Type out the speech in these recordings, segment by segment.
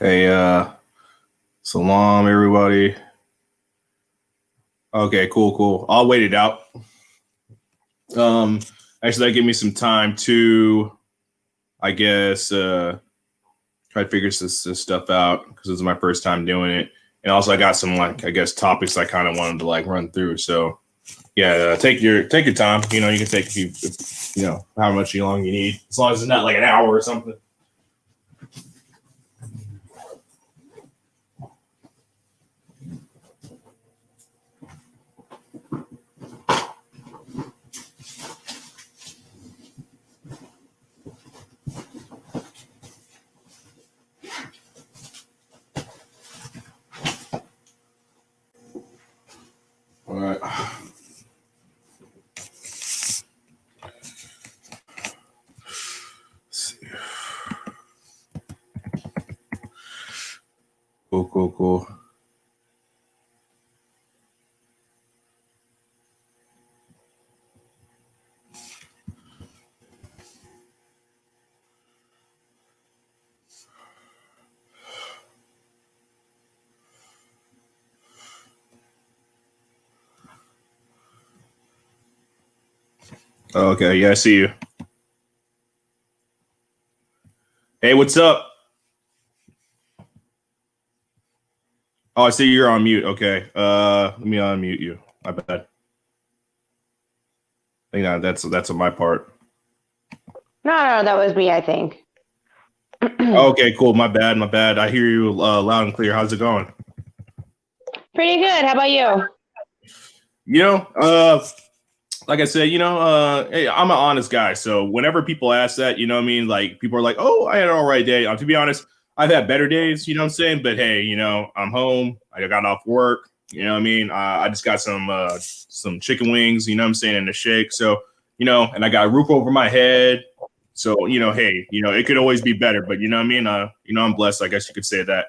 Hey, salam, everybody. Okay, cool. I'll wait it out. Um, Actually, that give me some time to, I guess, try to figure this stuff out because this is my first time doing it, and also I got some I guess topics I kind of wanted to run through. So yeah, take your time. You can take how much long you need, as long as it's not like an hour or something. All right. Cool. Okay, yeah, I see you. Hey, what's up? Oh, I see you're on mute. Okay. Let me unmute you. My bad. I think that's on my part. No, that was me, I think. Okay, cool. My bad. I hear you loud and clear. How's it going? Pretty good. How about you? Like I said, hey, I'm an honest guy. So whenever people ask that, you know what I mean? Like people are like, oh, I had an all right day. To be honest, I've had better days, you know what I'm saying? But hey, I'm home. I got off work. You know what I mean? I just got some chicken wings, you know what I'm saying, and a shake. So, and I got a roof over my head. So, hey, it could always be better, but you know what I mean? I'm blessed. I guess you could say that,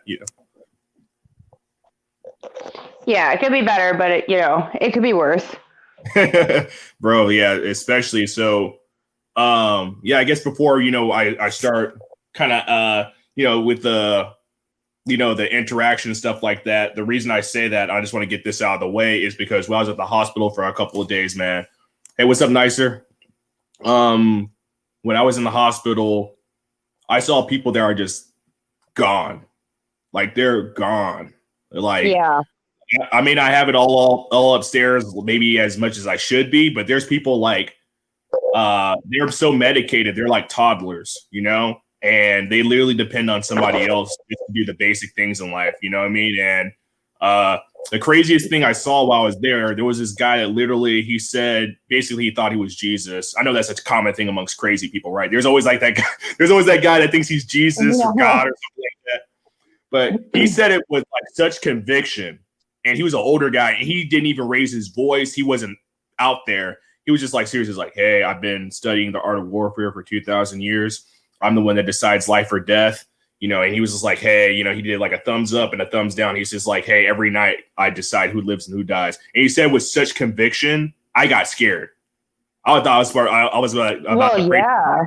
Yeah, it could be better, but it could be worse. Bro, yeah, especially so. Yeah, I guess before I start kind of with the interaction and stuff like that. The reason I say that, I just want to get this out of the way, is because when I was at the hospital for a couple of days, man. Hey, what's up, Nicer? When I was in the hospital, I saw people that are just gone. Like they're gone. Like, yeah. I mean, I have it all upstairs, maybe as much as I should be, but there's people like they're so medicated, they're like toddlers, and they literally depend on somebody else just to do the basic things in life, you know what I mean? And the craziest thing I saw while I was there was this guy that literally, he said basically he thought he was Jesus. I know that's such a common thing amongst crazy people, right? There's always like that guy, there's always that guy that thinks he's Jesus or God or something like that. But he said it with like such conviction. And he was an older guy, and he didn't even raise his voice. He wasn't out there. He was just like seriously like, hey, I've been studying the art of warfare for 2,000 years. I'm the one that decides life or death. And he was just like, hey, he did like a thumbs up and a thumbs down. He's just like, hey, every night I decide who lives and who dies. And he said with such conviction, I got scared. I thought I was smart. I was about well, yeah.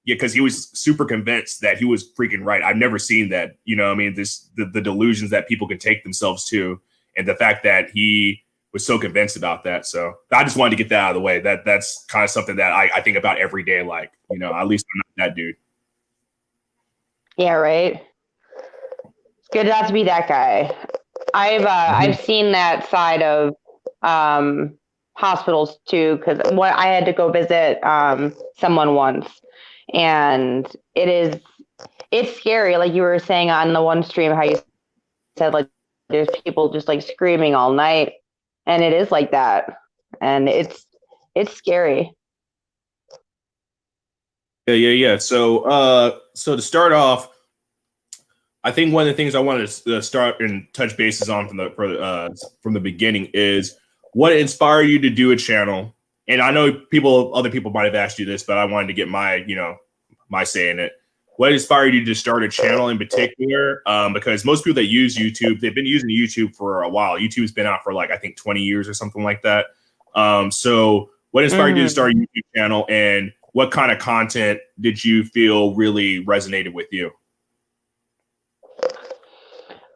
Yeah, because he was super convinced that he was freaking right. I've never seen that. I mean, the delusions that people can take themselves to. And the fact that he was so convinced about that. So I just wanted to get that out of the way. That's kind of something that I think about every day. Like, at least I'm not that dude. Yeah, right. It's good not to be that guy. I've seen that side of hospitals too, because I had to go visit someone once, and it's scary. Like you were saying on the one stream, how you said like there's people just like screaming all night, and it is like that, and it's scary. Yeah. So to start off, I think one of the things I wanted to start and touch bases on from the beginning is what inspired you to do a channel. And I know other people might have asked you this, but I wanted to get my say in it. What inspired you to start a channel in particular? Because most people that use YouTube, they've been using YouTube for a while. YouTube's been out for like, I think 20 years or something like that. So what inspired you to start a YouTube channel, and what kind of content did you feel really resonated with you?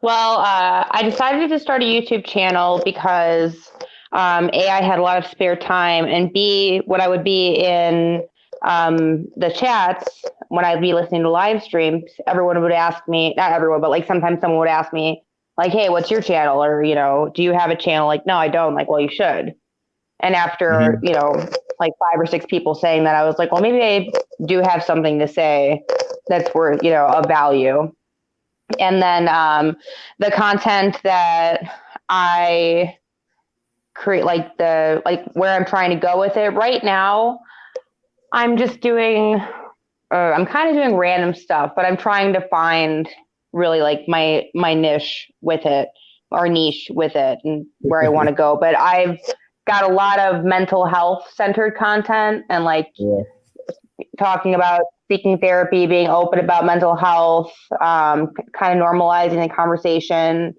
Well, I decided to start a YouTube channel because A, I had a lot of spare time, and B, when I would be in the chats, when I'd be listening to live streams, everyone would ask me, not everyone, but like sometimes someone would ask me, like, hey, what's your channel? Or, do you have a channel? Like, no, I don't. Like, well, you should. And after, Mhm. like 5 or 6 people saying that, I was like, well, maybe I do have something to say that's worth, of value. And then the content that I create, like where I'm trying to go with it right now, I'm just doing, I'm kind of doing random stuff, but I'm trying to find really like my niche with it, or niche with it, and where I want to go. But I've got a lot of mental health centered content, and like Yeah. talking about seeking therapy, being open about mental health, kind of normalizing the conversation,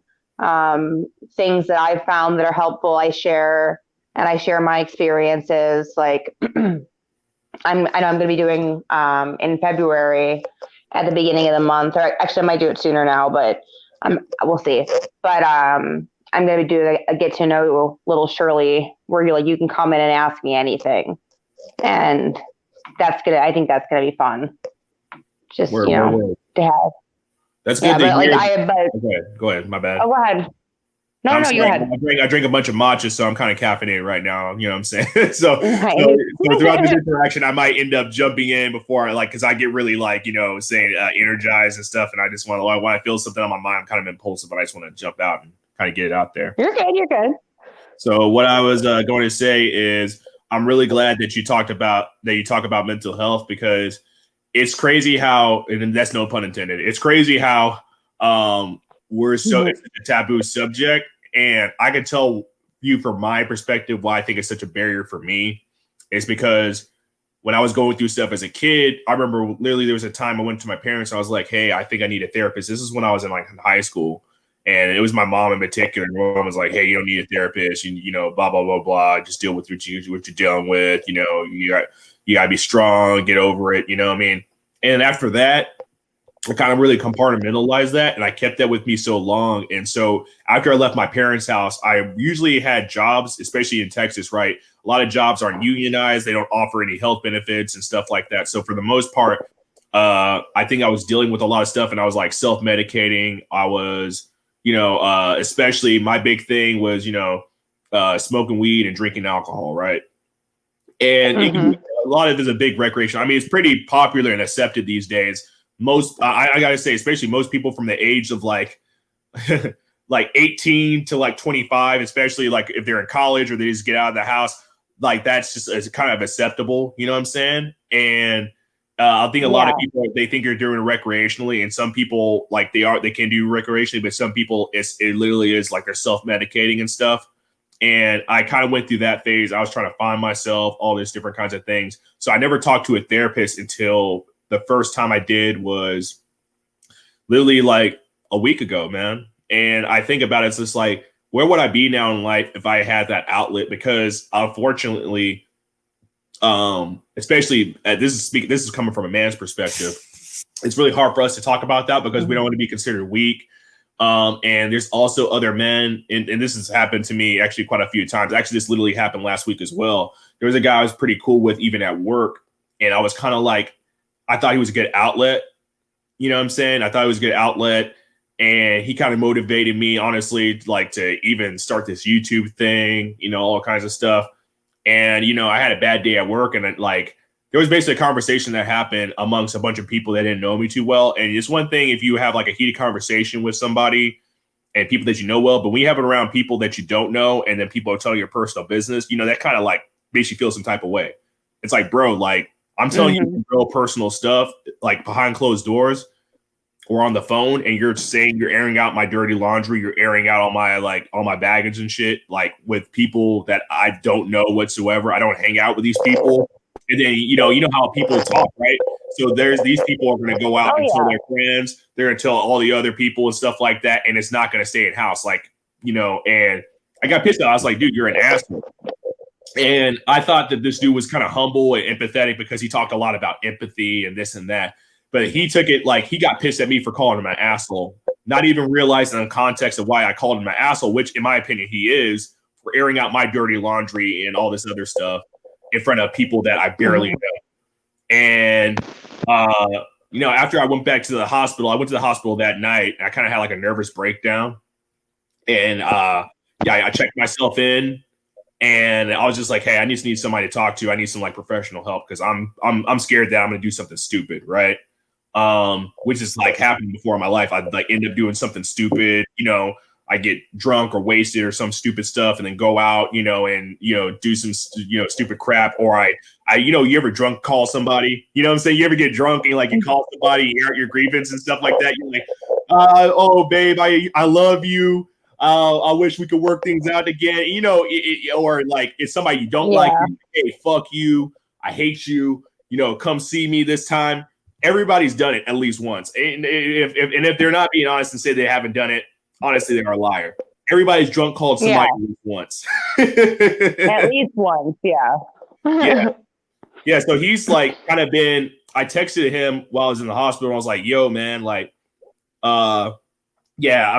things that I've found that are helpful, I share, and I share my experiences. Like, I know I'm going to be doing in February at the beginning of the month, or actually I might do it sooner now, but we'll see. But I'm going to do a get to know Little Shirley, where you can come in and ask me anything, and I think that's gonna be fun. Just Word. to have. That's Yeah, good to but like hear. but Okay, go ahead. My bad. oh, go ahead. No, I'm no, you go sorry. ahead. I drink a bunch of matcha, so I'm kind of caffeinated right now. You know what I'm saying? Nice. So throughout this interaction, I might end up jumping in before because I get really saying energized and stuff, and I just want to when I feel something on my mind, I'm kind of impulsive, but I just want to jump out and kind of get it out there. You're good. You're good. So what I was going to say is I'm really glad that you talk about mental health, because it's crazy how, and that's no pun intended, it's crazy how it's a taboo subject. And I can tell you from my perspective why I think it's such a barrier for me. It's because when I was going through stuff as a kid, I remember literally there was a time I went to my parents and I was like, hey, I think I need a therapist. This is when I was in high school. And it was my mom in particular. My mom was like, hey, you don't need a therapist. Blah, blah, blah, blah. Just deal with what you're dealing with. You got to be strong, get over it. You know what I mean? And after that, I kind of really compartmentalized that, and I kept that with me so long. And so after I left my parents' house, I usually had jobs, especially in Texas, right? A lot of jobs aren't unionized. They don't offer any health benefits and stuff like that. So for the most part, I think I was dealing with a lot of stuff, and I was like self-medicating. I was, especially my big thing was, smoking weed and drinking alcohol, right? And a lot of it is a big recreation. I mean, it's pretty popular and accepted these days. I gotta say, especially most people from the age of like 18 to 25, especially like if they're in college or they just get out of the house, like that's just it's kind of acceptable. You know what I'm saying? And I think a lot of people, they think you're doing it recreationally, and some people they can do recreationally, but some people it literally is like they're self-medicating and stuff. And I kind of went through that phase. I was trying to find myself, all these different kinds of things. So I never talked to a therapist until the first time I did was literally like a week ago, man. And I think about it, it's just like, where would I be now in life if I had that outlet? Because unfortunately, especially this is coming from a man's perspective, it's really hard for us to talk about that because we don't want to be considered weak. And there's also other men, and this has happened to me actually quite a few times. Actually, this literally happened last week as well. There was a guy I was pretty cool with, even at work, and I was kind of like, I thought he was a good outlet. You know what I'm saying? I thought he was a good outlet, and he kind of motivated me, honestly, like to even start this YouTube thing, all kinds of stuff. And, I had a bad day at work, and there was basically a conversation that happened amongst a bunch of people that didn't know me too well. And it's one thing if you have like a heated conversation with somebody and people that you know well, but when you have it around people that you don't know, and then people are telling your personal business, that kind of like makes you feel some type of way. It's like, bro, like I'm telling you real personal stuff, like behind closed doors or on the phone, and you're saying you're airing out my dirty laundry, you're airing out all my baggage and shit, like with people that I don't know whatsoever. I don't hang out with these people. And then you know how people talk, right? So there's these people are going to go out and tell their friends, they're going to tell all the other people and stuff like that, and it's not going to stay in house, And I got pissed off. I was like, dude, you're an asshole. And I thought that this dude was kind of humble and empathetic because he talked a lot about empathy and this and that. But he took it like he got pissed at me for calling him an asshole not even realizing the context of why I called him an asshole, which in my opinion he is, for airing out my dirty laundry and all this other stuff in front of people that I barely know. And after I went back to the hospital, I went to the hospital that night. I kind of had like a nervous breakdown, and I checked myself in, and I was just like, hey, I just need somebody to talk to. I need some like professional help because I'm scared that I'm going to do something stupid, right? Which is like happened before in my life. I'd like end up doing something stupid, I get drunk or wasted or some stupid stuff and then go out, and, do some, stupid crap. Or you ever drunk call somebody, what I'm saying? You ever get drunk and you call somebody, you air out your grievance and stuff like that. You're like, oh babe, I love you. I wish we could work things out again. Or like it's somebody you don't like, hey, fuck you. I hate you. Come see me this time. Everybody's done it at least once. And if they're not being honest and say they haven't done it, honestly, they're a liar. Everybody's drunk called somebody once. At least once, yeah. Yeah. So he's like kind of been. I texted him while I was in the hospital. I was like, "Yo, man, I'm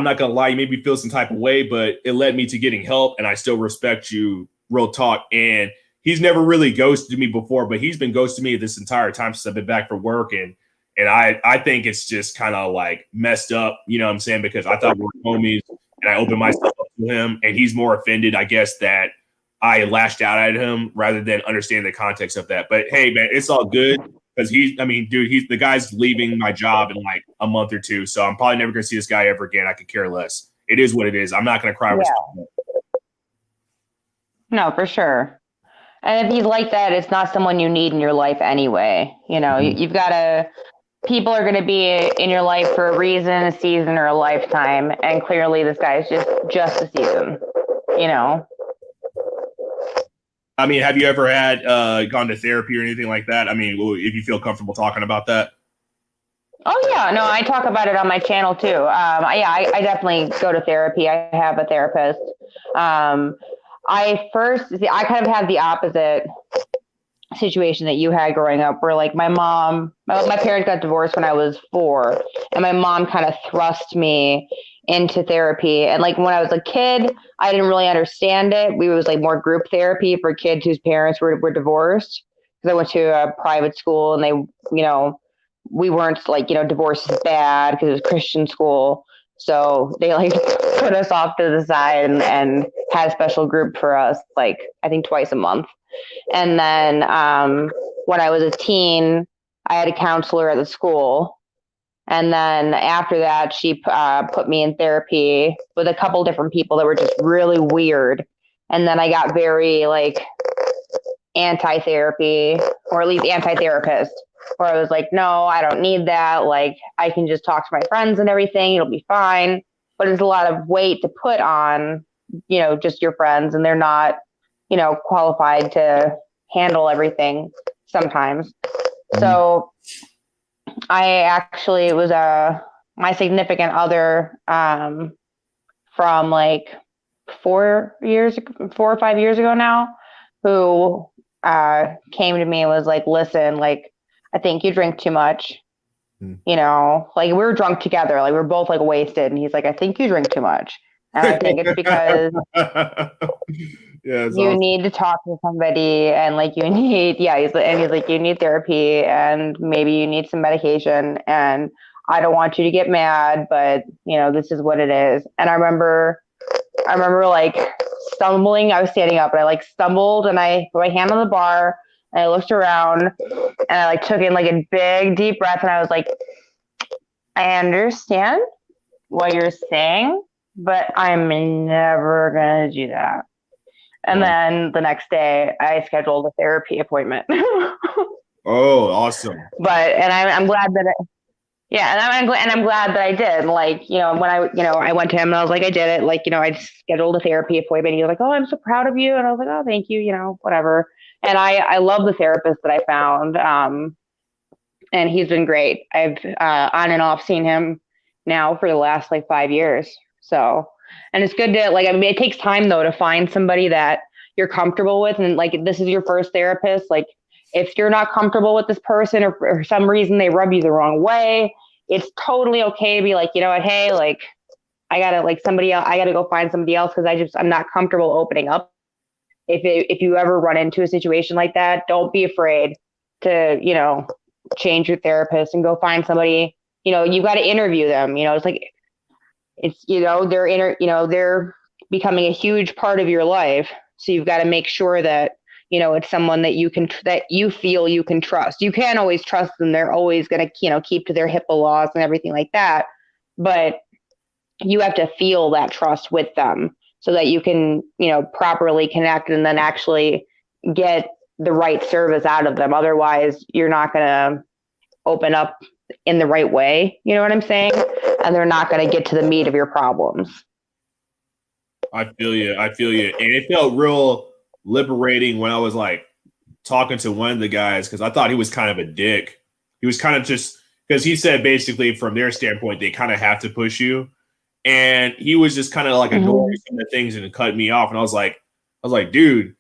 not gonna lie. You made me feel some type of way, but it led me to getting help, and I still respect you. Real talk." And he's never really ghosted me before, but he's been ghosting me this entire time since I've been back for work, and I think it's just kind of like messed up, you know what I'm saying? Because I thought we were homies and I opened myself up to him and he's more offended, I guess, that I lashed out at him rather than understanding the context of that. But hey, man, it's all good because the guy's leaving my job in like a month or two. So I'm probably never going to see this guy ever again. I could care less. It is what it is. I'm not going to cry. Yeah. No, for sure. And if he's like that, it's not someone you need in your life anyway. You've got to... People are going to be in your life for a reason, a season, or a lifetime. And clearly this guy is just a season, I mean, have you ever had gone to therapy or anything like that? I mean, if you feel comfortable talking about that. Oh, yeah. No, I talk about it on my channel, too. I definitely go to therapy. I have a therapist. I kind of had the opposite situation that you had growing up where like my parents got divorced when I was 4 and my mom kind of thrust me into therapy. And like when I was a kid, I didn't really understand it. We was like more group therapy for kids whose parents were divorced because I went to a private school and they, we weren't like, divorce is bad because it was Christian school. So they like put us off to the side and had a special group for us, like I think twice a month. And then when I was a teen, I had a counselor at the school. And then after that, she put me in therapy with a couple different people that were just really weird. And then I got very like anti-therapy, or at least anti-therapist, where I was like, no, I don't need that. Like I can just talk to my friends and everything. It'll be fine. But it's a lot of weight to put on, just your friends, and they're not qualified to handle everything sometimes. So I actually was my significant other from like 4 or 5 years ago now, who came to me and was like, listen, like, I think you drink too much. Like we were drunk together, like we were both like wasted. And he's like, I think you drink too much. And I think it's because you need to talk to somebody and like you need, he's like, you need therapy and maybe you need some medication. And I don't want you to get mad, but this is what it is. And I remember like stumbling, I was standing up and I like stumbled and I put my hand on the bar and I looked around and I like took in like a big deep breath and I was like, I understand what you're saying, but I'm never going to do that. And then the next day I scheduled a therapy appointment. Oh, awesome. I'm glad that I'm glad that I did. Like, when I went to him and I was like, I did it. Like, I scheduled a therapy appointment. He was like, oh, I'm so proud of you. And I was like, oh, thank you, whatever. And I love the therapist that I found. And he's been great. I've on and off seen him now for the last like 5 years. So, and it's good to like, I mean, it takes time though to find somebody that you're comfortable with. And like, this is your first therapist. Like if you're not comfortable with this person or for some reason they rub you the wrong way, it's totally okay to be like, you know what, hey, like I gotta like somebody else, I gotta go find somebody else because I'm not comfortable opening up. If you ever run into a situation like that, don't be afraid to, change your therapist and go find somebody. You got to interview them. It's like they're becoming a huge part of your life. So you've got to make sure that it's someone that you feel you can trust. You can't always trust them. They're always going to keep to their HIPAA laws and everything like that. But you have to feel that trust with them so that you can properly connect and then actually get the right service out of them. Otherwise, you're not going to open up in the right way. You know what I'm saying? And they're not going to get to the meat of your problems. I feel you. And it felt real liberating when I was like talking to one of the guys because I thought he was kind of a dick. He was kind of just because he said basically from their standpoint, they kind of have to push you. And he was just kind of like ignoring some of the things and cutting me off. And I was like, dude,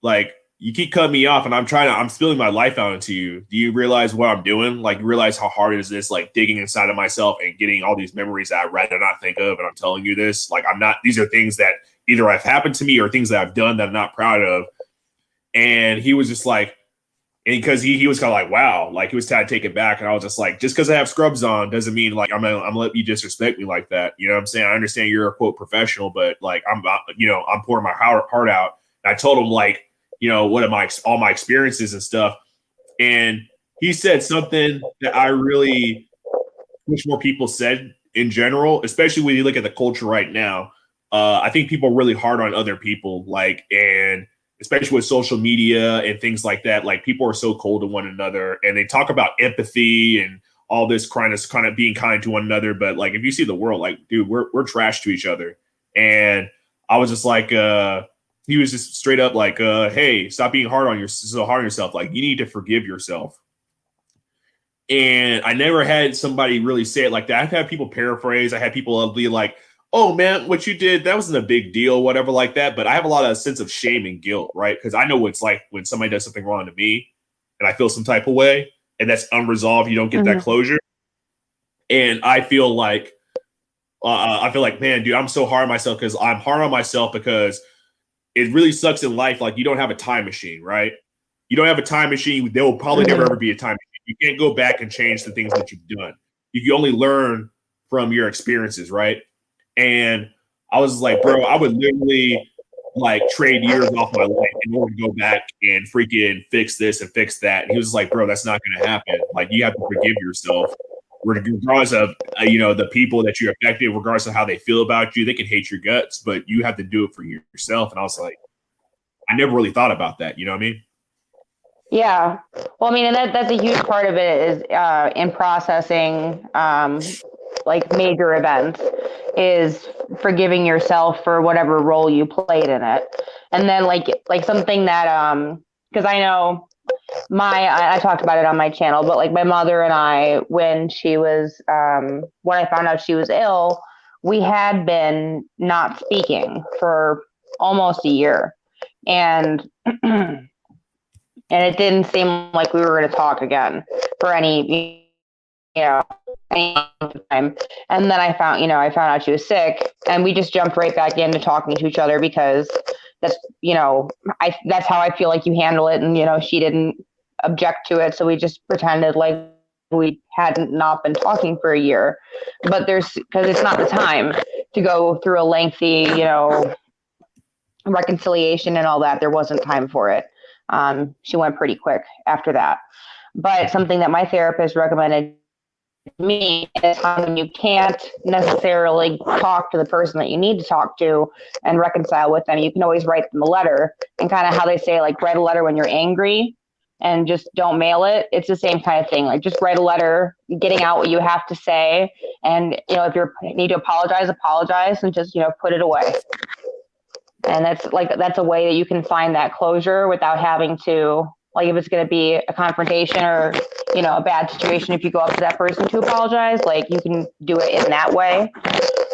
like you keep cutting me off and I'm spilling my life out into you. Do you realize what I'm doing? Like, you realize how hard it is this, like digging inside of myself and getting all these memories that I'd rather not think of. And I'm telling you this, like, these are things that either have happened to me or things that I've done that I'm not proud of. And he was just like, and because he was kind of like, wow, like he was trying to take it back. And I was just like, just because I have scrubs on doesn't mean like I'm gonna let you disrespect me like that. You know what I'm saying? I understand you're a quote professional, but like I'm pouring my heart out. And I told him like, what am all my experiences and stuff. And he said something that I really wish more people said in general, especially when you look at the culture right now. I think people are really hard on other people, like, and especially with social media and things like that. Like, people are so cold to one another and they talk about empathy and all this kind of being kind to one another. But like, if you see the world, like, dude, we're trash to each other. And I was just like, he was just straight up like, hey, stop being so hard on yourself. Like, you need to forgive yourself. And I never had somebody really say it like that. I've had people paraphrase. I had people be like, oh man, what you did, that wasn't a big deal, whatever like that. But I have a lot of sense of shame and guilt, right? Because I know what it's like when somebody does something wrong to me and I feel some type of way and that's unresolved. You don't get that closure. And I feel like, man, dude, I'm so hard on myself because I'm hard on myself because it really sucks in life. Like, you don't have a time machine, right? You don't have a time machine. There will probably never ever be a time machine. You can't go back and change the things that you've done. You can only learn from your experiences, right? And I was like, bro, I would literally like trade years off my life in order to go back and freaking fix this and fix that. And he was like, bro, that's not going to happen. Like, you have to forgive yourself, regardless of the people that you're affected, regardless of how they feel about you. They can hate your guts, but you have to do it for yourself. And I was like, I never really thought about that. You know what I mean? Yeah. Well, I mean, and that's a huge part of it is in processing like major events is forgiving yourself for whatever role you played in it. And then like something that because I know I talked about it on my channel, but like my mother and I, when I found out she was ill, we had been not speaking for almost a year. And it didn't seem like we were going to talk again for any time. And then I found out she was sick, and we just jumped right back into talking to each other because that's that's how I feel like you handle it. And she didn't object to it, so we just pretended like we hadn't not been talking for a year. But because it's not the time to go through a lengthy reconciliation and all that. There wasn't time for it. She went pretty quick after that. But something that my therapist recommended to me is when you can't necessarily talk to the person that you need to talk to and reconcile with them, you can always write them a letter, and kind of how they say, like, write a letter when you're angry and just don't mail it. It's the same kind of thing. Like, just write a letter, getting out what you have to say. And, if you need to apologize and just, put it away. And that's a way that you can find that closure without having to, like, if it's going to be a confrontation or, a bad situation, if you go up to that person to apologize, like, you can do it in that way.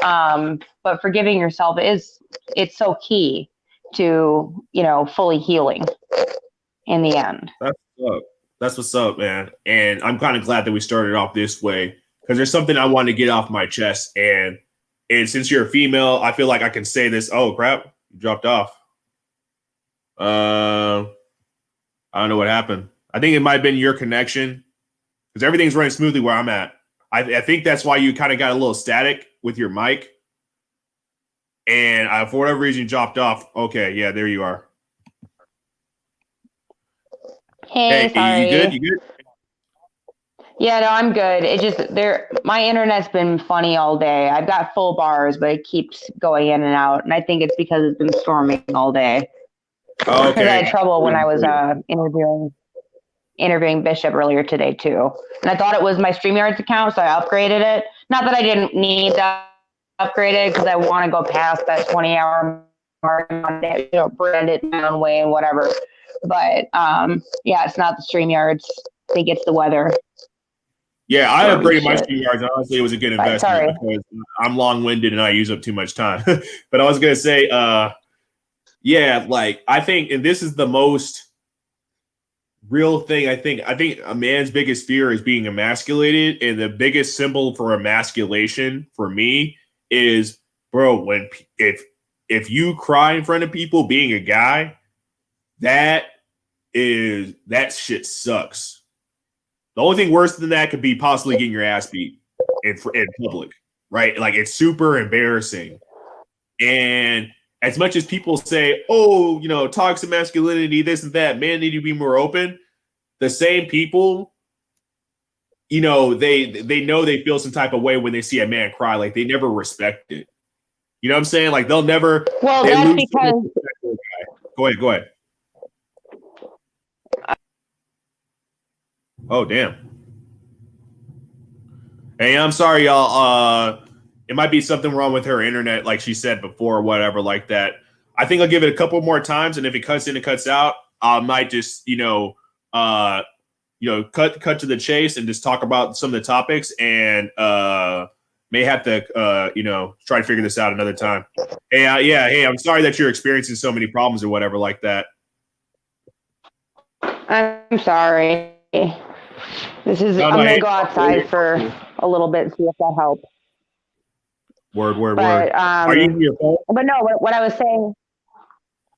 But forgiving yourself it's so key to, fully healing in the end. That's what's up. That's what's up, man. And I'm kind of glad that we started off this way because there's something I want to get off my chest. And since you're a female, I feel like I can say this. Oh, crap. You dropped off. I don't know what happened. I think it might have been your connection because everything's running smoothly where I'm at. I think that's why you kind of got a little static with your mic. And for whatever reason, you dropped off. Okay, yeah, there you are. Hey, sorry. You good? You good? Yeah, no, I'm good. It just my internet's been funny all day. I've got full bars, but it keeps going in and out, and I think it's because it's been storming all day. Oh, okay. I had trouble when I was interviewing Bishop earlier today too, and I thought it was my StreamYard's account, so I upgraded it. Not that I didn't need to upgrade it because I want to go past that 20-hour mark on it, brand it my own way and whatever. But yeah, it's not the StreamYards. I think it's the weather. Yeah, I upgraded my StreamYards. Honestly, it was a good investment because I'm long-winded and I use up too much time. But I was gonna say, yeah, like I think, and this is the most real thing. I think a man's biggest fear is being emasculated, and the biggest symbol for emasculation for me is, bro, if you cry in front of people, being a guy, that shit sucks. The only thing worse than that could be possibly getting your ass beat in public, right? Like it's super embarrassing. And as much as people say, oh, toxic masculinity, this and that, men need to be more open. The same people, they know they feel some type of way when they see a man cry. Like they never respect it. You know what I'm saying? Like they'll never. Well, that's because. Go ahead. Oh, damn. Hey, I'm sorry, y'all. It might be something wrong with her internet, like she said before, or whatever, like that. I think I'll give it a couple more times, and if it cuts in and cuts out, I might just, cut to the chase and just talk about some of the topics, and may have to, try to figure this out another time. Hey, I'm sorry that you're experiencing so many problems or whatever like that. I'm sorry. I'm going to go outside for a little bit and see if that helps. Word. Are you using your phone? But no, what I was saying,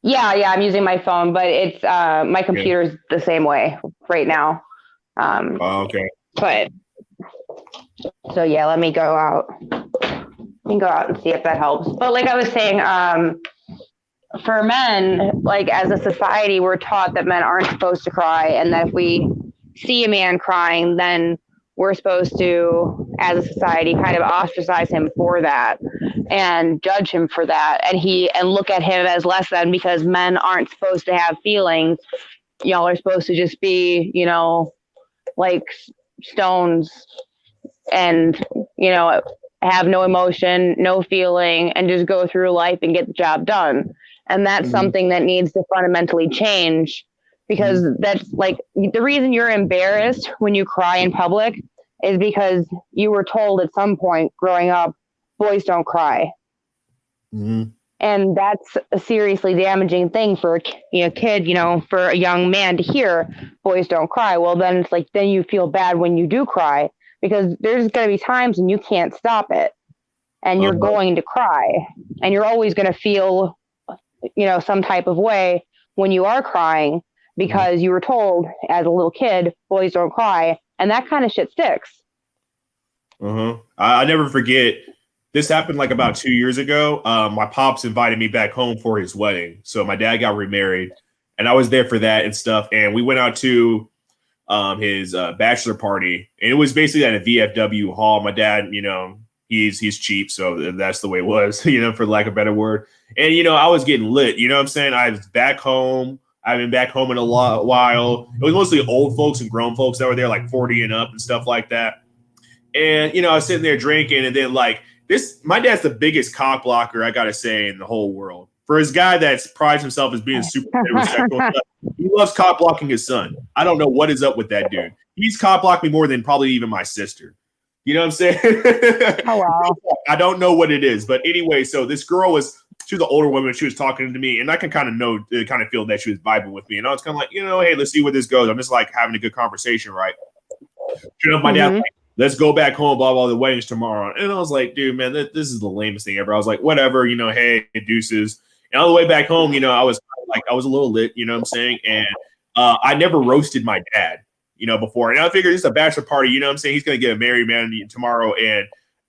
yeah, I'm using my phone, but it's my computer's the same way right now. Okay. But so yeah, let me go out. And see if that helps. But like I was saying, for men, like as a society, we're taught that men aren't supposed to cry, and that if we see a man crying, then we're supposed to, as a society, kind of ostracize him for that and judge him for that, and look at him as less than, because men aren't supposed to have feelings. Y'all are supposed to just be, like stones, and have no emotion, no feeling, and just go through life and get the job done. And that's something that needs to fundamentally change. Because that's like the reason you're embarrassed when you cry in public is because you were told at some point growing up, boys don't cry. Mm-hmm. And that's a seriously damaging thing for a kid, for a young man to hear, boys don't cry. Well, then it's like, then you feel bad when you do cry, because there's going to be times when you can't stop it and you're going to cry, and you're always going to feel, some type of way when you are crying, because you were told as a little kid, boys don't cry, and that kind of shit sticks. I never forget. This happened like about 2 years ago. My pops invited me back home for his wedding. So my dad got remarried, and I was there for that and stuff. And we went out to his bachelor party, and it was basically at a VFW hall. My dad, he's cheap, so that's the way it was, for lack of a better word. And I was getting lit. You know what I'm saying? I was back home. I've been back home in a while. It was mostly old folks and grown folks that were there, like 40 and up and stuff like that. And, I was sitting there drinking, and then like my dad's the biggest cock blocker, I got to say, in the whole world. For his guy that prides himself as being super heterosexual, he loves cock blocking his son. I don't know what is up with that dude. He's cock blocked me more than probably even my sister. You know what I'm saying? Oh, wow. I don't know what it is. But anyway, so this girl she was an older woman. She was talking to me, and I can kind of feel that she was vibing with me. And I was kind of like, hey, let's see where this goes. I'm just like having a good conversation, right? Sure enough, my dad let's go back home, blah, blah, the wedding's tomorrow. And I was like, dude, man, this is the lamest thing ever. I was like, whatever, hey, deuces. And on the way back home, I was a little lit, you know what I'm saying? And I never roasted my dad, before. And I figured it's a bachelor party, you know what I'm saying? He's going to get married, man, tomorrow. And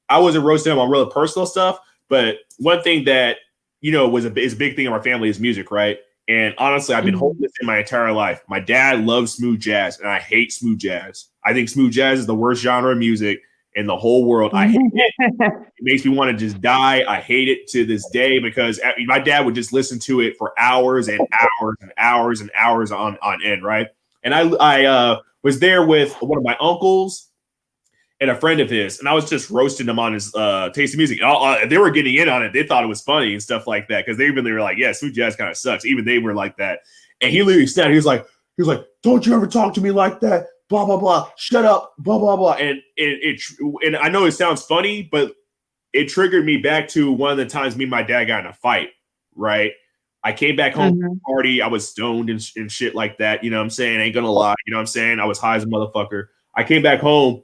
I wasn't roasting him on real personal stuff. But one thing that, is a big thing in our family is music, right? And honestly, I've been holding this in my entire life. My dad loves smooth jazz, and I hate smooth jazz. I think smooth jazz is the worst genre of music in the whole world. I hate it. It makes me want to just die. I hate it to this day because my dad would just listen to it for hours and hours and hours and hours on end, right? And I was there with one of my uncles and a friend of his, and I was just roasting them on his taste of music. They were getting in on it. They thought it was funny and stuff like that because they were like, "Yeah, smooth jazz kind of sucks." Even they were like that. And he literally snapped. He was like, "Don't you ever talk to me like that? Blah blah blah. Shut up. Blah blah blah." And and I know it sounds funny, but it triggered me back to one of the times me and my dad got in a fight. Right. I came back home from the party. I was stoned and shit like that. You know what I'm saying? I ain't gonna lie. You know what I'm saying? I was high as a motherfucker. I came back home.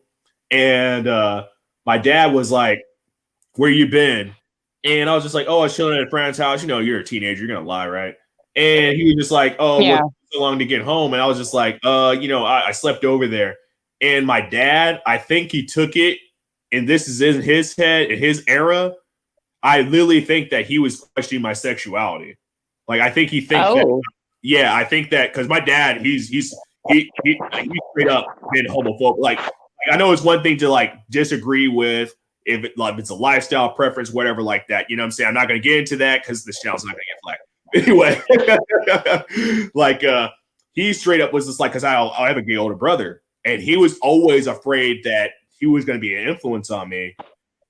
And my dad was like, "Where you been?" And I was just like, "Oh, I was chilling at a friend's house." You're a teenager, you're gonna lie, right? And he was just like, "Oh, yeah. What took so long to get home?" And I was just like, I slept over there." And my dad, I think he took it, and this is in his head, in his era. I literally think that he was questioning my sexuality. Like, I think he thinks that, yeah, I think that because my dad, he's straight up been homophobic. Like, I know it's one thing to like disagree with if it's a lifestyle preference, whatever like that. You know what I'm saying? I'm not going to get into that because the channel's not going to get flagged. Anyway, he straight up was just like, because I have a gay older brother, and he was always afraid that he was going to be an influence on me.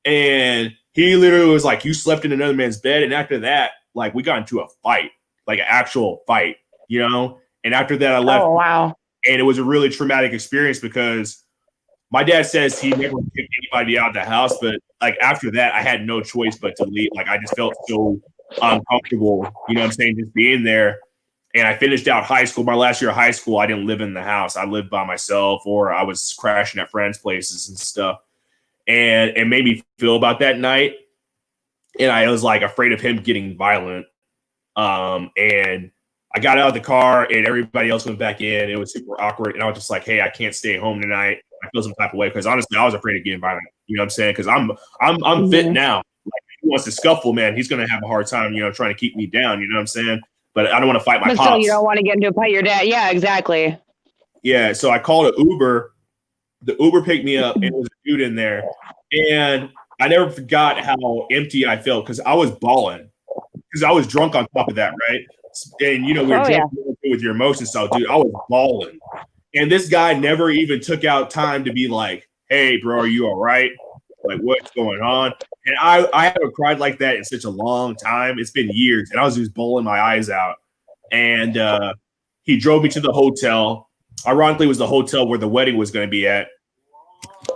And he literally was like, "You slept in another man's bed." And after that, like, we got into a fight, like an actual fight, And after that, I left. Oh, wow. And it was a really traumatic experience because my dad says he never kicked anybody out of the house, but like after that, I had no choice but to leave. Like, I just felt so uncomfortable, you know what I'm saying, just being there. And I finished out high school. My last year of high school, I didn't live in the house. I lived by myself, or I was crashing at friends' places and stuff. And it made me feel about that night. And I was like afraid of him getting violent. And I got out of the car and everybody else went back in. It was super awkward. And I was just like, "Hey, I can't stay home tonight." I feel some type of way because honestly, I was afraid of getting violent. You know what I'm saying? Because I'm fit now. Like, if he wants to scuffle, man, he's gonna have a hard time, trying to keep me down. You know what I'm saying? But I don't want to fight my pops. So you don't want to get into a fight your dad. Yeah, exactly. Yeah. So I called an Uber. The Uber picked me up, and there was a dude in there. And I never forgot how empty I felt because I was bawling because I was drunk on top of that, right? And we were drunk with your emotions, so dude, I was bawling. And this guy never even took out time to be like, "Hey, bro, are you all right? Like, what's going on?" And I haven't cried like that in such a long time. It's been years, and I was just bawling my eyes out. And he drove me to the hotel. Ironically, it was the hotel where the wedding was going to be at.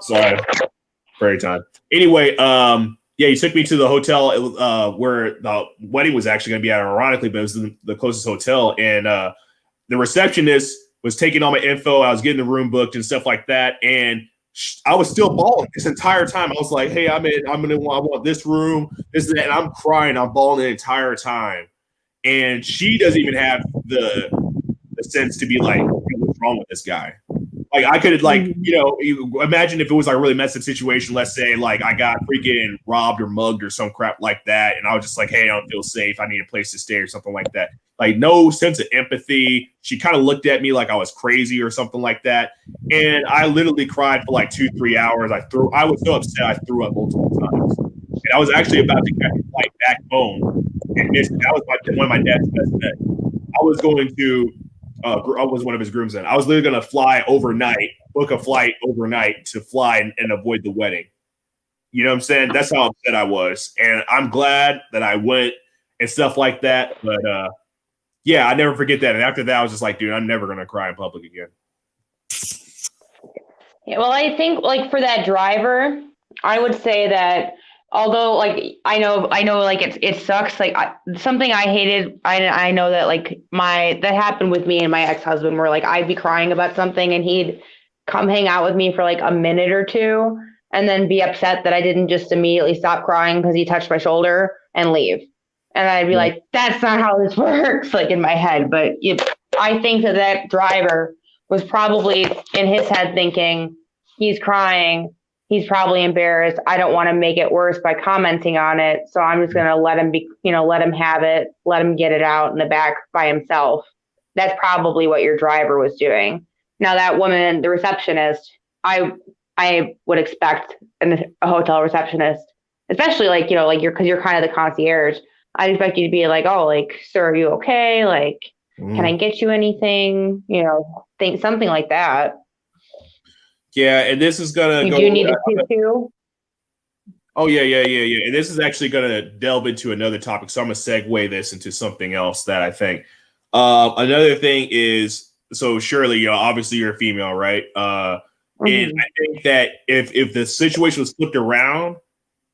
Sorry, very time. Anyway, he took me to the hotel where the wedding was actually going to be at. Ironically, but it was the closest hotel, and the receptionist was taking all my info. I was getting the room booked and stuff like that. And I was still bawling this entire time. I was like, "Hey, I want this room, this and that." And I'm crying. I'm bawling the entire time. And she doesn't even have the sense to be like, "What's wrong with this guy?" Like, I could you imagine if it was like a really messed up situation. Let's say like I got freaking robbed or mugged or some crap like that. And I was just like, "Hey, I don't feel safe. I need a place to stay," or something like that. Like, no sense of empathy. She kind of looked at me like I was crazy or something like that. And I literally cried for like 2-3 hours. I was so upset. I threw up multiple times. And I was actually about to catch a flight back home and missed it. That was one of my dad's best bets. I was going to I was one of his groomsmen. I was literally going to fly overnight, book a flight overnight to fly and avoid the wedding. You know what I'm saying? That's how upset I was. And I'm glad that I went and stuff like that. But I never forget that. And after that, I was just like, dude, I'm never going to cry in public again. Yeah, well, I think like for that driver, I would say that although like I know like it sucks, like something I hated, I know that like that happened with me and my ex-husband where like I'd be crying about something and he'd come hang out with me for like a minute or two and then be upset that I didn't just immediately stop crying because he touched my shoulder and leave. And I'd be like, that's not how this works, like in my head. But I think that driver was probably in his head thinking, he's crying. He's probably embarrassed. I don't want to make it worse by commenting on it. So I'm just going to let him let him have it, let him get it out in the back by himself. That's probably what your driver was doing. Now that woman, the receptionist, I would expect a hotel receptionist, especially like, like because you're kind of the concierge. I'd expect you to be like, oh, like, sir, are you okay? Like, can I get you anything? Think something like that. Yeah, and this is gonna go. Do you need a tissue? Oh yeah. And this is actually gonna delve into another topic. So I'm gonna segue this into something else that I think. Another thing is, so Shirley, obviously you're a female, right? And I think that if the situation was flipped around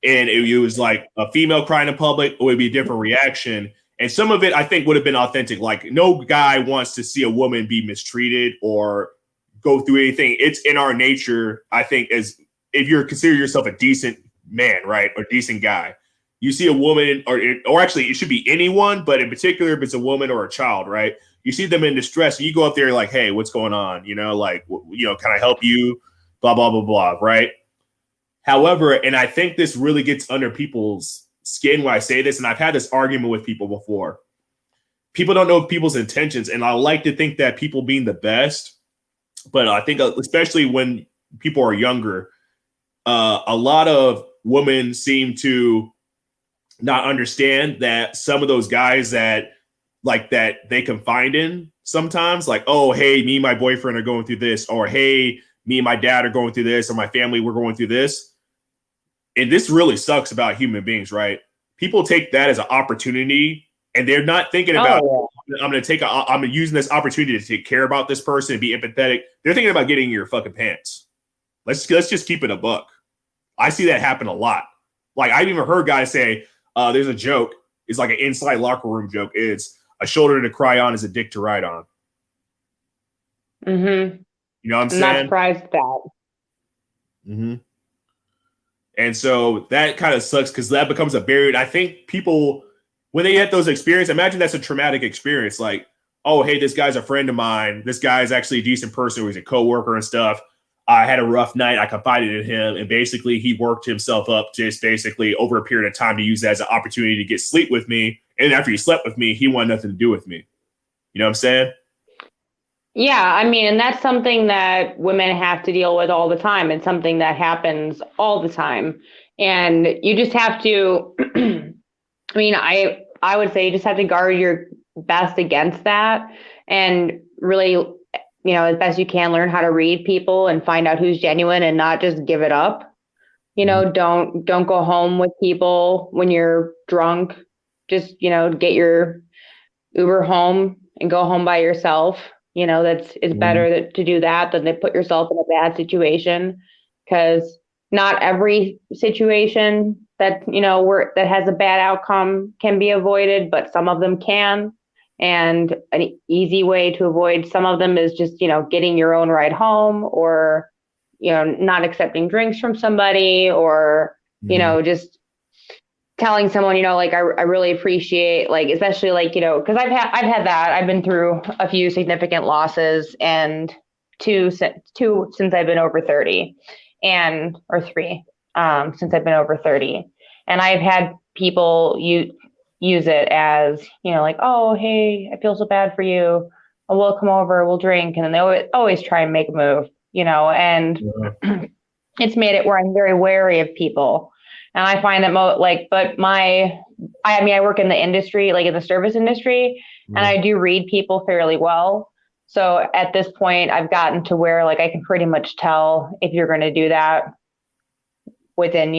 and it was like a female crying in public, it would be a different reaction. And some of it, I think, would have been authentic. Like, no guy wants to see a woman be mistreated or go through anything. It's in our nature, I think, as if you're consider yourself a decent man, right, or decent guy, you see a woman, or actually, it should be anyone, but in particular, if it's a woman or a child, right? You see them in distress, and you go up there like, "Hey, what's going on? Like, can I help you?" Blah blah blah blah, right? However, and I think this really gets under people's skin when I say this, and I've had this argument with people before. People don't know people's intentions, and I like to think that people being the best, but I think especially when people are younger, a lot of women seem to not understand that some of those guys that they confide in sometimes, like, oh, hey, me and my boyfriend are going through this, or hey, me and my dad are going through this, or my family, we're going through this. And this really sucks about human beings, right? People take that as an opportunity, and they're not thinking about, I'm using this opportunity to take care about this person and be empathetic. They're thinking about getting in your fucking pants. Let's just keep it a buck. I see that happen a lot. Like, I've even heard guys say, there's a joke. It's like an inside locker room joke. It's a shoulder to cry on is a dick to ride on. Mm-hmm. You know what I'm saying? Not surprised at that. Mm-hmm. And so that kind of sucks because that becomes a barrier. I think people, when they get those experiences, imagine that's a traumatic experience. Like, oh, hey, this guy's a friend of mine. This guy's actually a decent person. He's a coworker and stuff. I had a rough night. I confided in him. And basically, he worked himself up just basically over a period of time to use that as an opportunity to get sleep with me. And after he slept with me, he wanted nothing to do with me. You know what I'm saying? Yeah, I mean, and that's something that women have to deal with all the time. It's something that happens all the time. And you just have to, I mean, I would say you just have to guard your best against that and really, as best you can, learn how to read people and find out who's genuine and not just give it up. Don't go home with people when you're drunk. Just, get your Uber home and go home by yourself. It's better to do that than to put yourself in a bad situation, because not every situation that, that has a bad outcome can be avoided, but some of them can. And an easy way to avoid some of them is just, getting your own ride home, or, not accepting drinks from somebody, or, just telling someone, like, I really appreciate, like, especially like, because I've had that. I've been through a few significant losses, and two since I've been over 30, or three since I've been over 30. And I've had people use it as, like, oh, hey, I feel so bad for you. Oh, we'll come over, we'll drink. And then they always try and make a move, and it's made it where I'm very wary of people. And I find that I work in the industry, like in the service industry, and I do read people fairly well. So at this point, I've gotten to where, like, I can pretty much tell if you're going to do that within,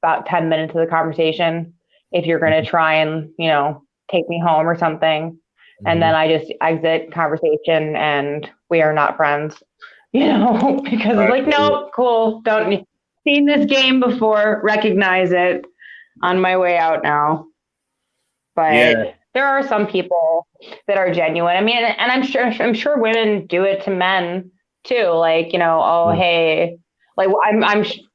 about 10 minutes of the conversation, if you're going to try and, take me home or something. And then I just exit conversation and we are not friends, because it's like, nope, cool. Don't seen this game before, recognize it, on my way out now. But there are some people that are genuine. I mean, and I'm sure women do it to men too. Like, oh, hey, like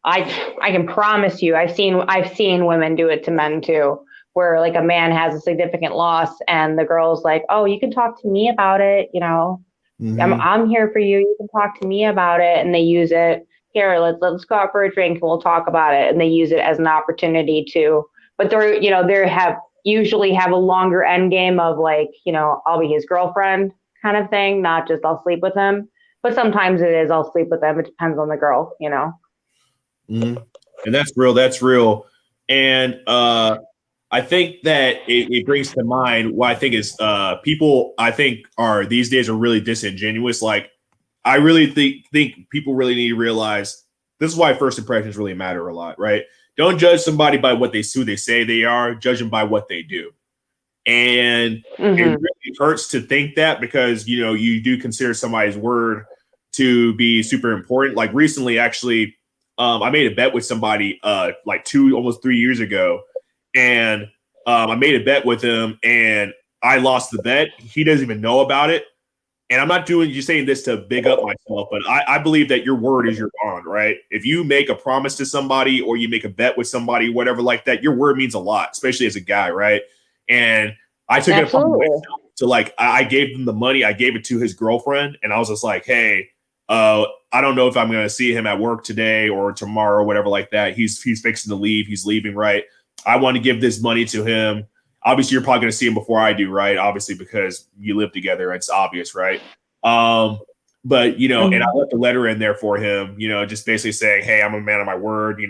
I can promise you, I've seen women do it to men too, where like a man has a significant loss and the girl's like, oh, you can talk to me about it. I'm here for you. You can talk to me about it. And they use it. Here, let's go out for a drink and we'll talk about it. And they use it as an opportunity to, but they usually have a longer end game of like, I'll be his girlfriend kind of thing, not just I'll sleep with him. But sometimes it is I'll sleep with them. It depends on the girl. And that's real. That's real. And I think that it brings to mind what I think is people I think are these days are really disingenuous. Like I really think people really need to realize this is why first impressions really matter a lot, right? Don't judge somebody by who they say they are, judge them by what they do. And it really hurts to think that because you do consider somebody's word to be super important. Like recently, actually, I made a bet with somebody like almost 3 years ago. And I made a bet with him and I lost the bet. He doesn't even know about it. And I'm not saying this to big up myself, but I believe that your word is your bond, right? If you make a promise to somebody or you make a bet with somebody, whatever like that, your word means a lot, especially as a guy, right? And I took it upon myself to like, I gave him the money. I gave it to his girlfriend. And I was just like, hey, I don't know if I'm going to see him at work today or tomorrow, or whatever like that. He's fixing to leave. He's leaving, right? I want to give this money to him. Obviously, you're probably going to see him before I do, right? Obviously, because you live together. It's obvious, right? But, and I left a letter in there for him, just basically saying, hey, I'm a man of my word.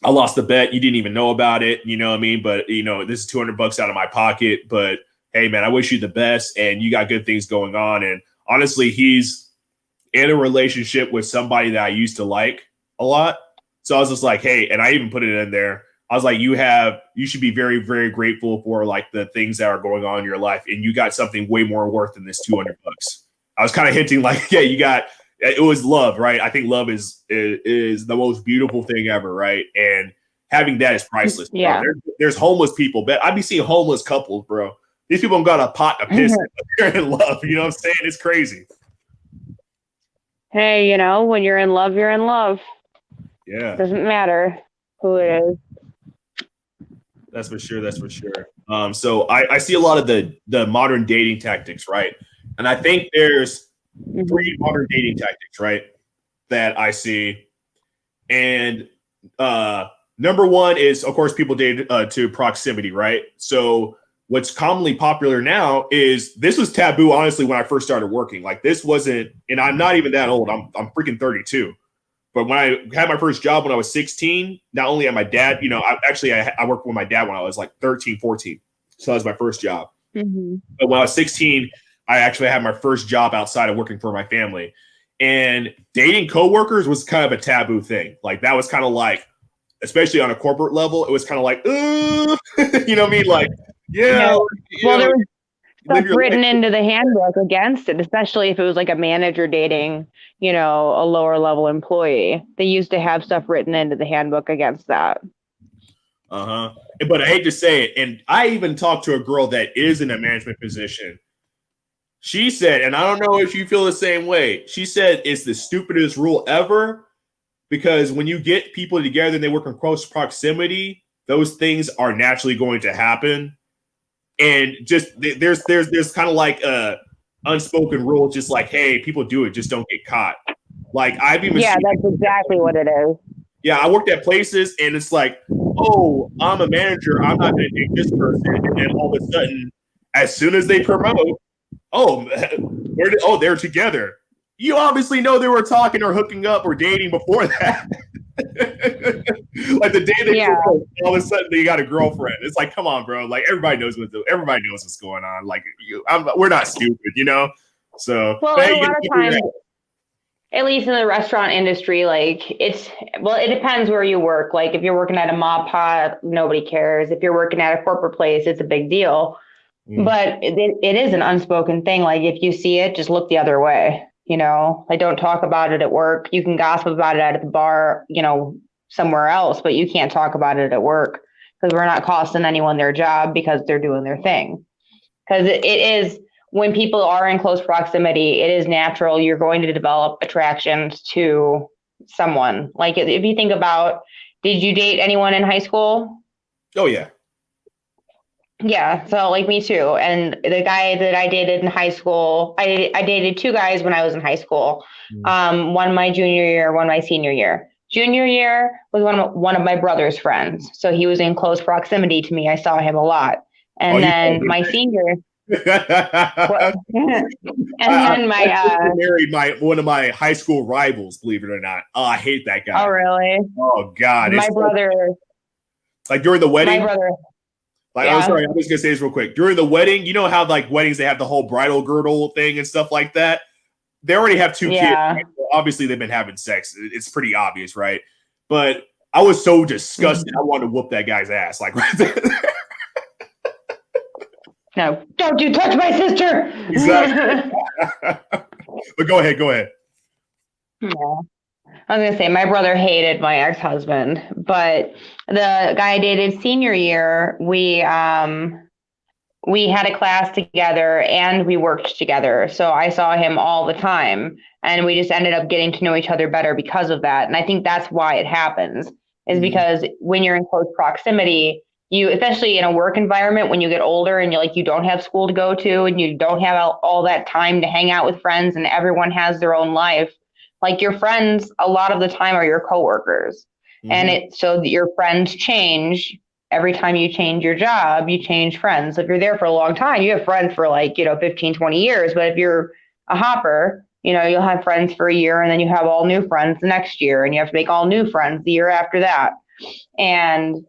I lost the bet. You didn't even know about it. You know what I mean? But, this is $200 out of my pocket. But, hey, man, I wish you the best. And you got good things going on. And honestly, he's in a relationship with somebody that I used to like a lot. So I was just like, hey, and I even put it in there. I was like, you should be very, very grateful for like the things that are going on in your life. And you got something way more worth than this $200. I was kind of hinting like, yeah, it was love, right? I think love is the most beautiful thing ever, right? And having that is priceless. Yeah. There's homeless people, but I'd be seeing homeless couples, bro. These people got a pot to piss in. They're in love. You know what I'm saying? It's crazy. Hey, when you're in love, you're in love. Yeah. Doesn't matter who it is. That's for sure. That's for sure. So I see a lot of the modern dating tactics, right? And I think there's 3 modern dating tactics, right, that I see. And number one is, of course, people date to proximity, right? So what's commonly popular now is this was taboo, honestly, when I first started working. Like this wasn't, and I'm not even that old. I'm freaking 32. But when I had my first job when I was 16, not only had my dad, I worked with my dad when I was like 13, 14. So that was my first job. But when I was 16, I actually had my first job outside of working for my family. And dating coworkers was kind of a taboo thing. Like that was kind of like, especially on a corporate level, it was kind of like, you know what I mean? Like, yeah. Well, there was stuff written into the handbook against it, especially if it was like a manager dating, a lower level employee. They used to have stuff written into the handbook against that. But I hate to say it, and I even talked to a girl that is in a management position. She said, and I don't know if you feel the same way. She said it's the stupidest rule ever because when you get people together and they work in close proximity, those things are naturally going to happen. And just there's kind of like a unspoken rule, just like, hey, people do it, just don't get caught. Like I've even that's exactly what it is. Yeah, I worked at places and it's like, oh, I'm a manager, I'm not going to date this person, and then all of a sudden, as soon as they promote, they're together. You obviously know they were talking or hooking up or dating before that. Like the day they promote, all of a sudden they got a girlfriend. It's like, come on, bro. Like everybody knows what's going on. Like we're not stupid, So well, a lot of times, at least in the restaurant industry, like it depends where you work. Like if you're working at a mob pot, nobody cares. If you're working at a corporate place, it's a big deal. But it is an unspoken thing. Like if you see it, just look the other way. Like don't talk about it at work. You can gossip about it at the bar, somewhere else, but you can't talk about it at work because we're not costing anyone their job because they're doing their thing. Because it is when people are in close proximity, it is natural. You're going to develop attractions to someone. Like if you think about, did you date anyone in high school? Oh yeah. Yeah, so like me too. And the guy that I dated in high school, I dated two guys when I was in high school. One my junior year, one my senior year. Junior year was one of my brother's friends, so he was in close proximity to me. I saw him a lot. And then my senior, and then my I married one of my high school rivals. Believe it or not, oh, I hate that guy. Oh really? Oh God, my brother. Like during the wedding. My brother. Like, yeah. I'm sorry, I'm just gonna say this real quick. During the wedding, you know how like weddings they have the whole bridal girdle thing and stuff like that. They already have two kids. Right? Obviously, they've been having sex. It's pretty obvious, right? But I was so disgusted. I wanted to whoop that guy's ass, like right there. No, don't you touch my sister! Exactly. But go ahead. Yeah. I was gonna say my brother hated my ex-husband, but the guy I dated senior year, we had a class together and we worked together. So I saw him all the time, and we just ended up getting to know each other better because of that. And I think that's why it happens, is because when you're in close proximity, you, especially in a work environment, when you get older and you don't have school to go to and you don't have all that time to hang out with friends and everyone has their own life. Like your friends, a lot of the time are your coworkers. And so your friends change. Every time you change your job, you change friends. If you're there for a long time, you have friends for 15, 20 years. But if you're a hopper, you'll have friends for a year and then you have all new friends the next year and you have to make all new friends the year after that. And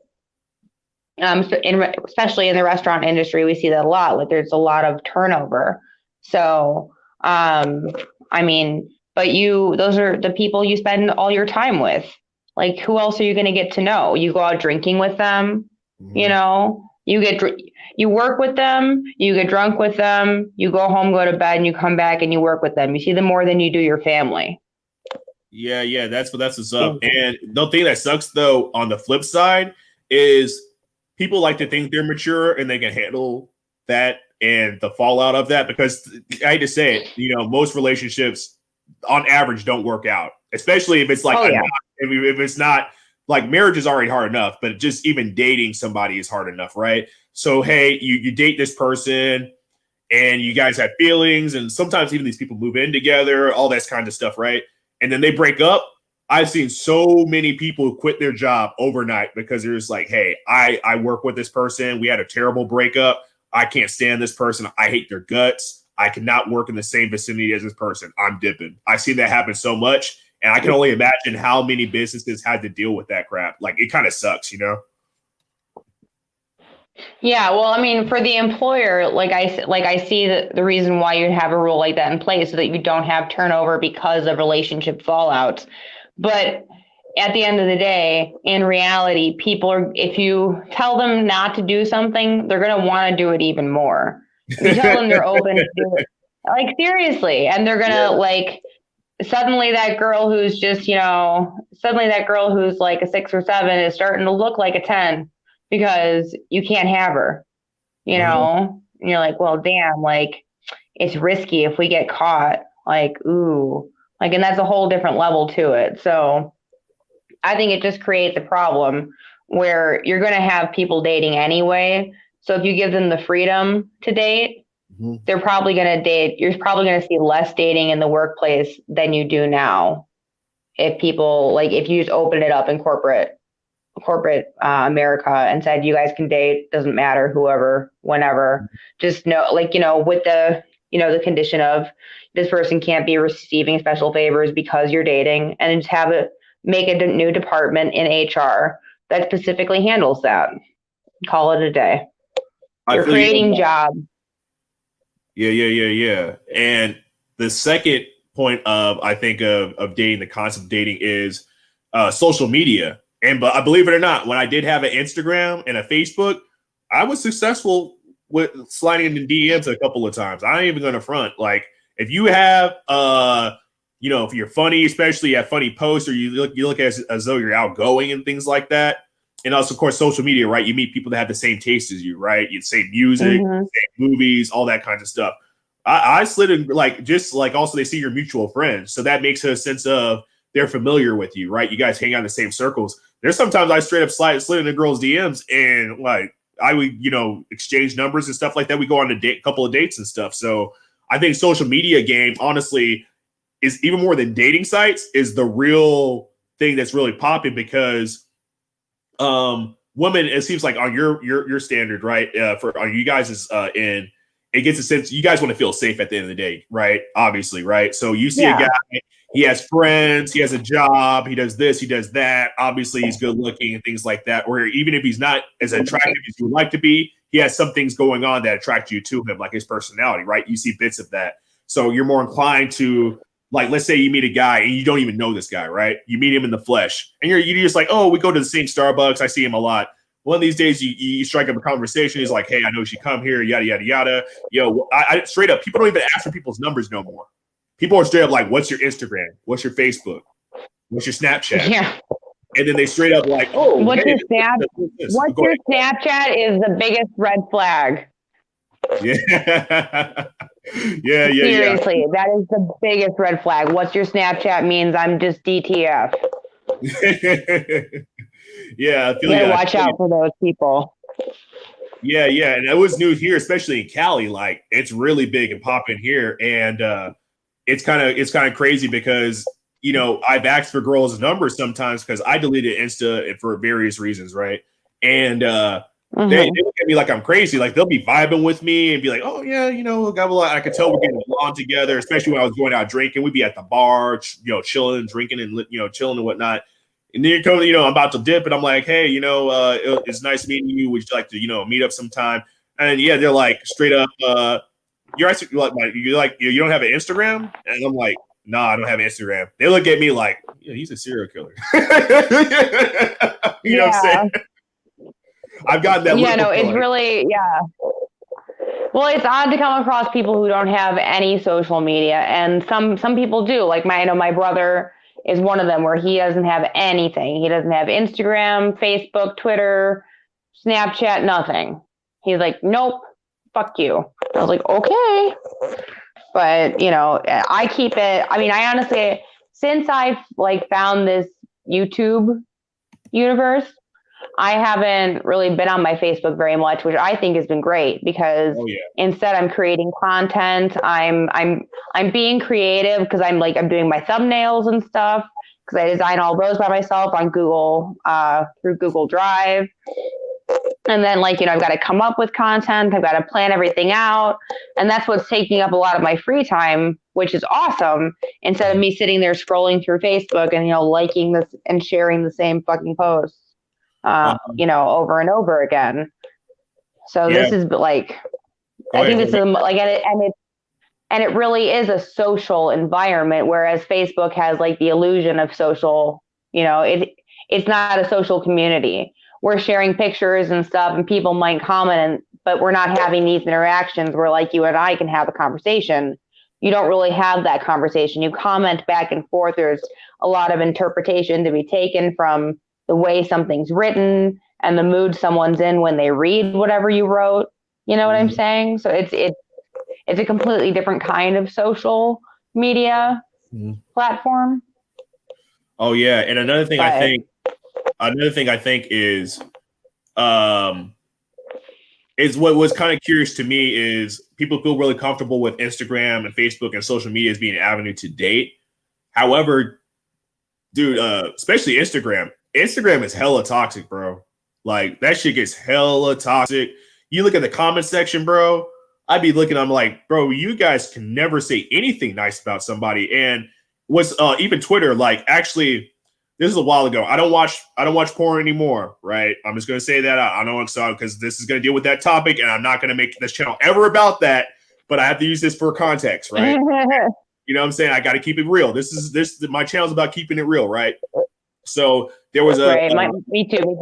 especially in the restaurant industry, we see that a lot. Like there's a lot of turnover. So, but those are the people you spend all your time with. Like, who else are you going to get to know? You go out drinking with them, you work with them, you get drunk with them, you go home, go to bed, and you come back and you work with them. You see them more than you do your family. Yeah, that's what's up. And the thing that sucks though, on the flip side, is people like to think they're mature and they can handle that and the fallout of that, because I hate to say it, most relationships on average don't work out, especially if it's like if it's not like marriage is already hard enough, but just even dating somebody is hard enough, right? So hey, you date this person and you guys have feelings, and sometimes even these people move in together, all that kind of stuff, right? And then they break up. I've seen so many people quit their job overnight because they're just like, hey, I work with this person. We had a terrible breakup. I can't stand this person. I hate their guts. I cannot work in the same vicinity as this person. I'm dipping. I've seen that happen so much. And I can only imagine how many businesses had to deal with that crap. Like, it kind of sucks, Yeah, well, for the employer, I see the reason why you have a rule like that in place, so that you don't have turnover because of relationship fallouts. But at the end of the day, in reality, if you tell them not to do something, they're going to want to do it even more. If you tell them they're open to do it, seriously, and they're going to suddenly that girl who's like a 6 or 7 is starting to look like a 10 because you can't have her, and you're like, well, damn, it's risky if we get caught, ooh. And that's a whole different level to it. So I think it just creates a problem where you're going to have people dating anyway. So if you give them the freedom to date, they're probably going to date. You're probably going to see less dating in the workplace than you do now. If people if you just open it up in corporate America and said, you guys can date, doesn't matter, whoever, whenever, just know, with the, the condition of this person can't be receiving special favors because you're dating, and just make a new department in HR that specifically handles that. Call it a day. You're creating jobs. Yeah. And the second point I think of dating, the concept of dating, is social media. But I believe it or not, when I did have an Instagram and a Facebook, I was successful with sliding into DMs a couple of times. I ain't even going to front. If you have, if you're funny, especially you have funny posts, or you look as though you're outgoing and things like that. And also, of course, social media, right? You meet people that have the same taste as you, right? You same music, same movies, all that kinds of stuff. I slid in like just like also they see your mutual friends, so that makes a sense of they're familiar with you, right? You guys hang out in the same circles. There's sometimes I straight up slid into girls' DMs and like I would exchange numbers and stuff like that. We go on a couple of dates and stuff. So I think social media game honestly is even more than dating sites is the real thing that's really popping because women, it seems like on your standard, right? For on you guys is in it gets a sense you guys want to feel safe at the end of the day, right? Obviously, right? So you see a guy, he has friends, he has a job, he does this, he does that. Obviously, he's good looking and things like that. Or even if he's not as attractive as you would like to be, he has some things going on that attract you to him, like his personality, right? You see bits of that. So you're more inclined to, like, let's say you meet a guy and you don't even know this guy, right? You meet him in the flesh, and you're just like, oh, we go to the same Starbucks. I see him a lot. One of these days, you strike up a conversation. He's like, hey, I know she come here, yada, yada, yada. I straight up, people don't even ask for people's numbers no more. People are straight up like, what's your Instagram? What's your Facebook? What's your Snapchat? Yeah. And then they straight up like, oh, what's hey, your Snapchat is the biggest red flag. Yeah. Seriously, that is the biggest red flag. What's your Snapchat means I'm just DTF. Yeah, I feel you gotta watch out for those people. Yeah, and it was new here, especially in Cali. Like, it's really big and popping here, and it's kind of crazy because I've asked for girls' numbers sometimes because I deleted Insta for various reasons, right? And they look at me like I'm crazy. Like, they'll be vibing with me and be like, "Oh yeah, I could tell we're getting along together." Especially when I was going out drinking, we'd be at the bar, chilling, drinking, and chilling and whatnot. And then I'm about to dip, and I'm like, "Hey, it's nice meeting you. Would you like to, meet up sometime?" And yeah, they're like straight up, "You're actually you don't have an Instagram?" And I'm like, "No, I don't have Instagram." They look at me like, "Yeah, he's a serial killer." You know what I'm saying? I've gotten that. Yeah, no, it's really Well, it's odd to come across people who don't have any social media, and some people do. Like my brother is one of them where he doesn't have anything. He doesn't have Instagram, Facebook, Twitter, Snapchat, nothing. He's like, nope, fuck you. I was like, okay. But, I keep it. I mean, I honestly, since I've found this YouTube universe, I haven't really been on my Facebook very much, which I think has been great because instead I'm creating content. I'm being creative because I'm doing my thumbnails and stuff because I design all those by myself on Google through Google Drive. And then I've got to come up with content. I've got to plan everything out. And that's what's taking up a lot of my free time, which is awesome. Instead of me sitting there scrolling through Facebook and, liking this and sharing the same fucking posts. Over and over again. So this is I think this is and it really is a social environment, whereas Facebook has the illusion of social. It's not a social community. We're sharing pictures and stuff, and people might comment, but we're not having these interactions where you and I can have a conversation. You don't really have that conversation. You comment back and forth. There's a lot of interpretation to be taken from the way something's written and the mood someone's in when they read whatever you wrote. You know what I'm saying? So it's a completely different kind of social media platform. Oh yeah, and another thing I think is what was kind of curious to me is people feel really comfortable with Instagram and Facebook and social media as being an avenue to date. However, dude, especially Instagram is hella toxic, bro. Like, that shit gets hella toxic. You look at the comment section, bro. I'd be looking, I'm like, bro, you guys can never say anything nice about somebody. And what's even Twitter, actually, this is a while ago. I don't watch porn anymore, right? I'm just gonna say that. I know because this is gonna deal with that topic, and I'm not gonna make this channel ever about that, but I have to use this for context, right? You know what I'm saying? I gotta keep it real. My channel's about keeping it real, right? So there was me too.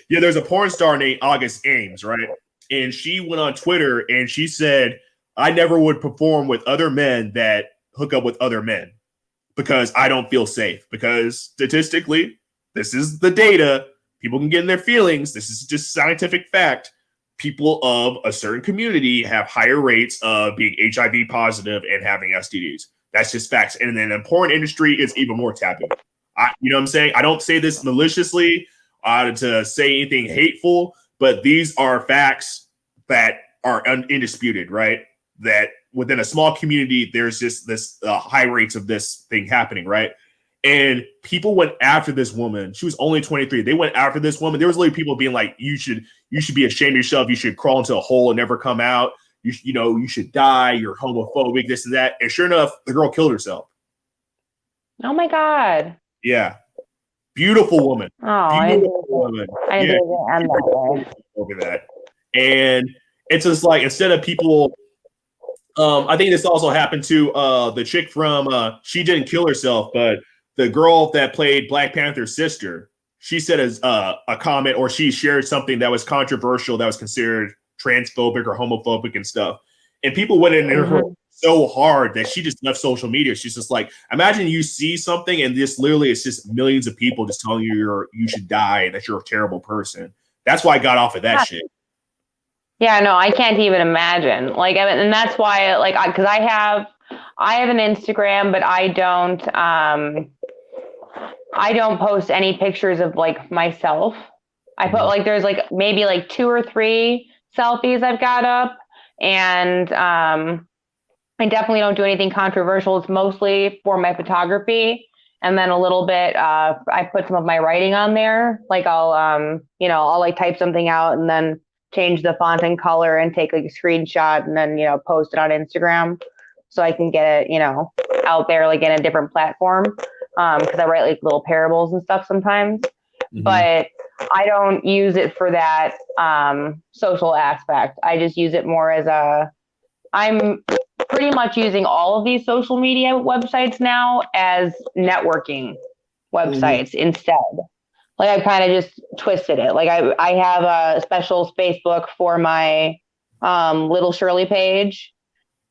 Yeah, there's a porn star named August Ames, right? And she went on Twitter and she said, I never would perform with other men that hook up with other men because I don't feel safe. Because statistically, this is the data. People can get in their feelings. This is just scientific fact. people of a certain community have higher rates of being HIV positive and having STDs. That's just facts. And then the porn industry is even more taboo. You know what I'm saying? I don't say this maliciously to say anything hateful, but these are facts that are indisputed, right? That within a small community, there's just this high rates of this thing happening, right? And people went after this woman. She was only 23. They went after this woman. There was literally people being like, you should be ashamed of yourself. You should crawl into a hole and never come out. You should die. You're homophobic, this and that. And sure enough, the girl killed herself. Oh my God. Yeah. Beautiful woman. Oh, beautiful woman. I didn't end that way. Over that. And it's just like, instead of people, I think this also happened to the chick from, she didn't kill herself, but the girl that played Black Panther's sister, she said as a comment, or she shared something that was controversial, that was considered transphobic or homophobic and stuff. And people went in her so hard that she just left social media. She's just like, imagine you see something and this literally is just millions of people just telling you you should die and that you're a terrible person. That's why I got off of that shit. Yeah, no, I can't even imagine. Like, and that's why, like, because I have an Instagram, but I don't post any pictures of like myself. I put like, there's like maybe like 2 or 3 selfies I've got up, and I definitely don't do anything controversial. It's mostly for my photography. And then a little bit, I put some of my writing on there. Like I'll like type something out and then change the font and color and take like a screenshot and then, post it on Instagram so I can get it, out there like in a different platform. Cause I write like little parables and stuff sometimes, but I don't use it for that, social aspect. I just use it more as I'm pretty much using all of these social media websites now as networking websites instead. Like I kind of just twisted it. Like I have a special Facebook for my Little Shirley page,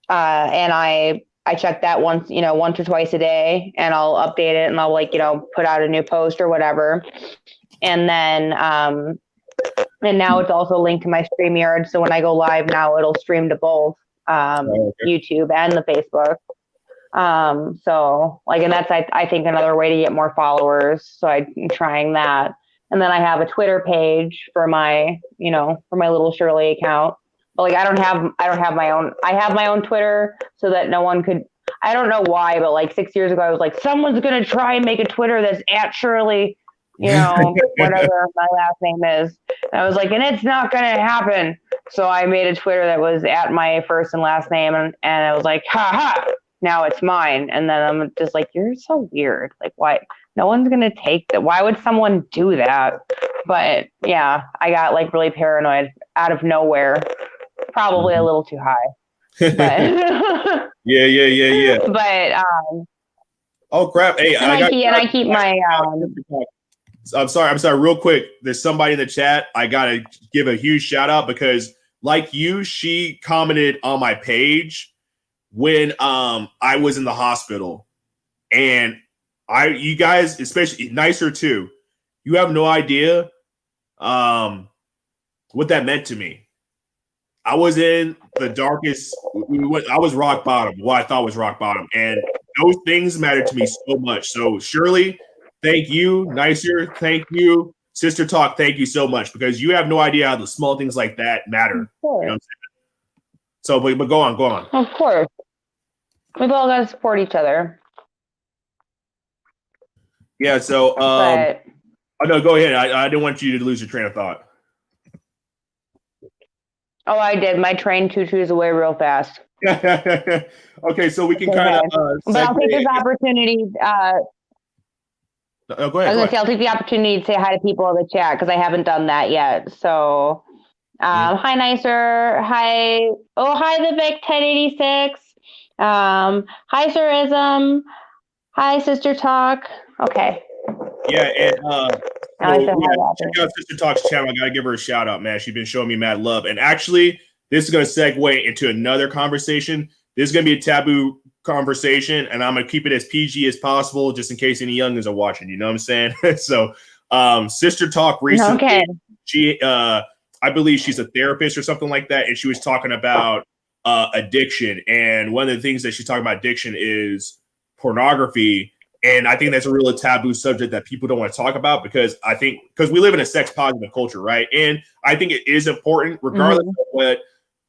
and I check that once or twice a day, and I'll update it and I'll put out a new post or whatever. And then and now it's also linked to my StreamYard, so when I go live now, it'll stream to both YouTube and the Facebook. So like, and that's, I think another way to get more followers. So I'm trying that. And then I have a Twitter page for my, for my Little Shirley account. But like, I don't have my own, I have my own Twitter so that no one could, I don't know why, but like 6 years ago, I was like, someone's going to try and make a Twitter that's at Shirley, whatever my last name is. And I was like, and it's not going to happen. So I made a Twitter that was at my first and last name. And I was like, ha ha, now it's mine. And then I'm just like, you're so weird. Like, why? No one's going to take that. Why would someone do that? But yeah, I got like really paranoid out of nowhere. Probably a little too high. But yeah. But oh crap! Hey, I keep my. I'm sorry. Real quick, there's somebody in the chat. I gotta give a huge shout out because, like you, she commented on my page when I was in the hospital, and you guys, especially Nicer too. You have no idea what that meant to me. I was in the darkest. I was rock bottom. What I thought was rock bottom, and those things mattered to me so much. So Shirley, thank you. Nicer, thank you. Sister Talk, thank you so much, because you have no idea how the small things like that matter. You know what I'm saying? So, but go on. Of course, we've all got to support each other. Yeah. So, oh no, go ahead. I didn't want you to lose your train of thought. Oh, I did. My train choo-choos away real fast. Okay, so we can kind of. But I'll take this opportunity. Go ahead. I was going to say, I'll take the opportunity to say hi to people in the chat because I haven't done that yet. So, hi, Nicer. Hi. Oh, hi, the Vic 1086. Hi, Sirism. Hi, Sister Talk. Okay. Yeah, and check out Sister Talk's channel. I gotta give her a shout out, man. She's been showing me mad love. And actually, this is gonna segue into another conversation. This is gonna be a taboo conversation, and I'm gonna keep it as PG as possible, just in case any youngins are watching. You know what I'm saying? So, Sister Talk recently, she I believe she's a therapist or something like that, and she was talking about addiction. And one of the things that she's talking about addiction is pornography. And I think that's a really taboo subject that people don't want to talk about because we live in a sex positive culture, right? And I think it is important, regardless of what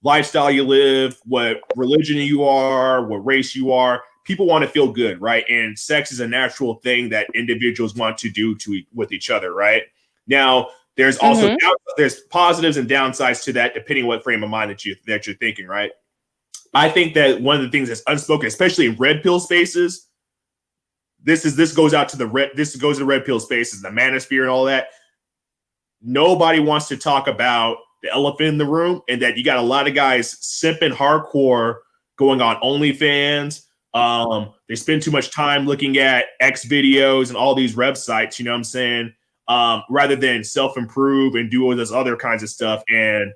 lifestyle you live, what religion you are, what race you are. People want to feel good, right? And sex is a natural thing that individuals want to do with each other, right? Now, there's also there's positives and downsides to that, depending on what frame of mind that you're thinking, right? I think that one of the things that's unspoken, especially in red pill spaces, this goes to the red pill spaces, the manosphere and all that. Nobody wants to talk about the elephant in the room, and that you got a lot of guys simping hardcore going on OnlyFans. They spend too much time looking at X videos and all these websites, you know what I'm saying? Rather than self-improve and do all this other kinds of stuff. And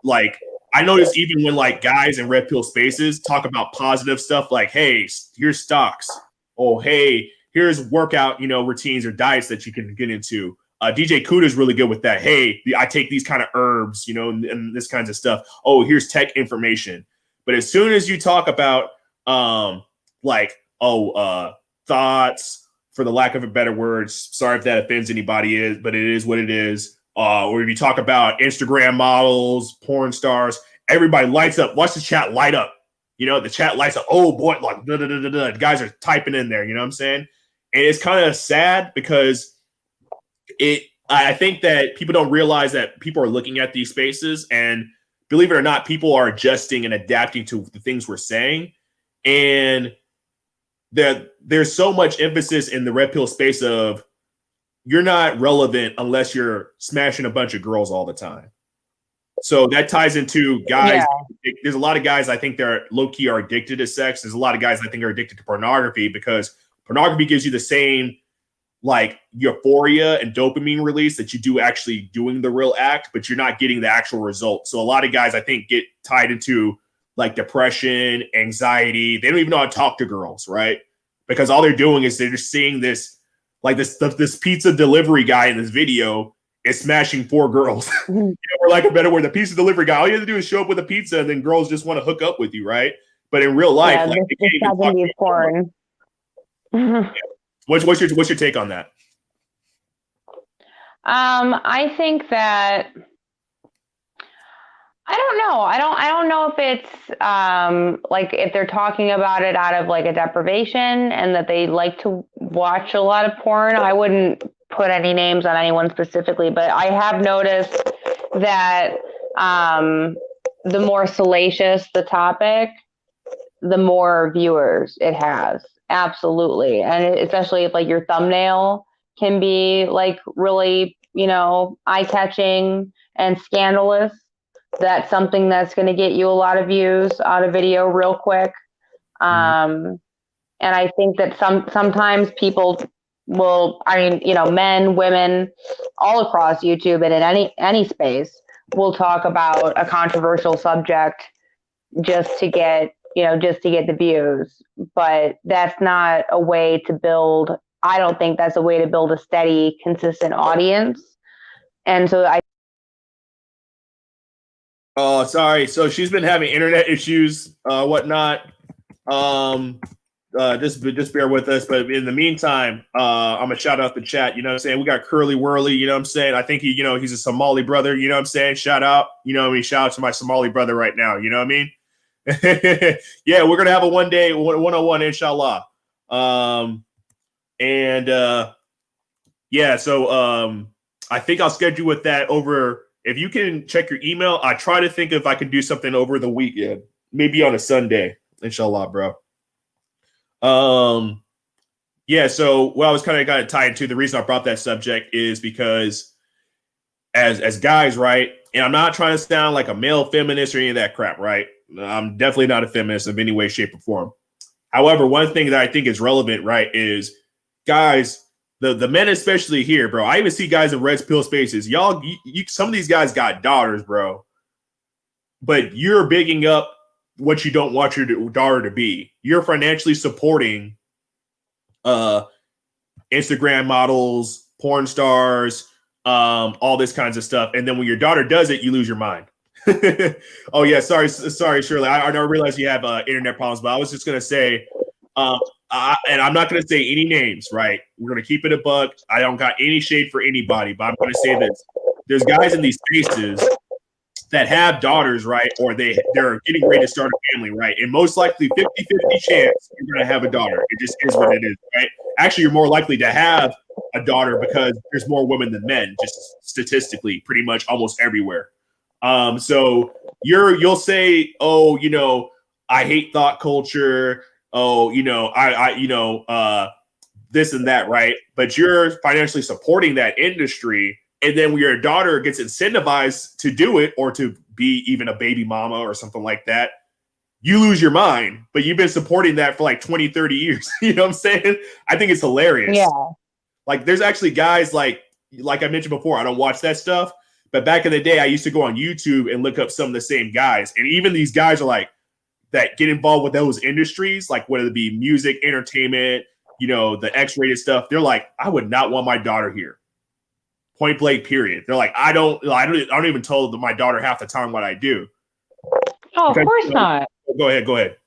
like, I noticed even when like guys in red pill spaces talk about positive stuff, like, hey, here's stocks. Oh, hey, here's workout, routines or diets that you can get into. DJ Kuda is really good with that. Hey, I take these kind of herbs, and this kinds of stuff. Oh, here's tech information. But as soon as you talk about thoughts, for the lack of a better word, sorry if that offends anybody, but it is what it is. Or if you talk about Instagram models, porn stars, everybody lights up. Watch the chat light up. The chat lights up. Oh boy, like the guys are typing in there. You know what I'm saying? And it's kind of sad because I think that people don't realize that people are looking at these spaces, and believe it or not, people are adjusting and adapting to the things we're saying. And there's so much emphasis in the red pill space of you're not relevant unless you're smashing a bunch of girls all the time. So that ties into guys. Yeah. There's a lot of guys I think they're low-key are addicted to sex. There's a lot of guys I think are addicted to pornography because pornography gives you the same like euphoria and dopamine release that you do actually doing the real act, but you're not getting the actual result. So a lot of guys I think get tied into like depression, anxiety. They don't even know how to talk to girls, right? Because all they're doing is they're just seeing this, like this pizza delivery guy in this video is smashing 4 girls. Or like a better word, the pizza delivery guy, all you have to do is show up with a pizza and then girls just want to hook up with you, right? But in real life, like they can't even talk to you. Porn. Yeah. What's your take on that? I think that I don't know. I don't know if it's like if they're talking about it out of like a deprivation and that they like to watch a lot of porn. I wouldn't put any names on anyone specifically, but I have noticed that the more salacious the topic, the more viewers it has. Absolutely. And especially if like your thumbnail can be like really, eye-catching and scandalous. That's something that's going to get you a lot of views on a video real quick. And I think that sometimes people will, men, women, all across YouTube and in any space will talk about a controversial subject just to get the views. But that's not a way to build. I don't think that's a way to build a steady, consistent audience. And so Oh, sorry. So she's been having internet issues, whatnot. Just bear with us. But in the meantime, I'm gonna shout out the chat. You know what I'm saying? We got Curly Whirly. You know what I'm saying? I think he's a Somali brother. You know what I'm saying? Shout out. Shout out to my Somali brother right now. You know what I mean? Yeah, we're gonna have a 101, inshallah. So I think I'll schedule with that over. If you can check your email, I try to think if I can do something over the weekend, maybe on a Sunday, inshallah, bro. So what I was kind of tied into, the reason I brought that subject is because as guys, right? And I'm not trying to sound like a male feminist or any of that crap, right? I'm definitely not a feminist of any way, shape, or form. However, one thing that I think is relevant, right, is guys, the men especially here, bro. I even see guys in red pill spaces. Y'all, some of these guys got daughters, bro. But you're bigging up what you don't want your daughter to be. You're financially supporting Instagram models, porn stars, all this kinds of stuff. And then when your daughter does it, you lose your mind. Oh yeah, sorry, Shirley. I realize you have internet problems, but I was just gonna say, um, and I'm not gonna say any names, right? We're gonna keep it a buck. I don't got any shade for anybody, but I'm gonna say this: there's guys in these spaces that have daughters, right? Or they're getting ready to start a family, right? And most likely 50-50 chance you're going to have a daughter. It just is what it is, right? Actually, you're more likely to have a daughter because there's more women than men, just statistically, pretty much almost everywhere. So you'll say, oh, I hate thought culture. Oh, this and that, right? But you're financially supporting that industry. And then when your daughter gets incentivized to do it or to be even a baby mama or something like that, you lose your mind. But you've been supporting that for like 20, 30 years. You know what I'm saying? I think it's hilarious. Yeah. Like there's actually guys like I mentioned before, I don't watch that stuff. But back in the day, I used to go on YouTube and look up some of the same guys. And even these guys are like, that get involved with those industries, like whether it be music, entertainment, the X-rated stuff. They're like, I would not want my daughter here. Point blank, period. They're like, I don't even tell my daughter half the time what I do. Oh, of course not. Go ahead.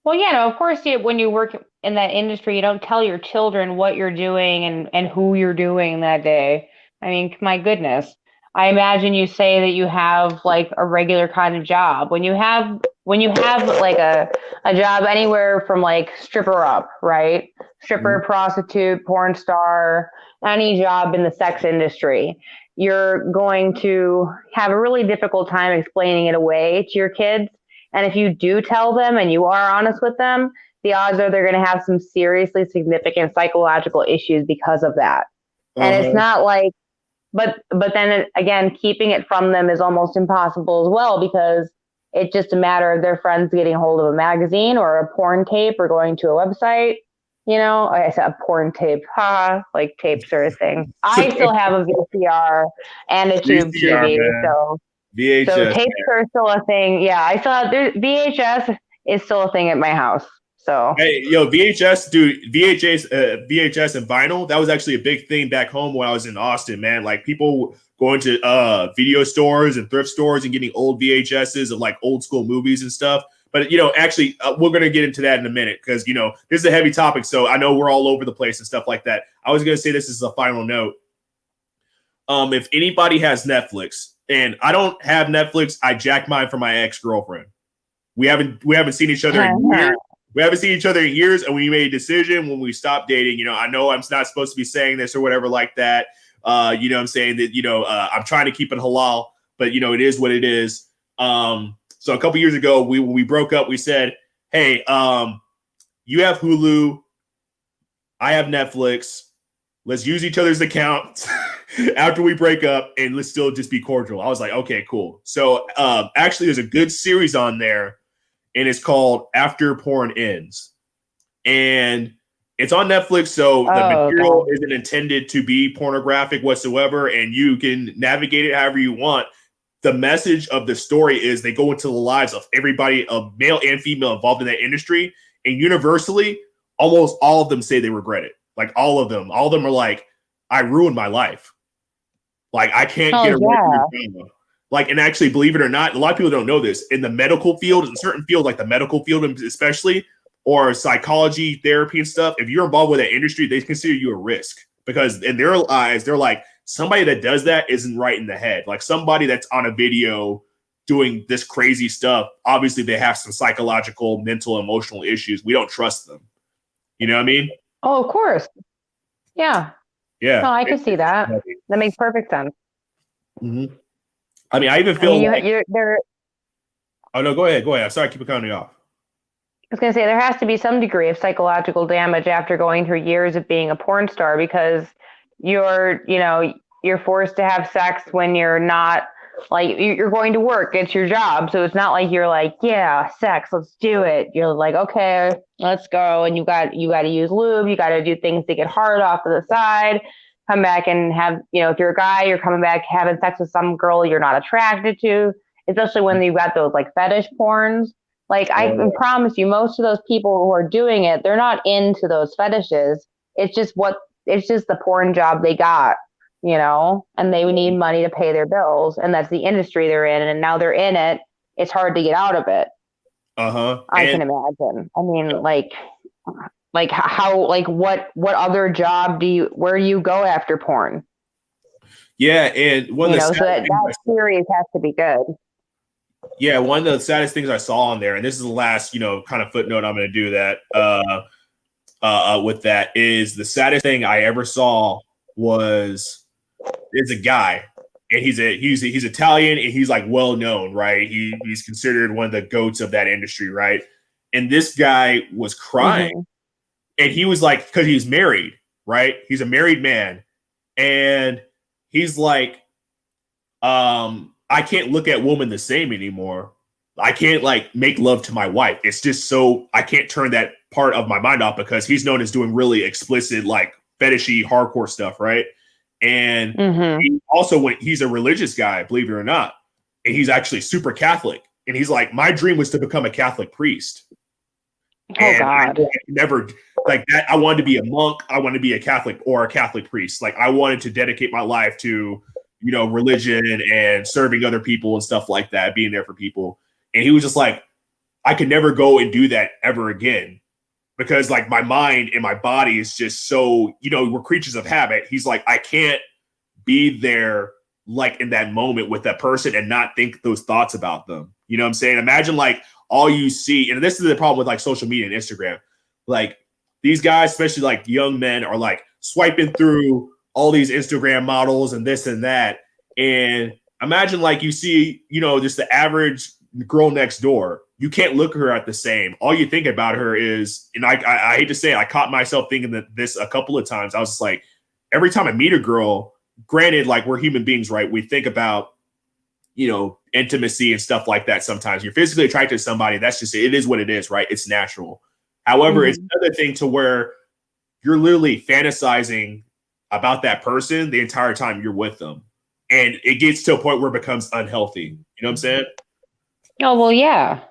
Well, yeah, no, of course, when you work in that industry, you don't tell your children what you're doing and who you're doing that day. I mean, my goodness. I imagine you say that you have like a regular kind of job. When you have like a job anywhere from like stripper up, right? Stripper, prostitute, porn star, any job in the sex industry, you're going to have a really difficult time explaining it away to your kids. And if you do tell them and you are honest with them, the odds are they're going to have some seriously significant psychological issues because of that. And it's not like, but then again, keeping it from them is almost impossible as well, because it's just a matter of their friends getting a hold of a magazine or a porn tape or going to a website. I said a porn tape, like tapes are a thing. I still have a VCR and a tube TV, so VHS, so tapes are still a thing. Yeah, I still have VHS is still a thing at my house. So hey, VHS, dude, VHS and vinyl, that was actually a big thing back home when I was in Austin, man. Like people going to video stores and thrift stores and getting old VHSs of like old school movies and stuff. But actually, we're going to get into that in a minute because this is a heavy topic. So I know we're all over the place and stuff like that. I was going to say this is a final note. If anybody has Netflix, and I don't have Netflix, I jacked mine from my ex-girlfriend. We haven't seen each other in years. We haven't seen each other in years, and we made a decision when we stopped dating. I know I'm not supposed to be saying this or whatever like that. I'm saying that, I'm trying to keep it halal, but, it is what it is. So a couple years ago, when we broke up, we said, hey, you have Hulu. I have Netflix. Let's use each other's accounts after we break up, and let's still just be cordial. I was like, okay, cool. So actually, there's a good series on there, and it's called After Porn Ends. And it's on Netflix, so the material isn't intended to be pornographic whatsoever, and you can navigate it however you want. The message of the story is they go into the lives of everybody, of male and female involved in that industry, and universally, almost all of them say they regret it. Like all of them are like, I ruined my life. Like I can't get a like, and actually, believe it or not, a lot of people don't know this. In the medical field, in certain fields, like the medical field especially, or psychology, therapy and stuff, if you're involved with that industry, they consider you a risk because in their eyes, they're like, somebody that does that isn't right in the head. Like somebody that's on a video doing this crazy stuff, obviously they have some psychological, mental, emotional issues. We don't trust them. You know what I mean? Oh, of course. Yeah. Yeah. No, I can see that. That makes perfect sense. Mm-hmm. I mean, I even feel there. Oh no, go ahead. I'm sorry, I keep cutting you off. I was going to say there has to be some degree of psychological damage after going through years of being a porn star because you're forced to have sex when you're not like you're going to work. It's your job. So it's not like you're like, yeah, sex, let's do it. You're like, okay, let's go. And you got to use lube. You got to do things to get hard off to the side, come back and have, if you're a guy, you're coming back having sex with some girl you're not attracted to, especially when you got those like fetish porns. Like I can promise you, most of those people who are doing it, they're not into those fetishes. It's just the porn job they got. you know, and they need money to pay their bills, and that's the industry they're in, and now they're in it. It's hard to get out of it. Uh-huh. I can imagine. I mean, like how, like what other job where do you go after porn? Yeah, and You know, so that series has to be good. Yeah, one of the saddest things I saw on there, and this is the last, kind of footnote I'm going to do that with that, is the saddest thing I ever saw is a guy, and he's Italian, and he's like well known, right? He's considered one of the goats of that industry, right? And this guy was crying, and he was like, because he's married, right? He's a married man, and he's like, I can't look at women the same anymore. I can't like make love to my wife. It's just so I can't turn that part of my mind off because he's known as doing really explicit, like fetishy, hardcore stuff, right? And he also he's a religious guy, believe it or not, and he's actually super Catholic. And he's like, my dream was to become a Catholic priest. Oh God! I never like that. I wanted to be a monk. I wanted to be a Catholic or a Catholic priest. Like I wanted to dedicate my life to religion and serving other people and stuff like that, being there for people. And he was just like, I could never go and do that ever again because like my mind and my body is just so, we're creatures of habit. He's like, I can't be there like in that moment with that person and not think those thoughts about them. You know what I'm saying? Imagine like all you see, and this is the problem with like social media and Instagram. Like these guys, especially like young men, are like swiping through all these Instagram models and this and that. And imagine like you see, just the average girl next door. You can't look at her at the same. All you think about her is, and I hate to say it, I caught myself thinking that this a couple of times. I was just like, every time I meet a girl, granted, like we're human beings, right? We think about, intimacy and stuff like that. Sometimes you're physically attracted to somebody. That's just, it is what it is, right? It's natural. However, it's another thing to where you're literally fantasizing about that person the entire time you're with them. And it gets to a point where it becomes unhealthy. You know what I'm saying? Oh, well, yeah.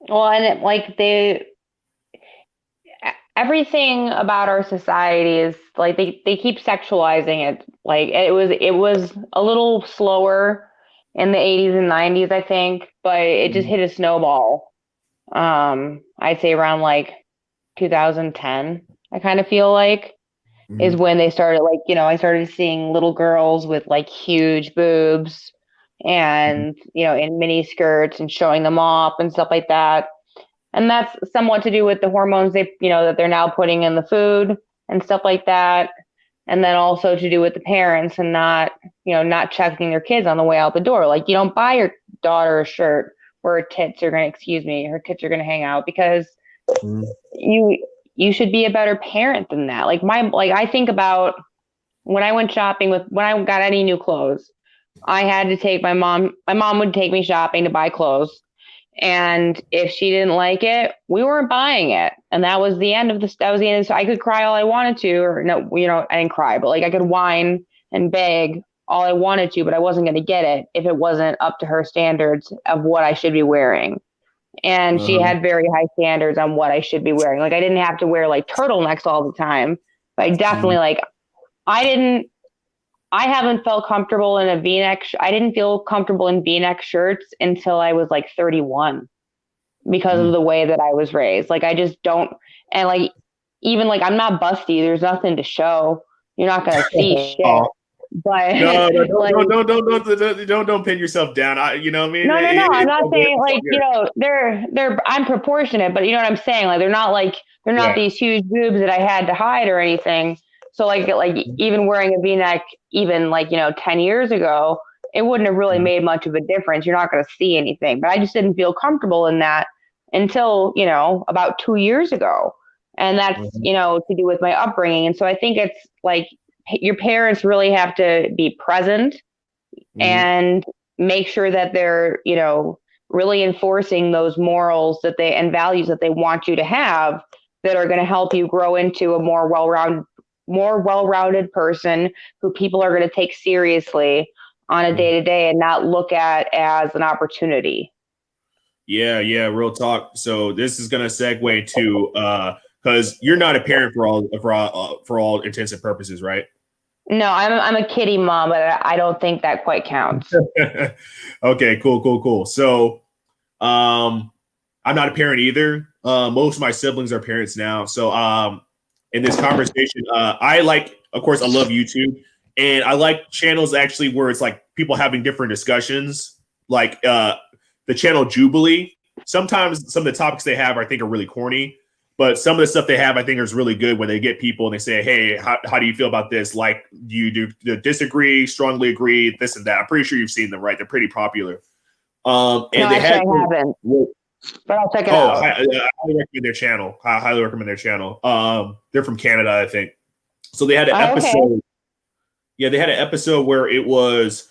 Well, and everything about our society is like, they keep sexualizing it. Like it was a little slower in the 80s and 90s, I think, but it just hit a snowball. I'd say around like 2010, I kind of feel like is when they started like, I started seeing little girls with like huge boobs and, in mini skirts and showing them off and stuff like that. And that's somewhat to do with the hormones that they're now putting in the food and stuff like that. And then also to do with the parents and not checking their kids on the way out the door. Like you don't buy your daughter a shirt where her tits are going to hang out because you should be a better parent than that. Like I think about when I went shopping when I got any new clothes, I had to take my mom would take me shopping to buy clothes. And if she didn't like it, we weren't buying it. And that was the end of so I could cry all I wanted to, or no, I didn't cry, but like I could whine and beg all I wanted to, but I wasn't going to get it if it wasn't up to her standards of what I should be wearing. And she had very high standards on what I should be wearing. Like I didn't have to wear like turtlenecks all the time, but I definitely I haven't felt comfortable in a V-neck. I didn't feel comfortable in V-neck shirts until I was like 31 because of the way that I was raised. Like I just don't, and like, even like I'm not busty. There's nothing to show. You're not going to see shit. But no, don't pin yourself down. You know what I mean? No. I'm not saying like, I'm proportionate, but you know what I'm saying? Like, they're not these huge boobs that I had to hide or anything. So like even wearing a V-neck, even like, 10 years ago, it wouldn't have really made much of a difference. You're not going to see anything, but I just didn't feel comfortable in that until, about 2 years ago. And that's, to do with my upbringing. And so I think it's like your parents really have to be present and make sure that they're, really enforcing those morals and values that they want you to have that are going to help you grow into a more well-rounded person who people are going to take seriously on a day-to-day and not look at as an opportunity. Yeah, real talk. So this is going to segue to Because you're not a parent for all intents and purposes, right? No, I'm a kitty mom, but I don't think that quite counts. Okay, cool. So, I'm not a parent either. Most of my siblings are parents now. So, in this conversation, I like, of course, I love YouTube, and I like channels actually where it's like people having different discussions, like the channel Jubilee. Sometimes some of the topics they have, I think, are really corny, but some of the stuff they have, I think, is really good when they get people and they say, "Hey, how do you feel about this? Like, do you disagree, strongly agree, this and that?" I'm pretty sure you've seen them, right? They're pretty popular. And no, they actually, had, I haven't, but I'll check it oh, out. I highly recommend their channel. I highly recommend their channel. They're from Canada, I think. So they had an episode. Okay. Yeah, they had an episode where it was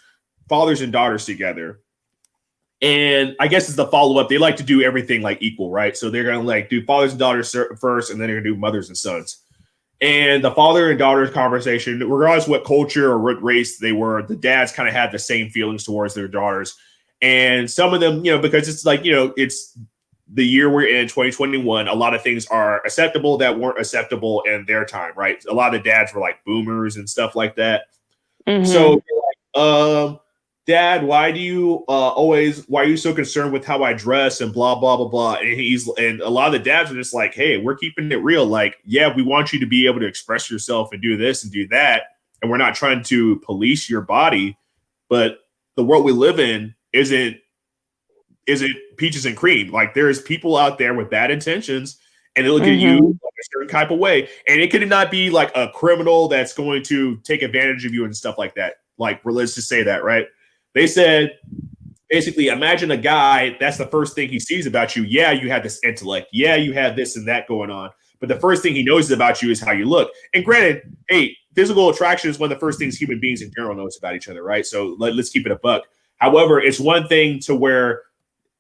fathers and daughters together. And I guess it's the follow up. They like to do everything like equal, right? So they're gonna like do fathers and daughters first, and then they're gonna do mothers and sons. And the father and daughter conversation, regardless what culture or what race they were, the dads kind of had the same feelings towards their daughters. And some of them, because it's like, it's the year we're in, 2021, a lot of things are acceptable that weren't acceptable in their time, right? A lot of the dads were like boomers and stuff like that. Mm-hmm. So, Dad, why are you so concerned with how I dress and blah, blah, blah, blah. And a lot of the dads are just like, hey, we're keeping it real. Like, yeah, we want you to be able to express yourself and do this and do that. And we're not trying to police your body, but the world we live in isn't peaches and cream. Like, there's people out there with bad intentions and they look at you like a certain type of way. And it could not be like a criminal that's going to take advantage of you and stuff like that. Like, let's just say that, right? They said, basically, imagine a guy, that's the first thing he sees about you. Yeah, you have this intellect. Yeah, you have this and that going on. But the first thing he knows about you is how you look. And granted, hey, physical attraction is one of the first things human beings in general knows about each other, right? So let's keep it a buck. However, it's one thing to where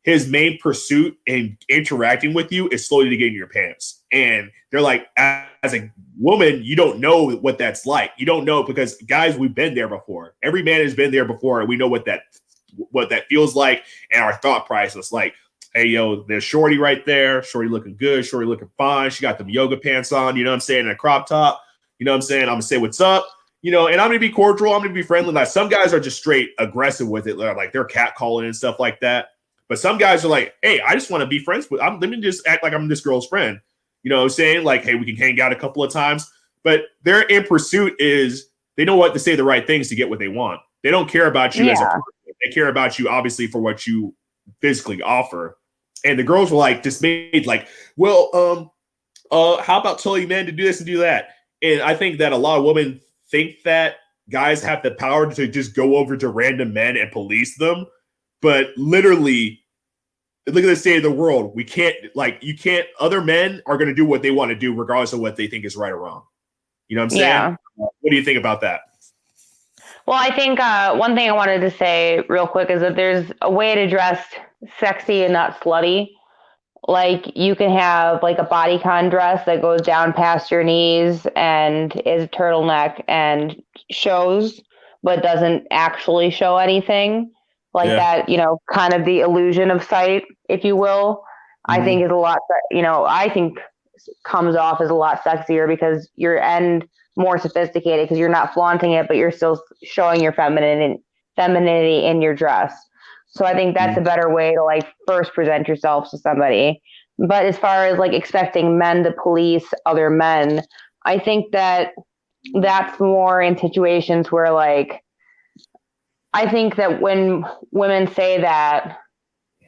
his main pursuit in interacting with you is slowly to get in your pants. And they're like, as a woman, you don't know what that's like. You don't know, because guys, we've been there before. Every man has been there before, and we know what that feels like, and our thought process. Like, hey, yo, there's Shorty right there. Shorty looking good. Shorty looking fine. She got them yoga pants on, you know what I'm saying, and a crop top. You know what I'm saying? I'm going to say what's up. And I'm going to be cordial. I'm going to be friendly. Like, some guys are just straight aggressive with it. Like, they're catcalling and stuff like that. But some guys are like, hey, I just want to be friends with, let me just act like I'm this girl's friend. You know what I'm saying? Like, hey, we can hang out a couple of times. But their in pursuit is they know what to say the right things to get what they want. They don't care about you as a person. They care about you, obviously, for what you physically offer. And the girls were like, just made like, well, how about telling men to do this and do that? And I think that a lot of women think that guys have the power to just go over to random men and police them. But literally, look at the state of the world. We can't, other men are going to do what they want to do, regardless of what they think is right or wrong. You know what I'm saying? Yeah. What do you think about that? Well, I think one thing I wanted to say real quick is that there's a way to dress sexy and not slutty. Like, you can have like a bodycon dress that goes down past your knees and is a turtleneck and shows, but doesn't actually show anything. Like that, kind of the illusion of sight, if you will, I think is a lot, I think comes off as a lot sexier because you're more sophisticated because you're not flaunting it, but you're still showing your femininity in your dress. So I think that's a better way to like first present yourself to somebody. But as far as like expecting men to police other men, I think that that's more in situations where like, I think that when women say that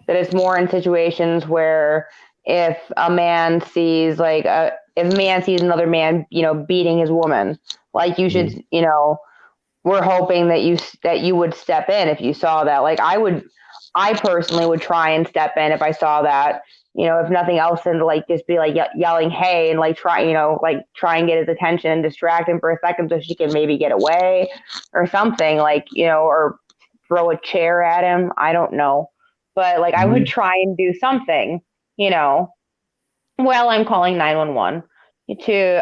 it's more in situations where if a man sees if a man sees another man, beating his woman, like you should, we're hoping that you would step in if you saw that. Like I personally would try and step in if I saw that, if nothing else, and like just be like yelling, hey, and like try and get his attention and distract him for a second so she can maybe get away or something, like, or throw a chair at him. I don't know. But like I would try and do something, while I'm calling 911 to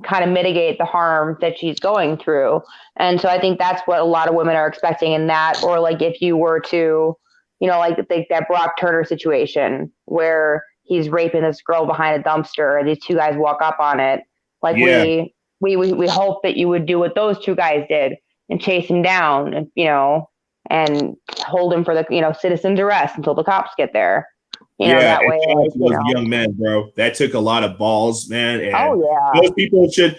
kind of mitigate the harm that she's going through. And so I think that's what a lot of women are expecting in that. Or like if you were to, like that Brock Turner situation where he's raping this girl behind a dumpster, and these two guys walk up on it. Like Yeah. we hope that you would do what those two guys did and chase him down, and and hold him for the citizen's arrest until the cops get there. Yeah, That way, shout out like to those young men, bro. That took a lot of balls, man. And oh yeah, those people should.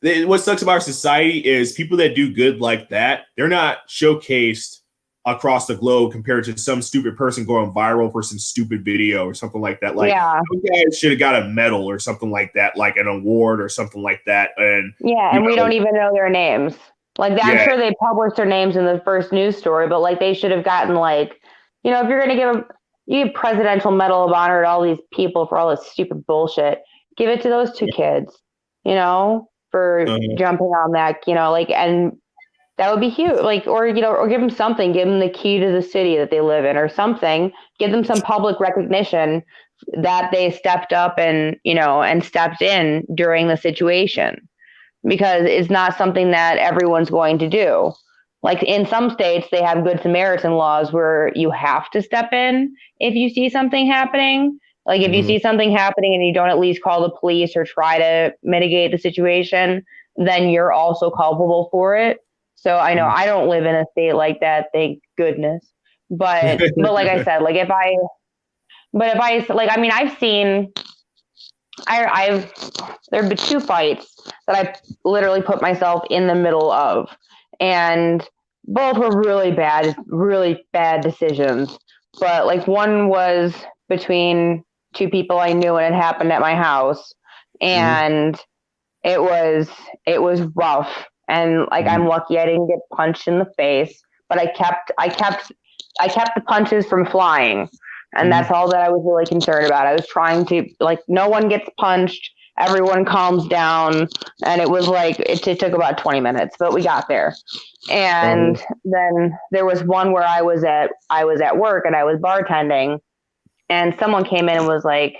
What sucks about our society is people that do good like that, they're not showcased across the globe compared to some stupid person going viral for some stupid video or something like that. Like, those guys should have got a medal or something like that, like an award or something like that. And and we don't even know their names. Like, I'm sure they published their names in the first news story, but like they should have gotten like, if you're gonna give you Presidential Medal of Honor to all these people for all this stupid bullshit, give it to those two kids, for jumping on that, and that would be huge. Like, or give them something, give them the key to the city that they live in, or something. Give them some public recognition that they stepped up and stepped in during the situation, because it's not something that everyone's going to do. Like, in some states, they have Good Samaritan laws where you have to step in if you see something happening. Like, if you see something happening and you don't at least call the police or try to mitigate the situation, then you're also culpable for it. So I know I don't live in a state like that, thank goodness. But like I said, like if I like, I mean, I've seen, there have been two fights that I literally put myself in the middle of, and both were really bad decisions. But like, one was between two people I knew, and it happened at my house, and it was rough. And like, I'm lucky I didn't get punched in the face, but I kept the punches from flying. And that's all that I was really concerned about. I was trying to, like, no one gets punched, everyone calms down. And it was like, it took about 20 minutes, but we got there. And then there was one where I was at work and I was bartending, and someone came in and was like,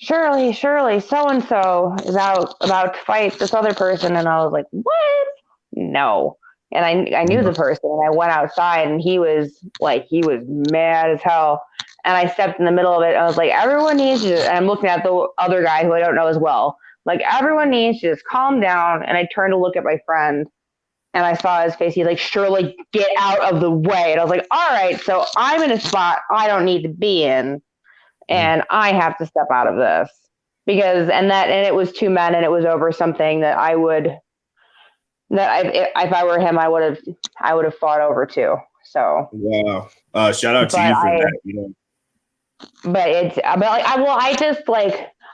Shirley, so-and-so is out about to fight this other person. And I was like, what? No. And I knew the person, and I went outside, and he was mad as hell. And I stepped in the middle of it. I was like, everyone needs to, and I'm looking at the other guy who I don't know as well. Like, everyone needs to just calm down. And I turned to look at my friend, and I saw his face. He's like, Shirley, get out of the way. And I was like, all right, so I'm in a spot I don't need to be in, and I have to step out of this, because, and it was two men, and it was over something that if I were him, I would have fought over too. So wow, shout out to you for that. But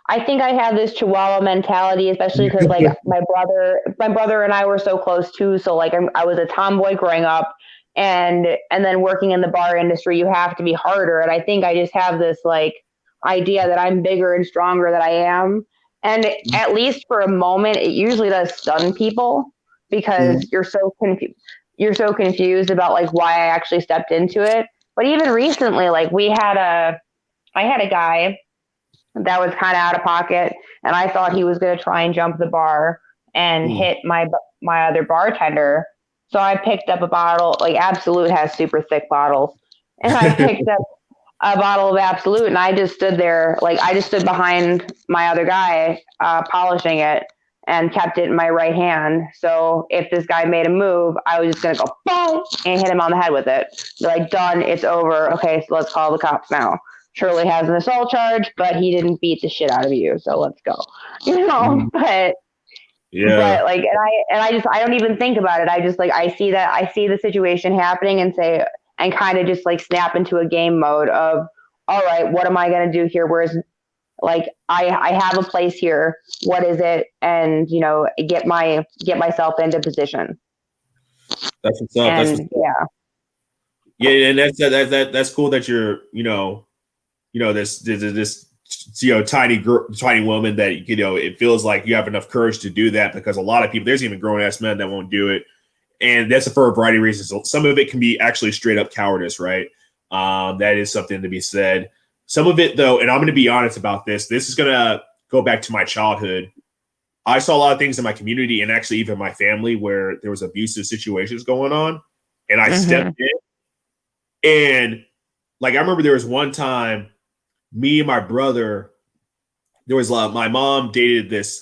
I think I have this Chihuahua mentality, especially because like my brother and I were so close too. So like, I was a tomboy growing up, and then working in the bar industry, you have to be harder. And I think I just have this like idea that I'm bigger and stronger than I am. And at least for a moment, it usually does stun people, because you're so confused about like why I actually stepped into it. But even recently, like I had a guy that was kind of out of pocket, and I thought he was going to try and jump the bar and hit my other bartender. So I picked up a bottle, like Absolute has super thick bottles, and I picked up a bottle of Absolute, and I just stood there, like I just stood behind my other guy, polishing it, and kept it in my right hand. So if this guy made a move, I was just going to go boom and hit him on the head with it. They're like, done, it's over. Okay, so let's call the cops now. Shirley has an assault charge, but he didn't beat the shit out of you, so let's go. But yeah, but like, I don't even think about it. I just like, I see the situation happening, and kind of just like snap into a game mode of, all right, what am I going to do here? Whereas like, I have a place here. What is it? And get myself into position. That's what's up. And yeah, and that's cool that you're this tiny woman that it feels like you have enough courage to do that, because a lot of people, there's even grown ass men that won't do it, and that's for a variety of reasons. So some of it can be actually straight up cowardice, right? That is something to be said. Some of it, though, and I'm going to be honest about this. This is going to go back to my childhood. I saw a lot of things in my community, and actually even my family, where there was abusive situations going on, and I stepped in. And like, I remember there was one time me and my brother, there was my mom dated this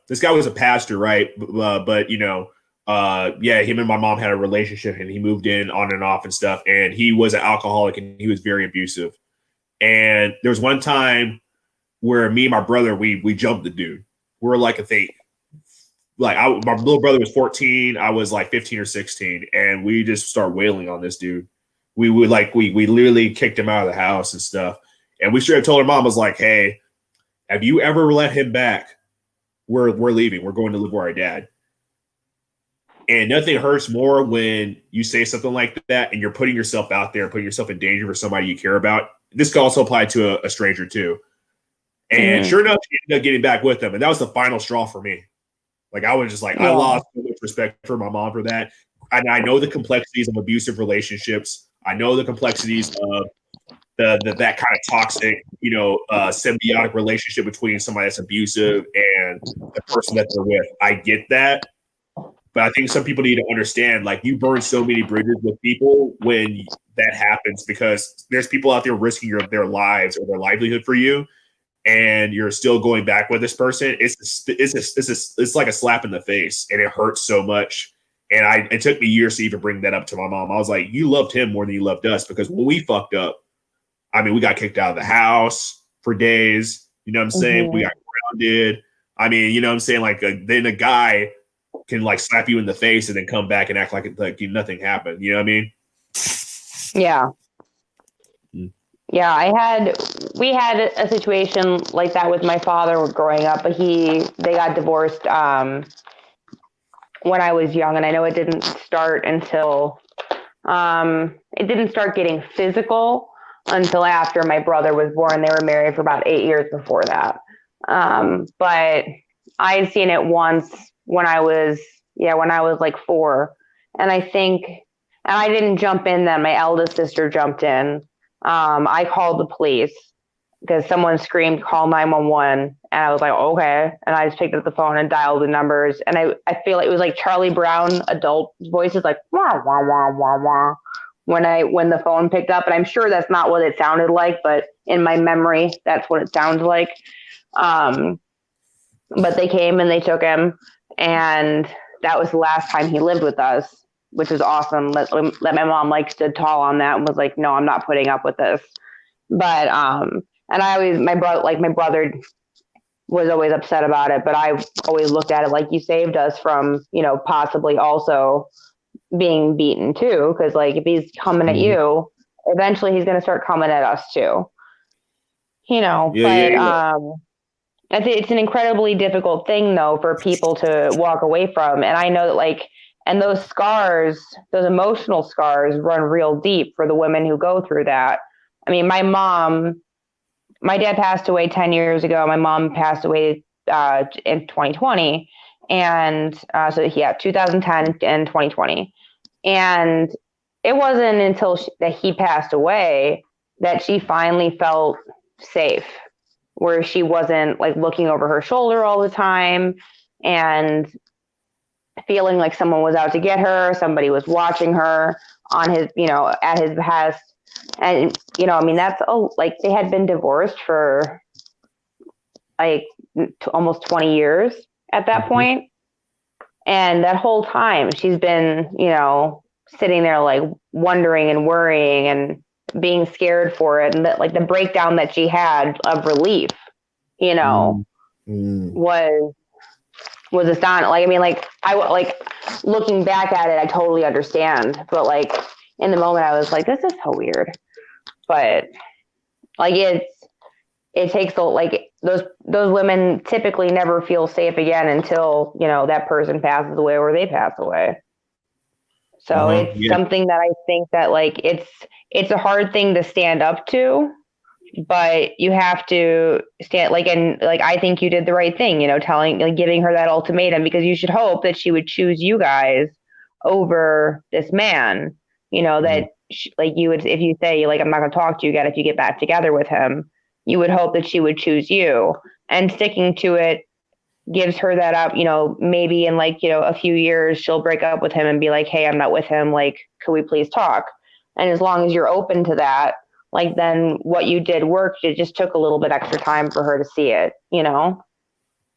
this guy was a pastor, right? But you know, yeah, him and my mom had a relationship, and he moved in on and off and stuff. And he was an alcoholic, and he was very abusive. And there was one time where me and my brother we jumped the dude. We were like, I think, my little brother was 14, I was like 15 or 16, and we just started wailing on this dude. We would like we literally kicked him out of the house and stuff. And we straight up told our mom, was like, hey, have you ever let him back? We're leaving. We're going to live with our dad. And nothing hurts more when you say something like that and you're putting yourself out there, putting yourself in danger for somebody you care about. This could also apply to a stranger too. And sure enough, she ended up getting back with them. And that was the final straw for me. Like, I was just like, I lost so much respect for my mom for that. And I know the complexities of abusive relationships. I know the complexities of that kind of toxic, you know, symbiotic relationship between somebody that's abusive and the person that they're with. I get that. But I think some people need to understand, like, you burn so many bridges with people when that happens, because there's people out there risking their lives or their livelihood for you, and you're still going back with this person. It's like a slap in the face, and it hurts so much. And it took me years to even bring that up to my mom. I was like, you loved him more than you loved us, because when we fucked up, I mean, we got kicked out of the house for days. You know what I'm saying? We got grounded. I mean, you know what I'm saying? Like, then a guy can like slap you in the face and then come back and act like nothing happened. You know what I mean? Yeah. Yeah, we had a situation like that with my father growing up, but they got divorced when I was young, and I know it didn't start until it didn't start getting physical until after my brother was born. They were married for about 8 years before that. But I'd seen it once when I was like 4. And I didn't jump in then. My eldest sister jumped in. I called the police because someone screamed, call 911. And I was like, okay. And I just picked up the phone and dialed the numbers. And I feel like it was like Charlie Brown adult voices, like, wah, wah, wah, wah, wah, when the phone picked up. And I'm sure that's not what it sounded like, but in my memory, that's what it sounded like. But they came and they took him. And that was the last time he lived with us, which was awesome. Let my mom like stood tall on that and was like, no, I'm not putting up with this. But and my brother was always upset about it, but I always looked at it like, you saved us from, you know, possibly also being beaten too, because like if he's coming at you, eventually he's going to start coming at us too, you know. I think it's an incredibly difficult thing though for people to walk away from. And I know that like, and those scars, those emotional scars run real deep for the women who go through that. I mean, my dad passed away 10 years ago. My mom passed away in 2020. And 2010 and 2020. And it wasn't until that he passed away that she finally felt safe, where she wasn't like looking over her shoulder all the time and feeling like someone was out to get her, somebody was watching her on his, you know, at his behest. And, you know, I mean, like they had been divorced for like almost 20 years at that point. And that whole time she's been, you know, sitting there like wondering and worrying and being scared for it. And that like the breakdown that she had of relief, you know, was astonishing. Like, I mean, like looking back at it, I totally understand. But like in the moment I was like, this is so weird. But like it takes like those women typically never feel safe again until, you know, that person passes away or they pass away. So it's something that I think that like it's a hard thing to stand up to, but you have to stand like, and like I think you did the right thing, you know, giving her that ultimatum, because you should hope that she would choose you guys over this man, you know, that like you would, if you say like, I'm not going to talk to you again if you get back together with him, you would hope that she would choose you, and sticking to it gives her that up, you know, maybe in like, you know, a few years she'll break up with him and be like, hey, I'm not with him. Like, could we please talk? And as long as you're open to that, like then what you did worked. It just took a little bit extra time for her to see it, you know?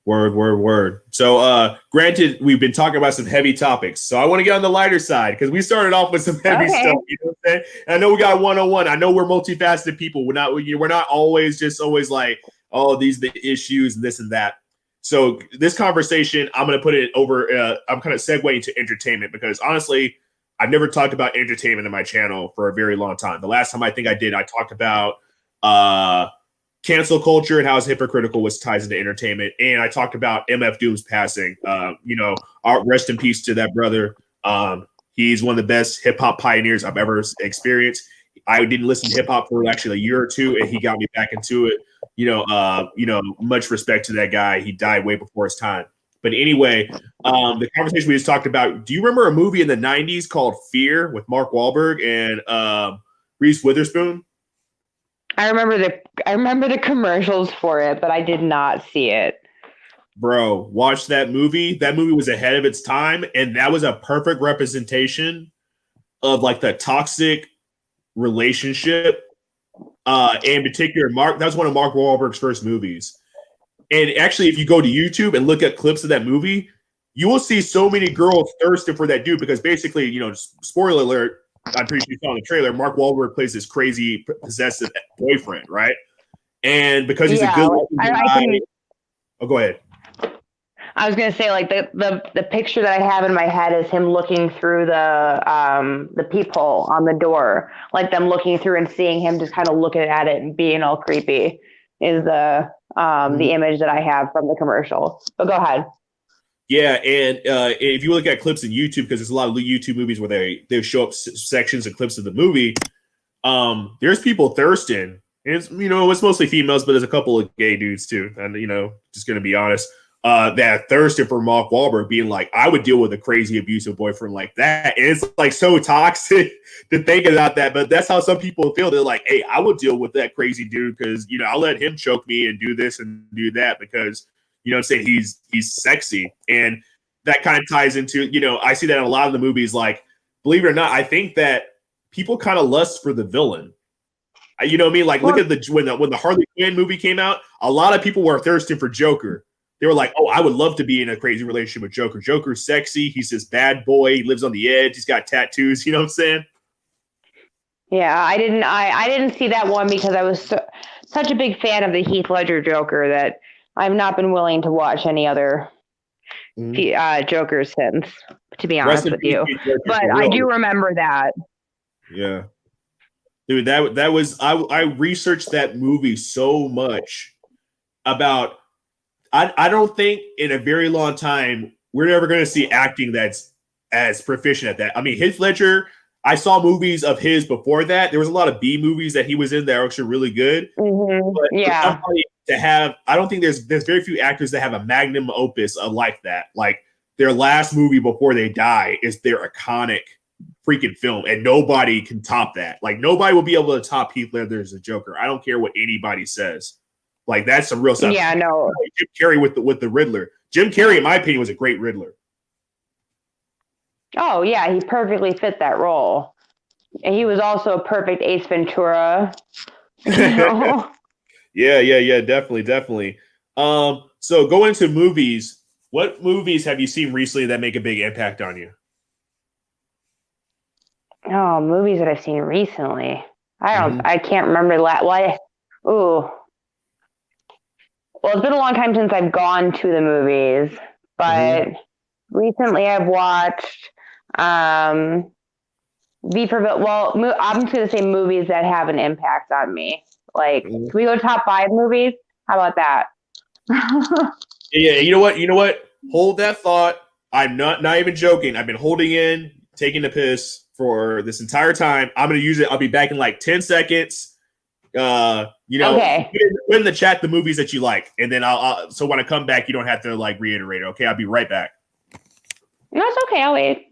Word. So, granted, we've been talking about some heavy topics. So I want to get on the lighter side because we started off with some heavy stuff. You know what I'm saying? And I know we got 101. I know we're multifaceted people. We're not always like, oh, these are the issues and this and that. So this conversation, I'm going to put it over. I'm kind of segueing to entertainment because honestly, I've never talked about entertainment in my channel for a very long time. The last time I think I did, I talked about cancel culture and how it's hypocritical which ties into entertainment. And I talked about MF Doom's passing. Rest in peace to that brother. He's one of the best hip hop pioneers I've ever experienced. I didn't listen to hip hop for actually a year or two, and he got me back into it. Much respect to that guy. He died way before his time. But anyway, the conversation we just talked about. Do you remember a movie in the '90s called Fear with Mark Wahlberg and Reese Witherspoon? I remember the commercials for it, but I did not see it. Bro, watch that movie. That movie was ahead of its time, and that was a perfect representation of like the toxic relationship. In particular, that was one of Mark Wahlberg's first movies. And actually, if you go to YouTube and look at clips of that movie, you will see so many girls thirsting for that dude because basically, spoiler alert, I'm pretty sure you saw in the trailer, Mark Wahlberg plays this crazy possessive boyfriend, right? And because he's a good guy. Oh, go ahead. I was gonna say, like the picture that I have in my head is him looking through the peephole on the door, like them looking through and seeing him just kind of looking at it and being all creepy is the image that I have from the commercial. But go ahead. Yeah, and if you look at clips in YouTube, because there's a lot of YouTube movies where they show up sections and clips of the movie, there's people thirsting. And it's mostly females, but there's a couple of gay dudes too. And just gonna be honest, that thirsting for Mark Wahlberg, being like, I would deal with a crazy abusive boyfriend like that. And it's like so toxic to think about that, but that's how some people feel. They're like, hey, I would deal with that crazy dude because I'll let him choke me and do this and do that because. I'm saying he's sexy. And that kind of ties into, I see that in a lot of the movies, like, believe it or not, I think that people kind of lust for the villain. You know what I mean? Like, look at when the Harley Quinn movie came out, a lot of people were thirsting for Joker. They were like, oh, I would love to be in a crazy relationship with Joker. Joker's sexy. He's this bad boy. He lives on the edge. He's got tattoos. You know what I'm saying? Yeah, I didn't see that one because I was such a big fan of the Heath Ledger Joker that I've not been willing to watch any other Jokers since, to be honest with you. But I do remember that. Yeah. Dude, that was I researched that movie so much about I don't think in a very long time we're never going to see acting that's as proficient at that. I mean, Heath Ledger, I saw movies of his before that. There was a lot of B movies that he was in that are actually really good. Mm-hmm. But yeah. I don't think there's very few actors that have a magnum opus like that. Like their last movie before they die is their iconic freaking film, and nobody can top that. Like nobody will be able to top Heath Ledger as a Joker. I don't care what anybody says. Like that's some real stuff. Yeah, no. Jim Carrey with the Riddler. Jim Carrey, in my opinion, was a great Riddler. Oh yeah, he perfectly fit that role. And he was also a perfect Ace Ventura. Yeah, definitely. So going to movies, what movies have you seen recently that make a big impact on you? Oh, movies that I've seen recently. I can't remember why. Well, it's been a long time since I've gone to the movies, but recently I've watched V for Well, I'm just going to say movies that have an impact on me. Like, can we go top 5 movies? How about that? Yeah, you know what? Hold that thought. I'm not even joking. I've been holding in, taking the piss for this entire time. I'm going to use it. I'll be back in like 10 seconds. Okay. Put in the chat the movies that you like, and then so when I come back, you don't have to like reiterate it. Okay, I'll be right back. No, it's okay. I'll wait.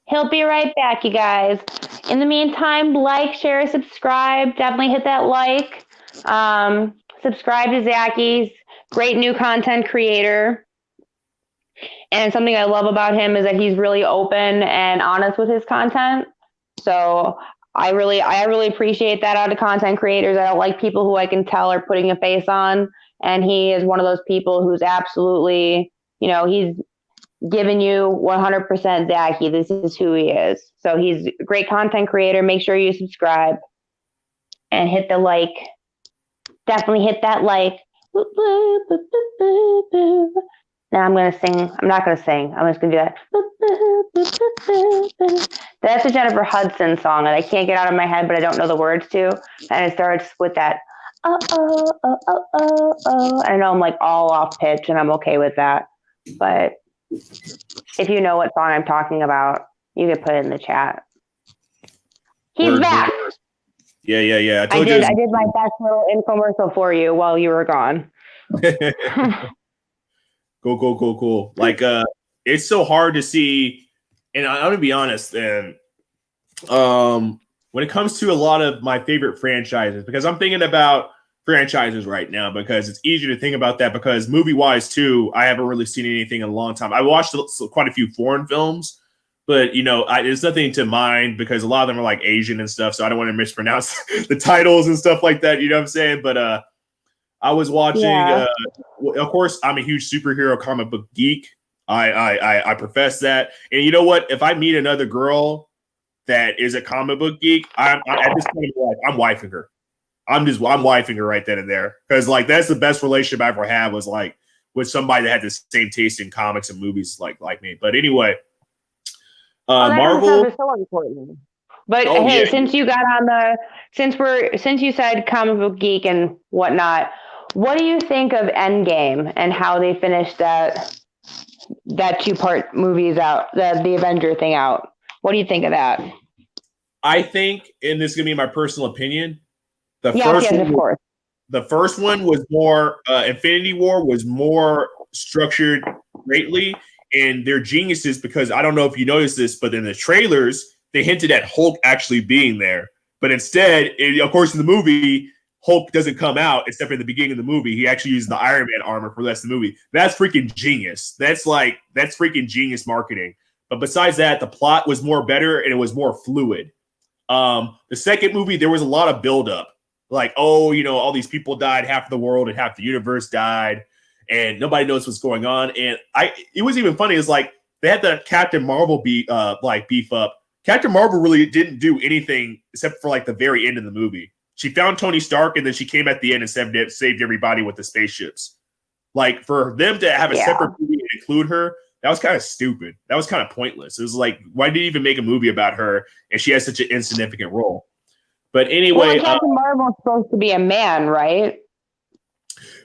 He'll be right back, you guys. In the meantime, like, share, subscribe. Definitely hit that like. Subscribe to Zacky's. Great new content creator. And something I love about him is that he's really open and honest with his content. So I really appreciate that out of content creators. I don't like people who I can tell are putting a face on. And he is one of those people who's absolutely, he's giving you 100% Zachy. This is who he is. So he's a great content creator. Make sure you subscribe and hit the like. Definitely hit that like. Now I'm going to sing. I'm not going to sing. I'm just going to do that. That's a Jennifer Hudson song that I can't get out of my head, but I don't know the words to. And it starts with that, oh, oh, oh, oh, oh, oh. I know I'm like all off pitch, and I'm okay with that. But if you know what song I'm talking about, you can put it in the chat. He's back. Yeah. I did my best little infomercial for you while you were gone. Cool. Like, it's so hard to see, and I'm gonna be honest, and when it comes to a lot of my favorite franchises, because I'm thinking about franchises right now, because it's easier to think about that, because movie-wise too, I haven't really seen anything in a long time. I watched quite a few foreign films, but there's nothing to mind, because a lot of them are like Asian and stuff, so I don't want to mispronounce the titles and stuff like that, you know what I'm saying? But I was watching. Of course, I'm a huge superhero comic book geek. I profess that. And you know what? If I meet another girl that is a comic book geek, I'm at this point in my life, I'm wifing her. I'm wifing her right then and there, because like that's the best relationship I ever had, was like with somebody that had the same taste in comics and movies like me. But anyway, Marvel is so important. But hey, since you got on since you said comic book geek and whatnot, what do you think of Endgame and how they finished that 2-part movies out, the Avenger thing out? What do you think of that? I think, and this is gonna be my personal opinion, the first one was more Infinity War was more structured greatly, and they're geniuses, because I don't know if you noticed this, but in the trailers they hinted at Hulk actually being there, but instead, of course, in the movie, Hulk doesn't come out except for the beginning of the movie. He actually uses the Iron Man armor for the rest of the movie. That's freaking genius. That's freaking genius marketing. But besides that, the plot was better and it was more fluid. The second movie, there was a lot of buildup. Like, all these people died, half of the world and half the universe died, and nobody knows what's going on. And it was even funny. It's like they had the Captain Marvel beef up. Captain Marvel really didn't do anything except for like the very end of the movie. She found Tony Stark, and then she came at the end and saved everybody with the spaceships. Like, for them to have a separate movie and include her, that was kind of stupid. That was kind of pointless. It was like, why did you even make a movie about her and she has such an insignificant role? But anyway, Captain Marvel's supposed to be a man, right?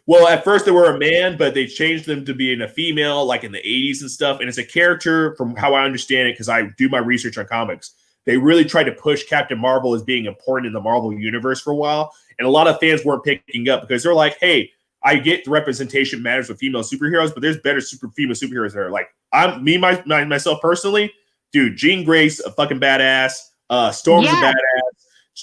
Well, at first they were a man, but they changed them to being a female, like in the 80s and stuff. And it's a character, from how I understand it, because I do my research on comics, they really tried to push Captain Marvel as being important in the Marvel universe for a while. And a lot of fans weren't picking up, because they're like, hey, I get the representation matters with female superheroes, but there's better female superheroes there. Like, myself personally, dude, Jean Grey's a fucking badass. Storm's a badass.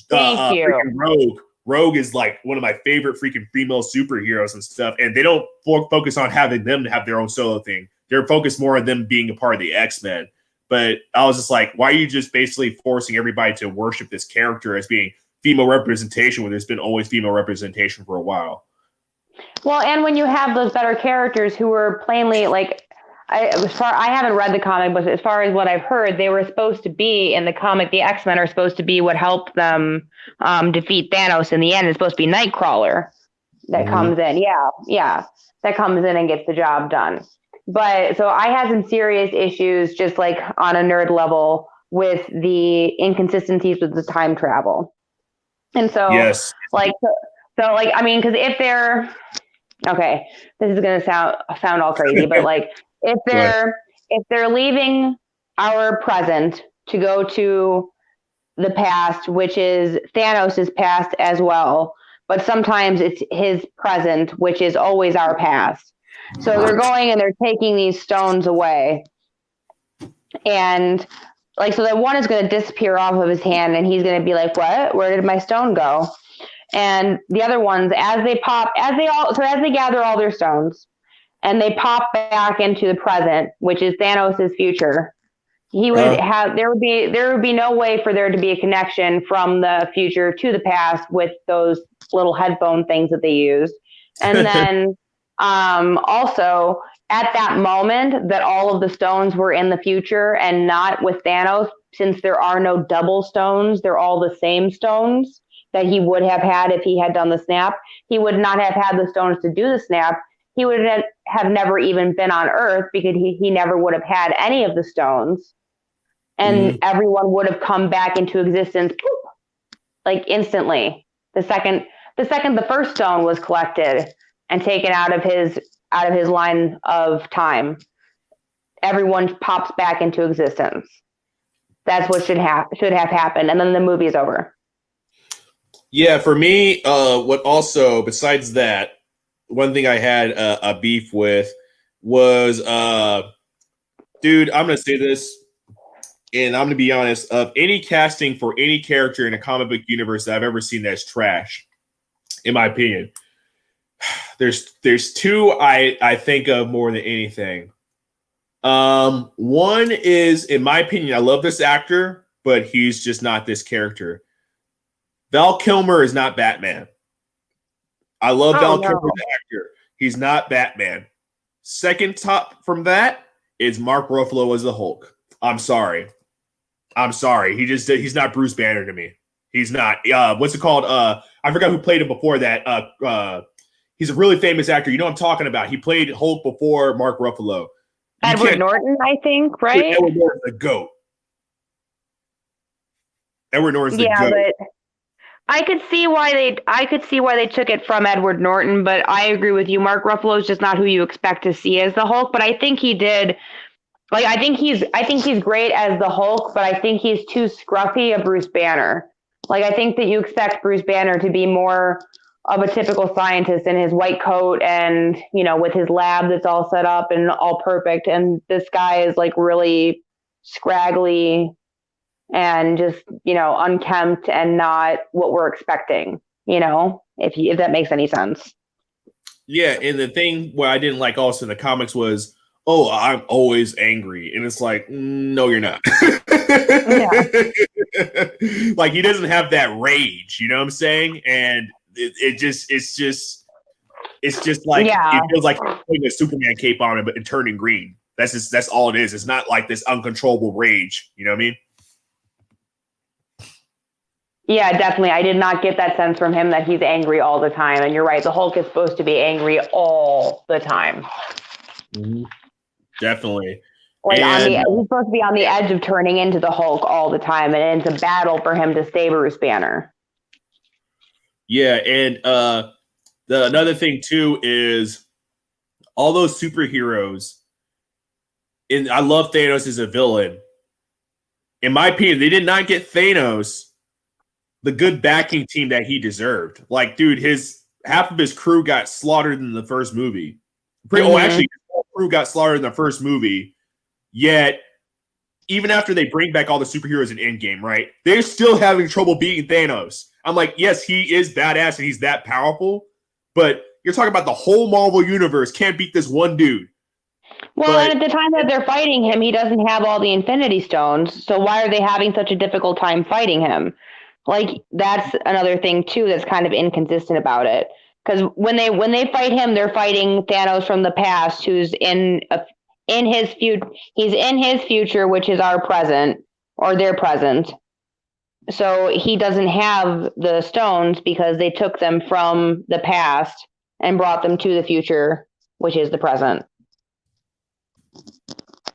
Thank you. Rogue is like one of my favorite freaking female superheroes and stuff. And they don't focus on having them to have their own solo thing. They're focused more on them being a part of the X-Men. But I was just like, why are you just basically forcing everybody to worship this character as being female representation when there's been always female representation for a while? Well, and when you have those better characters who were plainly like, I haven't read the comic, but as far as what I've heard, they were supposed to be in the comic. The X-Men are supposed to be what helped them defeat Thanos in the end. It's supposed to be Nightcrawler that comes in. Yeah, that comes in and gets the job done. But so I had some serious issues, just like on a nerd level, with the inconsistencies with the time travel. And so, because because if they're okay, this is gonna sound all crazy, but like if they're leaving our present to go to the past, which is Thanos' past as well, but sometimes it's his present, which is always our past. So they're going and they're taking these stones away. And so that one is going to disappear off of his hand, and he's going to be like, what? Where did my stone go? And the other ones, as they gather all their stones and they pop back into the present, which is Thanos' future, He would have there would be no way for there to be a connection from the future to the past with those little headphone things that they use. And then also at that moment that all of the stones were in the future and not with Thanos, since there are no double stones, they're all the same stones that he would have had if he had done the snap. He would not have had the stones to do the snap. He would have never even been on Earth because he never would have had any of the stones. And everyone would have come back into existence like instantly. The second the first stone was collected and taken out of his line of time, everyone pops back into existence. That's what should have happened, and then the movie's over. Yeah, for me, what also besides that, one thing I had a beef with was, dude, I'm gonna say this, and I'm gonna be honest. Of any casting for any character in a comic book universe that I've ever seen that's trash, in my opinion, there's two I think of more than anything. One is, in my opinion, I love this actor, but he's just not this character. Val Kilmer is not Batman. I love Val Kilmer as an actor. He's not Batman. Second top from that is Mark Ruffalo as the Hulk. I'm sorry. He's not Bruce Banner to me. He's not. What's it called? I forgot who played him before that. He's a really famous actor. You know what I'm talking about. He played Hulk before Mark Ruffalo. Edward Norton, I think, right? Edward Norton's the GOAT. Edward Norton's the GOAT. But I could see why they took it from Edward Norton, but I agree with you. Mark Ruffalo is just not who you expect to see as the Hulk, but I think he did. Like, I think he's great as the Hulk, but I think he's too scruffy a Bruce Banner. Like, I think that you expect Bruce Banner to be more of a typical scientist in his white coat and, you know, with his lab that's all set up and all perfect. And this guy is like really scraggly and just, you know, unkempt and not what we're expecting, you know, if that makes any sense. Yeah, and the thing what I didn't like also in the comics was, oh, I'm always angry. And it's like, no, you're not. Like, he doesn't have that rage, you know what I'm saying? And it's just like, it feels like he's putting a Superman cape on him and turning green. That's all it is. It's not like this uncontrollable rage. You know what I mean? Yeah, definitely. I did not get that sense from him that he's angry all the time. And you're right. The Hulk is supposed to be angry all the time. Mm-hmm. Definitely. Like he's supposed to be on the edge of turning into the Hulk all the time. And it's a battle for him to stay Bruce Banner. Yeah, and another thing too is all those superheroes. And I love Thanos as a villain. In my opinion, they did not get Thanos the good backing team that he deserved. Like, dude, half of his crew got slaughtered in the first movie. Oh, actually, his whole crew got slaughtered in the first movie. Yet, even after they bring back all the superheroes in Endgame, right? They're still having trouble beating Thanos. I'm like, yes, he is badass and he's that powerful, but you're talking about the whole Marvel universe can't beat this one dude. Well, and at the time that they're fighting him, he doesn't have all the Infinity Stones, so why are they having such a difficult time fighting him? Like, that's another thing too that's kind of inconsistent about it. Because when they fight him, they're fighting Thanos from the past, who's in his future. He's in his future, which is our present or their present. So he doesn't have the stones because they took them from the past and brought them to the future, which is the present.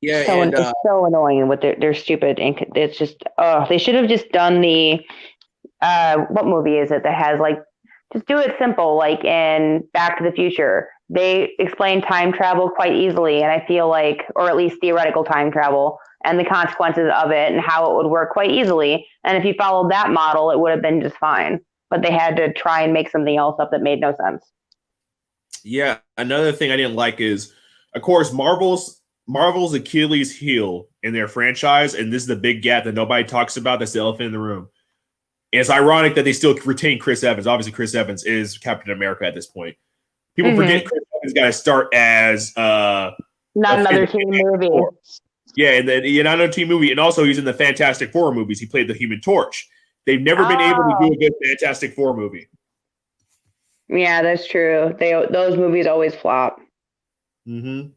Yeah, so it's so annoying with their stupid. It's just, they should have just done the. What movie is it that has like? Just do it simple, like in Back to the Future. They explain time travel quite easily, and I feel like, or at least theoretical time travel, and the consequences of it and how it would work quite easily. And if you followed that model, it would have been just fine. But they had to try and make something else up that made no sense. Yeah, another thing I didn't like is, of course, Marvel's Achilles heel in their franchise, and this is the big gap that nobody talks about. That's the elephant in the room. And it's ironic that they still retain Chris Evans. Obviously, Chris Evans is Captain America at this point. People forget Chris Evans got to start as not another team movie. Yeah, and then the Another Team movie, and also he's in the Fantastic Four movies. He played the Human Torch. They've never been able to do a good Fantastic Four movie. Yeah, that's true. Those movies always flop. Mm-hmm.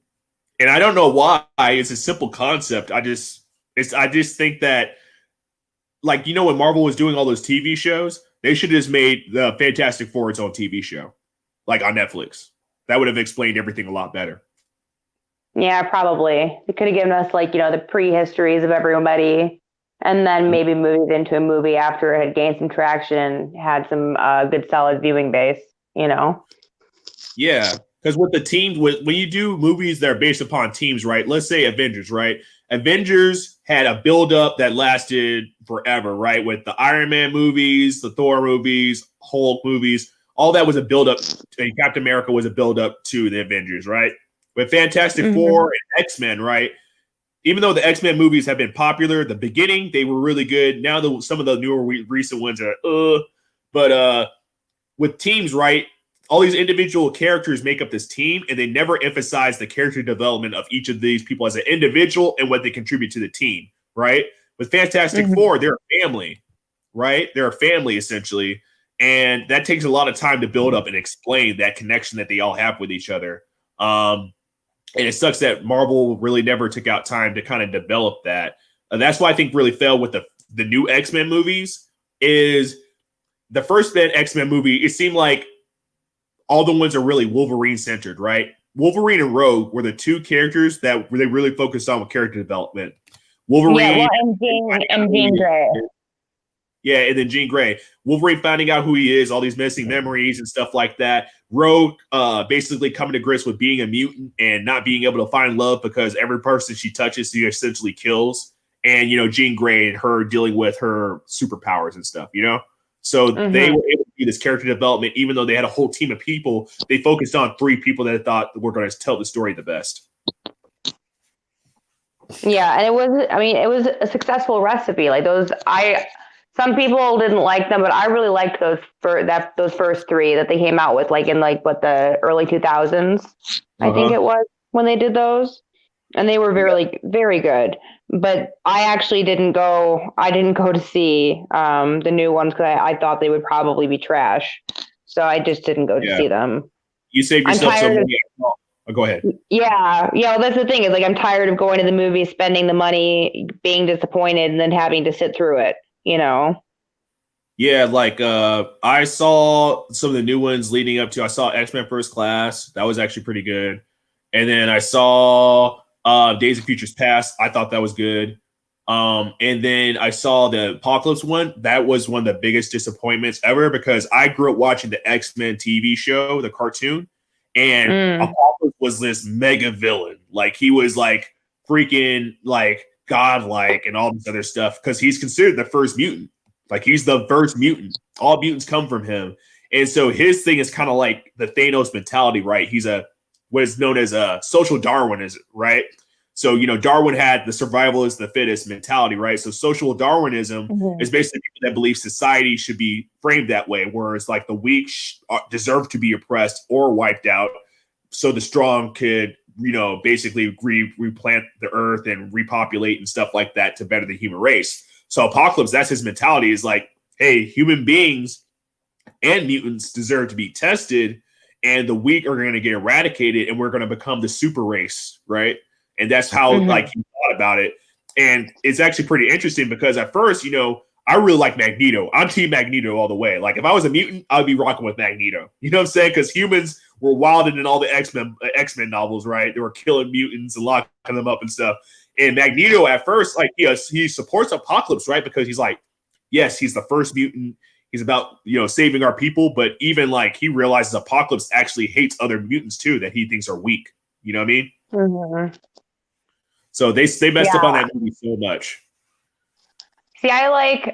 And I don't know why. It's a simple concept. I just think that, like, when Marvel was doing all those TV shows, they should have just made the Fantastic Four its own TV show, like on Netflix. That would have explained everything a lot better. Yeah, probably. It could have given us the prehistories of everybody, and then maybe moved it into a movie after it had gained some traction and had some good solid viewing base. Yeah, because with the teams, when you do movies that are based upon teams, right? Let's say Avengers, right? Avengers had a build-up that lasted forever, right? With the Iron Man movies, the Thor movies, Hulk movies, all that was a build-up. And Captain America was a build-up to the Avengers, right? With Fantastic Four and X-Men, right? Even though the X-Men movies have been popular, at the beginning they were really good. Now some of the newer recent ones are but with teams, right? All these individual characters make up this team, and they never emphasize the character development of each of these people as an individual and what they contribute to the team, right? With Fantastic Four, they're a family, right? They're a family essentially, and that takes a lot of time to build up and explain that connection that they all have with each other. And it sucks that Marvel really never took out time to kind of develop that. That's why I think really failed with the new X-Men movies. Is the first X-Men movie, it seemed like all the ones are really Wolverine centered, right? Wolverine and Rogue were the two characters that they really focused on with character development. Wolverine and Jean Grey. Yeah, and then Jean Grey. Wolverine finding out who he is, all these missing memories and stuff like that. Rogue basically coming to grips with being a mutant and not being able to find love because every person she touches, she essentially kills. And, Jean Grey and her dealing with her superpowers and stuff, So they were able to do this character development, even though they had a whole team of people. They focused on 3 people that they thought were going to tell the story the best. Yeah, and it was a successful recipe. Like some people didn't like them, but I really liked those first 3 that they came out with, like in the early 2000s, I think it was when they did those, and they were very, very good. But I actually didn't go to see the new ones because I thought they would probably be trash, so I just didn't go to see them. You saved yourself some money. Go ahead. Yeah. Well, that's the thing is, like, I'm tired of going to the movie, spending the money, being disappointed, and then having to sit through it. Yeah, like I saw some of the new ones leading up to. I saw X-Men First Class. That was actually pretty good. And then I saw Days of Futures Past. I thought that was good. And then I saw the Apocalypse one. That was one of the biggest disappointments ever because I grew up watching the X-Men TV show, the cartoon, and Apocalypse was this mega villain. Like, he was like freaking like godlike and all this other stuff because he's considered the first mutant. Like, he's the first mutant. All mutants come from him. And so his thing is kind of like the Thanos mentality, right? He's what is known as a social Darwinism, right? So, Darwin had the survival is the fittest mentality, right? So social Darwinism is basically people that believe society should be framed that way, whereas like the weak deserve to be oppressed or wiped out so the strong could, basically replant the earth and repopulate and stuff like that to better the human race. So Apocalypse, that's his mentality, is like, hey, human beings and mutants deserve to be tested, and the weak are going to get eradicated, and we're going to become the super race, right? And that's how like he thought about it. And it's actually pretty interesting because at first, I really like Magneto. I'm Team Magneto all the way. Like, if I was a mutant, I'd be rocking with Magneto. You know what I'm saying? Because humans were wilded in all the X-Men novels, right? They were killing mutants and locking them up and stuff. And Magneto at first, like, he supports Apocalypse, right? Because he's like, yes, he's the first mutant. He's about, saving our people. But even like he realizes Apocalypse actually hates other mutants too that he thinks are weak. You know what I mean? Mm-hmm. So they messed up on that movie so much. See, I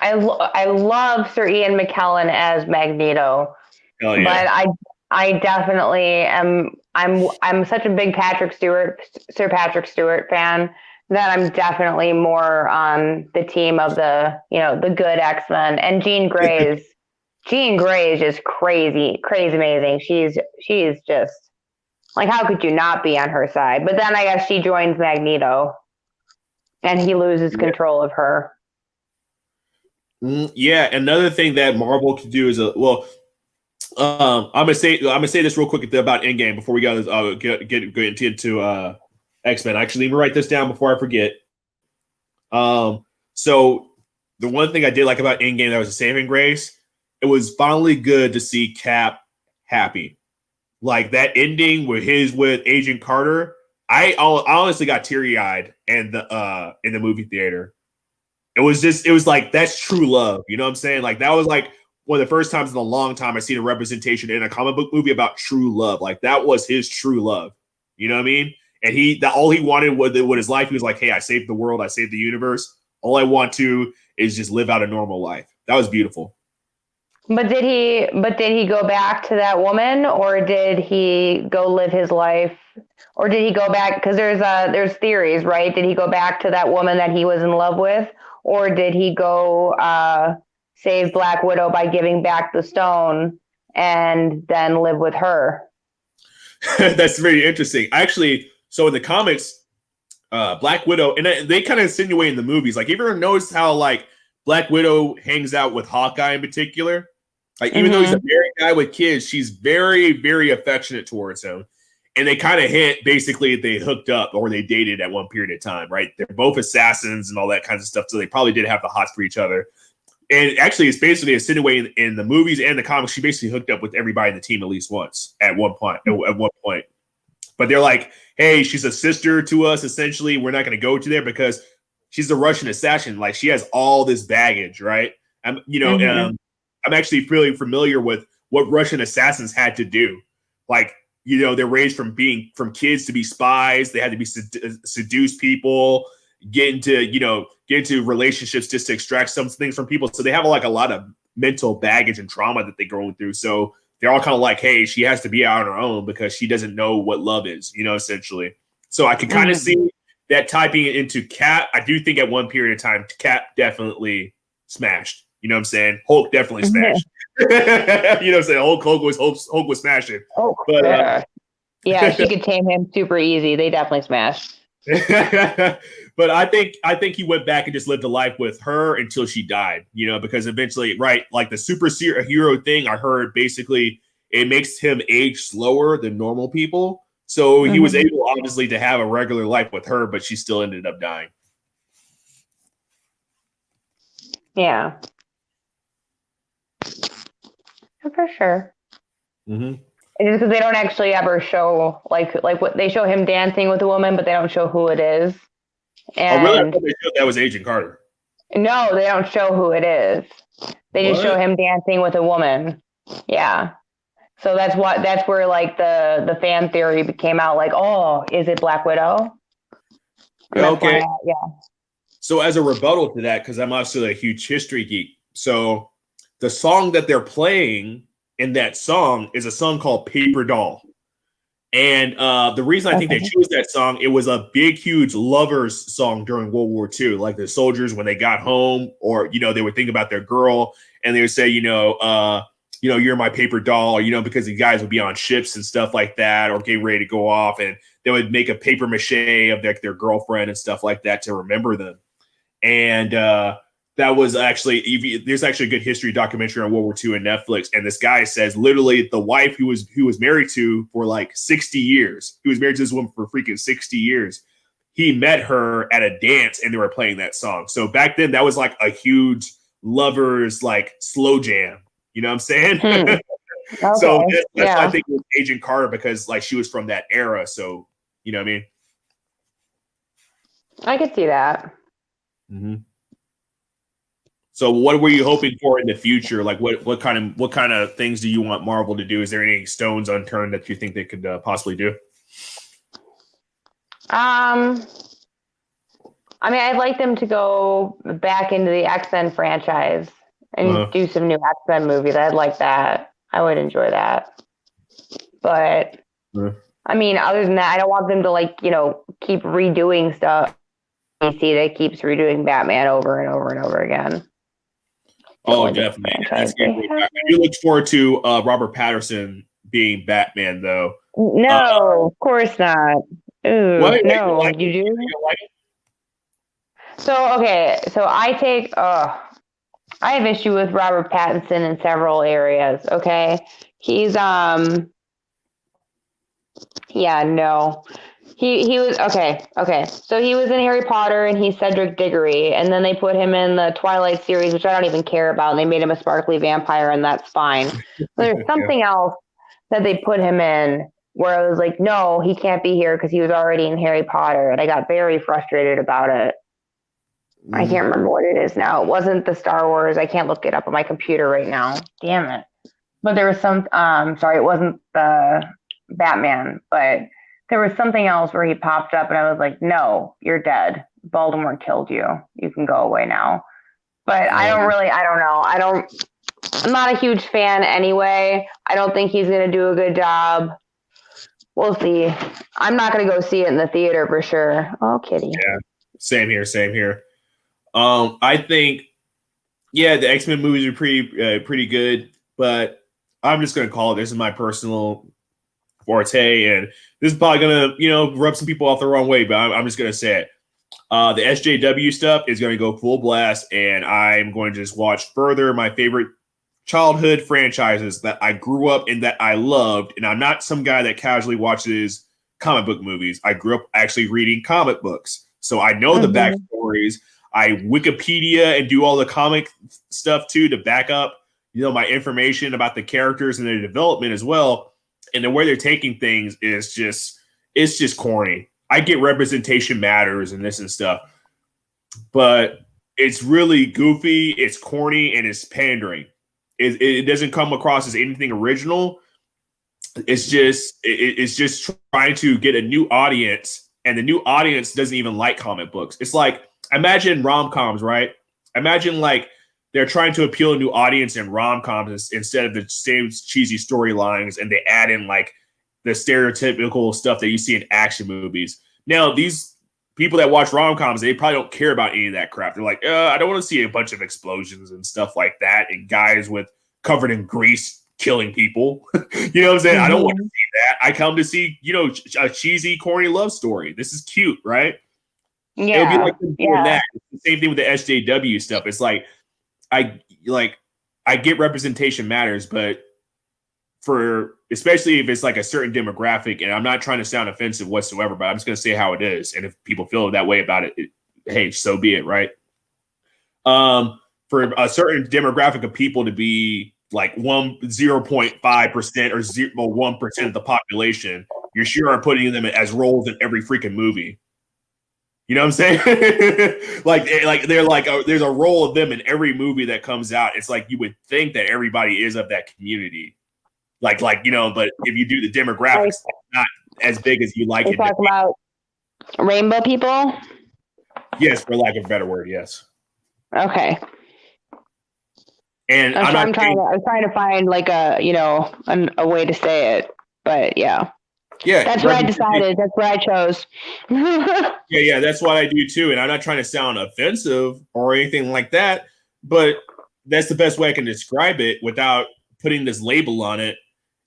love Sir Ian McKellen as Magneto, but I definitely am. I'm such a big Sir Patrick Stewart fan that I'm definitely more on the team of the good X-Men. And Jean Grey is just crazy amazing. She's just Like, how could you not be on her side? But then I guess she joins Magneto, and he loses control of her. Yeah, another thing that Marvel could do is I'm gonna say this real quick about Endgame before we go get into X-Men. Actually, let me write this down before I forget. So the one thing I did like about Endgame that was a saving grace, it was finally good to see Cap happy. Like that ending with Agent Carter, I honestly got teary eyed in the movie theater. It was like that's true love. You know what I'm saying? Like that was like one of the first times in a long time I seen a representation in a comic book movie about true love. Like that was his true love. You know what I mean? And all he wanted with his life, he was like, "Hey, I saved the world, I saved the universe. All I want to is just live out a normal life." That was beautiful. But did he go back to that woman, or did he go live his life, or did he go back? Because there's theories, right? Did he go back to that woman that he was in love with, or did he go save Black Widow by giving back the stone and then live with her? That's very interesting. Actually, so in the comics, Black Widow, and they kind of insinuate in the movies. Like, you ever noticed how like Black Widow hangs out with Hawkeye in particular? Like, even though he's a married guy with kids, she's very, very affectionate towards him. And they kind of hint basically they hooked up or they dated at one period of time, right? They're both assassins and all that kinds of stuff. So they probably did have the hots for each other. And actually, it's basically insinuating in the movies and the comics, she basically hooked up with everybody in the team at least once at one point. But they're like, hey, she's a sister to us. Essentially, we're not going to go to there because she's a Russian assassin. Like she has all this baggage, right? I'm actually really familiar with what Russian assassins had to do. Like, they're raised from kids to be spies. They had to be seduce people, get into relationships just to extract some things from people. So they have like a lot of mental baggage and trauma that they're going through. So they're all kind of like, hey, she has to be out on her own because she doesn't know what love is, essentially. So I can kind of see that typing it into Cap. I do think at one period of time, Cap definitely smashed. You know what I'm saying? Hulk definitely smashed. You know what I'm saying? Hulk was smashing. Oh, but yeah, she could tame him super easy. They definitely smashed. But I think he went back and just lived a life with her until she died, because eventually, right, like the superhero thing I heard, basically it makes him age slower than normal people. So he was able, obviously, to have a regular life with her, but she still ended up dying. Yeah. For sure. Mm-hmm. It's because they don't actually ever show like what they show him dancing with a woman, but they don't show who it is. And really? I thought they showed that was Agent Carter. No, they don't show who it is. They just show him dancing with a woman. Yeah. So that's where like the fan theory came out. Like, oh, is it Black Widow? Okay. Yeah. So as a rebuttal to that, because I'm also a huge history geek, so the song that they're playing in that song is a song called Paper Doll. And the reason I think they chose that song, it was a big, huge lovers song during World War II. Like the soldiers, when they got home, or, they would think about their girl and they would say, you're my paper doll, because the guys would be on ships and stuff like that, or getting ready to go off. And they would make a paper mache of their girlfriend and stuff like that to remember them. And that was actually, there's actually a good history documentary on World War II on Netflix. And this guy says literally the wife who was married to for like 60 years, he was married to this woman for freaking 60 years. He met her at a dance and they were playing that song. So back then that was like a huge lovers, like slow jam. You know what I'm saying? Okay. So that's why I think it was Agent Carter, because like she was from that era. So, you know what I mean? I could see that. Mm-hmm. So what were you hoping for in the future? Like what kind of things do you want Marvel to do? Is there any stones unturned that you think they could possibly do? I mean, I'd like them to go back into the X-Men franchise and do some new X-Men movies. I'd like that. I would enjoy that. But I mean, other than that, I don't want them to keep redoing stuff. DC that keeps redoing Batman over and over and over again. Oh, definitely. I do look forward to Robert Pattinson being Batman, though. No, of course not. Ooh, What? no, Like, you do? you don't like it? So, okay, so I have issue with Robert Pattinson in several areas, okay? He's, yeah, no. He was okay. So he was in Harry Potter and he's Cedric Diggory, and then they put him in the Twilight series, which I don't even care about, and they made him a sparkly vampire, and that's fine. There's Yeah. something else that they put him in where I was like, no, he can't be here because he was already in Harry Potter, and I got very frustrated about it. I can't remember what it is now. It wasn't the Star Wars. I can't look it up on my computer right now. Damn it. But there was some sorry, it wasn't the Batman, but there was something else where he popped up and I was like, no, you're dead. Voldemort killed you. You can go away now. But I don't know. I'm not a huge fan anyway. I don't think he's going to do a good job. We'll see. I'm not going to go see it in the theater for sure. Oh, kitty. Yeah. Same here. I think, yeah, the X-Men movies are pretty good, but I'm just gonna call it. This is my personal forte, and this is probably gonna, rub some people off the wrong way, but I'm just gonna say it. The SJW stuff is gonna go full blast, and I'm going to just watch further my favorite childhood franchises that I grew up in, that I loved, and I'm not some guy that casually watches comic book movies. I grew up actually reading comic books, so I know the backstories. I Wikipedia and do all the comic stuff too to back up, my information about the characters and their development as well. And the way they're taking things is it's just corny. I get representation matters and this and stuff, but it's really goofy, it's corny, and it's pandering. It doesn't come across as anything original. It's just trying to get a new audience, and the new audience doesn't even like comic books. It's like, imagine rom-coms, right? Imagine like they're trying to appeal to a new audience in rom-coms instead of the same cheesy storylines, and they add in like the stereotypical stuff that you see in action movies. Now, these people that watch rom-coms, they probably don't care about any of that crap. They're like, I don't want to see a bunch of explosions and stuff like that, and guys with covered in grease killing people. You know what I'm saying? I don't want to see that. I come to see, a cheesy, corny love story. This is cute, right? Yeah, it'll be like doing that. It's the same thing with the SJW stuff. It's like I get representation matters, but especially if it's like a certain demographic, and I'm not trying to sound offensive whatsoever, but I'm just gonna say how it is. And if people feel that way about it, hey, so be it, right? For a certain demographic of people to be like 0.5% or 1% of the population, you sure are putting them as roles in every freaking movie. You know what I'm saying? like they're like there's a role of them in every movie that comes out. It's like you would think that everybody is of that community, but if you do the demographics, not as big as you like it. Talk about rainbow people. Yes, for lack of a better word, yes. Okay. And I'm trying to find like a way to say it, but yeah. Yeah, that's what I decided. That's what I chose. Yeah, that's what I do too. And I'm not trying to sound offensive or anything like that, but that's the best way I can describe it without putting this label on it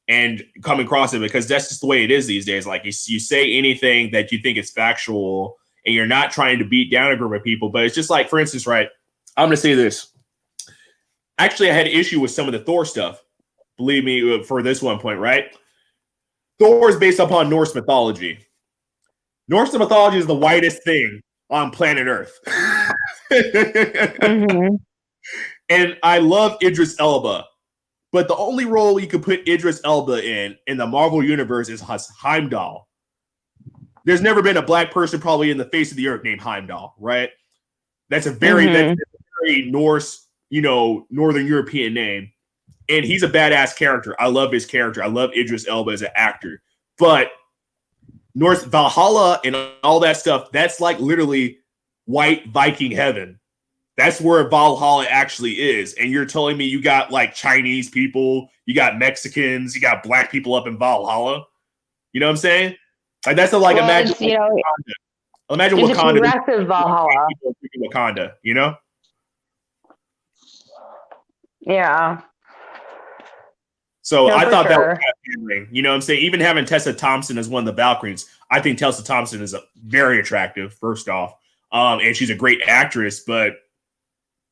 and coming across it, because that's just the way it is these days. Like you say anything that you think is factual, and you're not trying to beat down a group of people, but it's just like, for instance, right? I'm going to say this. Actually, I had an issue with some of the Thor stuff. Believe me, for this one point, right? Thor is based upon Norse mythology. Norse mythology is the whitest thing on planet Earth. And I love Idris Elba, but the only role you could put Idris Elba in the Marvel universe is Heimdall. There's never been a black person probably in the face of the earth named Heimdall, right? That's a very Norse, Northern European name. And he's a badass character. I love his character. I love Idris Elba as an actor. But Norse Valhalla and all that stuff, that's like literally white Viking heaven. That's where Valhalla actually is. And you're telling me you got like Chinese people, you got Mexicans, you got black people up in Valhalla. You know what I'm saying? Like that's imagine Wakanda. Imagine Wakanda. Progressive Valhalla. Wakanda, So No, I for thought that was sure. kind of pandering. You know what I'm saying? Even having Tessa Thompson as one of the Valkyries, I think Tessa Thompson is very attractive, first off. And she's a great actress, but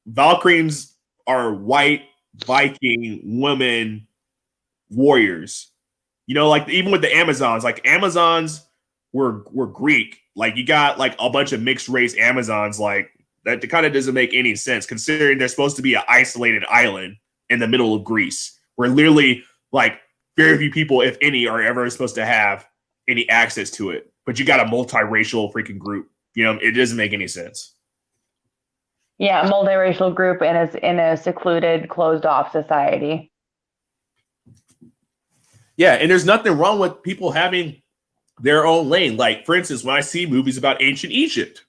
Valkyries are white Viking women warriors. You know, like even with the Amazons, like Amazons were Greek. Like you got like a bunch of mixed race Amazons, like that kind of doesn't make any sense considering they're supposed to be an isolated island in the middle of Greece, where literally like very few people, if any, are ever supposed to have any access to it. But you got a multiracial freaking group. You know, it doesn't make any sense. Yeah, a multiracial group in a secluded, closed off society. Yeah, and there's nothing wrong with people having their own lane. Like, for instance, when I see movies about ancient Egypt,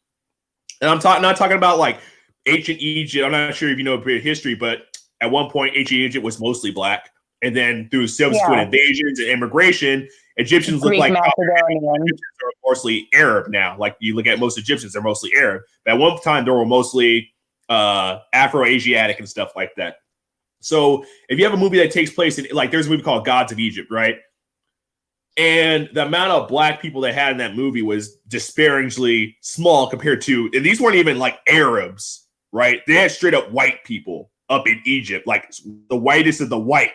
and not talking about like ancient Egypt. I'm not sure if you know a bit of history, but at one point, ancient Egypt was mostly black, and then through subsequent invasions and immigration, Egyptians look Greek like Macedonian. Egyptians are mostly Arab now. Like you look at most Egyptians, they're mostly Arab. But at one time, they were mostly Afro-Asiatic and stuff like that. So if you have a movie that takes place in, like, there's a movie called Gods of Egypt, right? And the amount of black people they had in that movie was disparagingly small compared to, and these weren't even like Arabs, right? They had straight up white people up in Egypt, like the whitest of the white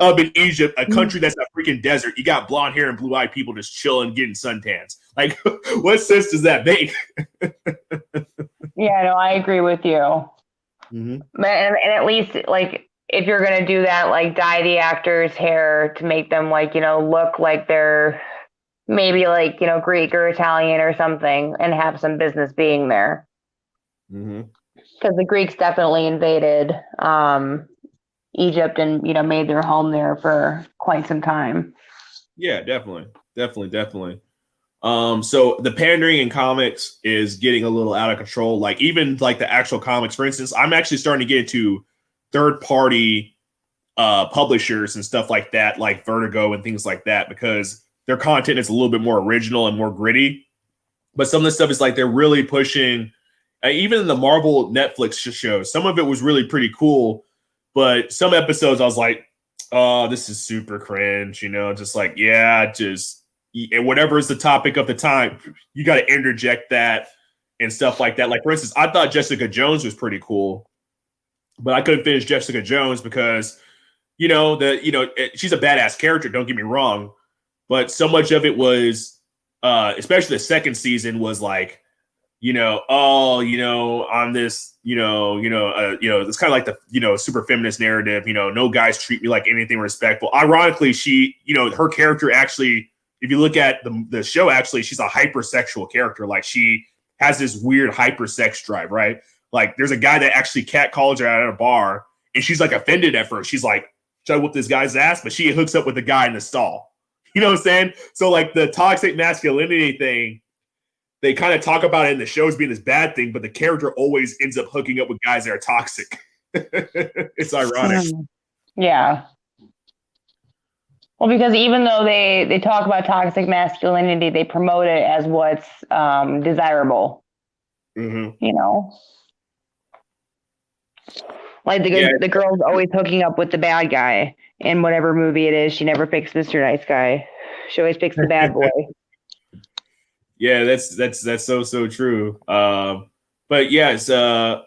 up in Egypt, a country that's a freaking desert. You got blonde hair and blue eyed people just chilling, getting suntans. Like, what sense does that make? Yeah, no, I agree with you. Mm-hmm. And at least, like, if you're going to do that, like, dye the actor's hair to make them, like, you know, look like they're maybe, like, you know, Greek or Italian or something, and have some business being there. Mm-hmm. Because the Greeks definitely invaded Egypt and, you know, made their home there for quite some time. Yeah, definitely. So the pandering in comics is getting a little out of control. Like even like the actual comics, for instance, I'm actually starting to get into third party publishers and stuff like that, like Vertigo and things like that, because their content is a little bit more original and more gritty. But some of the stuff is like they're really pushing, even the Marvel Netflix shows. Some of it was really pretty cool, but some episodes I was like, oh, this is super cringe, you know, just like, yeah, just, and whatever is the topic of the time, you got to interject that and stuff like that. Like, for instance, I thought Jessica Jones was pretty cool, but I couldn't finish Jessica Jones because, she's a badass character, don't get me wrong, but so much of it was, especially the second season was like, on this, it's kind of like the, super feminist narrative, no guys treat me like anything respectful. Ironically, she, her character actually, if you look at the show, actually, she's a hypersexual character. Like she has this weird hypersex drive, right? Like there's a guy that actually catcalls her at a bar and she's like offended at first. She's like, should I whoop this guy's ass? But she hooks up with the guy in the stall. You know what I'm saying? So like the toxic masculinity thing, they kind of talk about it in the show as being this bad thing, but the character always ends up hooking up with guys that are toxic. It's ironic. Yeah. Well, because even though they talk about toxic masculinity, they promote it as what's desirable. Mm-hmm. You know? Like the girl's always hooking up with the bad guy in whatever movie it is. She never picks Mr. Nice Guy. She always picks the bad boy. Yeah, that's so true. But yes, I'm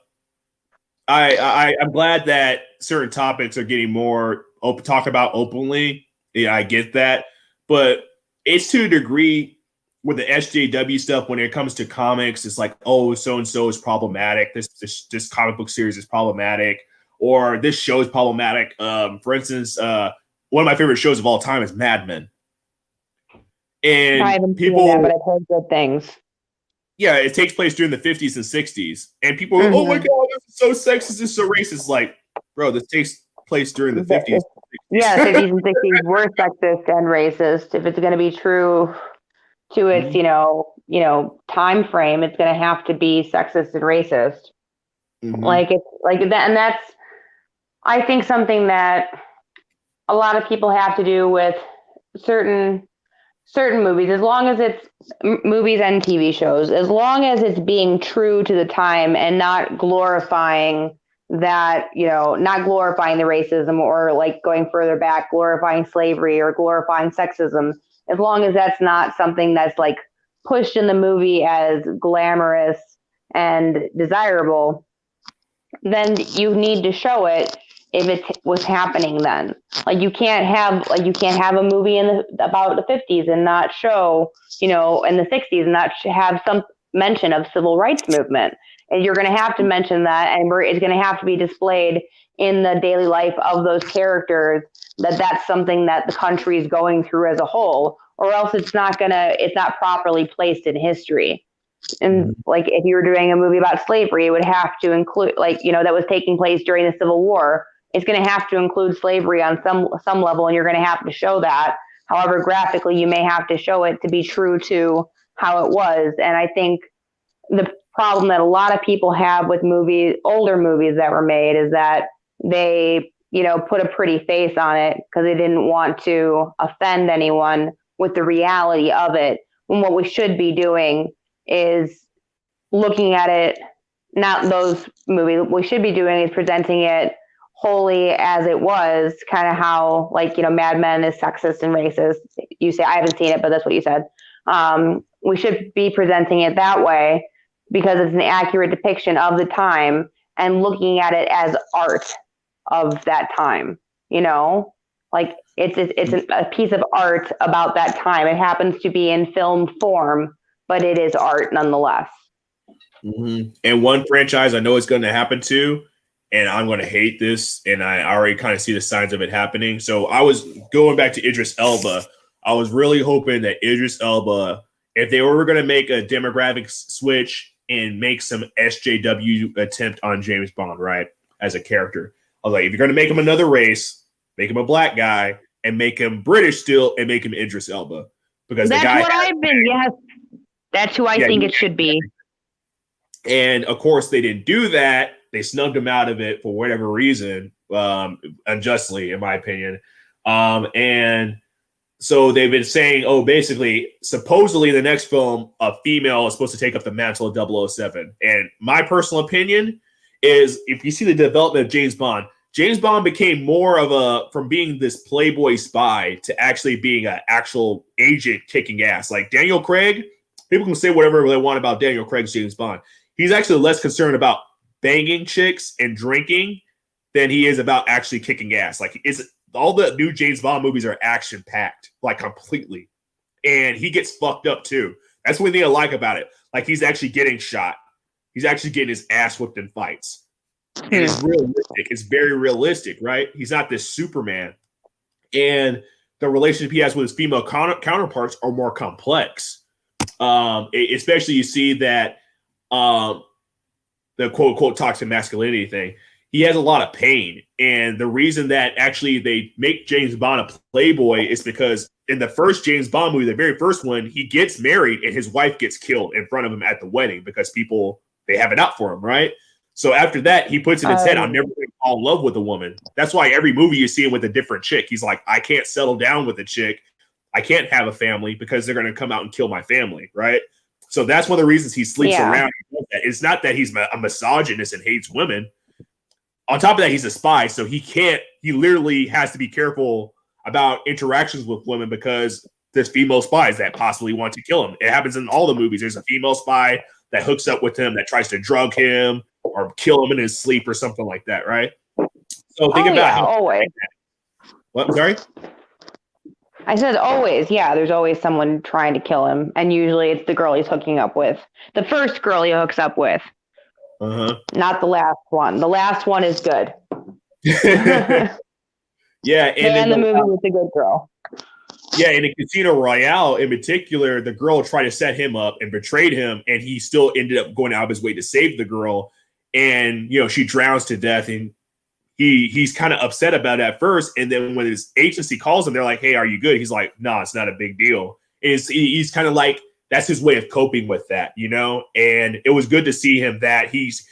glad that certain topics are getting more talked about openly. Yeah, I get that, but it's to a degree with the SJW stuff when it comes to comics. It's like, oh, so and so is problematic. This comic book series is problematic, or this show is problematic. For instance, one of my favorite shows of all time is Mad Men. And I haven't seen that, but I've heard good things. Yeah, it takes place during the 50s and 60s. And people are, oh my God, this is so sexist, this is so racist. Like, bro, this takes place during the 50s. Yeah, 50s and 60s were sexist and racist. If it's going to be true to its, time frame, it's going to have to be sexist and racist. Mm-hmm. Like it's like that. And that's, I think, something that a lot of people have to do with certain movies, as long as it's movies and TV shows, as long as it's being true to the time and not glorifying that, not glorifying the racism or like going further back, glorifying slavery or glorifying sexism, as long as that's not something that's like pushed in the movie as glamorous and desirable, then you need to show it if it was happening then. Like you can't have a movie about the 50s and not show, in the 60s and not have some mention of civil rights movement. And you're going to have to mention that, and it's going to have to be displayed in the daily life of those characters, that's something that the country is going through as a whole, or else it's not properly placed in history. And like if you were doing a movie about slavery, it would have to include, like, that was taking place during the Civil War. It's going to have to include slavery on some level, and you're going to have to show that. However, graphically, you may have to show it to be true to how it was. And I think the problem that a lot of people have with older movies that were made, is that they, put a pretty face on it because they didn't want to offend anyone with the reality of it. When what we should be doing is looking at it, not those movies. What we should be doing is presenting it wholly as it was, kind of how, like, Mad Men is sexist and racist. You say, I haven't seen it, but that's what you said. We should be presenting it that way because it's an accurate depiction of the time and looking at it as art of that time, like it's a piece of art about that time. It happens to be in film form, but it is art nonetheless. Mm-hmm. And one franchise I know it's going to happen to, and I'm going to hate this, and I already kind of see the signs of it happening. So I was going back to Idris Elba. I was really hoping that Idris Elba, if they were going to make a demographic switch and make some SJW attempt on James Bond, right, as a character, I was like, if you're going to make him another race, make him a black guy, and make him British still, and make him Idris Elba. Because that's the guy what I've been, yes. That's who I think it should be. And of course, they didn't do that. They snubbed him out of it for whatever reason, unjustly, in my opinion. And so they've been saying, basically, supposedly the next film, a female is supposed to take up the mantle of 007. And my personal opinion is, if you see the development of James Bond became more of from being this playboy spy to actually being an actual agent kicking ass. Like Daniel Craig, people can say whatever they want about Daniel Craig's James Bond. He's actually less concerned about banging chicks and drinking than he is about actually kicking ass. Like, all the new James Bond movies are action packed, like completely. And he gets fucked up too. That's one thing I like about it. Like, he's actually getting shot. He's actually getting his ass whipped in fights. And it's realistic. It's very realistic, right? He's not this Superman. And the relationship he has with his female counterparts are more complex. Especially you see that the quote unquote toxic masculinity thing. He has a lot of pain. And the reason that actually they make James Bond a playboy is because in the first James Bond movie, the very first one, he gets married and his wife gets killed in front of him at the wedding because people, they have it out for him, right? So after that, he puts in his head, I'm never going to fall in love with a woman. That's why every movie you see him with a different chick. He's like, I can't settle down with a chick. I can't have a family because they're going to come out and kill my family, right? So that's one of the reasons he sleeps around. It's not that he's a misogynist and hates women. On top of that, he's a spy, so he literally has to be careful about interactions with women because there's female spies that possibly want to kill him. It happens in all the movies. There's a female spy that hooks up with him, that tries to drug him or kill him in his sleep or something like that, right? So think about how always. What? Sorry? I said always, yeah, there's always someone trying to kill him. And usually it's the girl he's hooking up with. The first girl he hooks up with. Uh-huh. Not the last one. The last one is good. Yeah. And the movie with the good girl. Yeah, in a Casino Royale in particular, the girl tried to set him up and betrayed him, and he still ended up going out of his way to save the girl. And, she drowns to death, and he's kind of upset about it at first. And then when his agency calls him, they're like, hey, are you good? He's like, no, it's not a big deal. He's kind of like, that's his way of coping with that, And it was good to see him that he's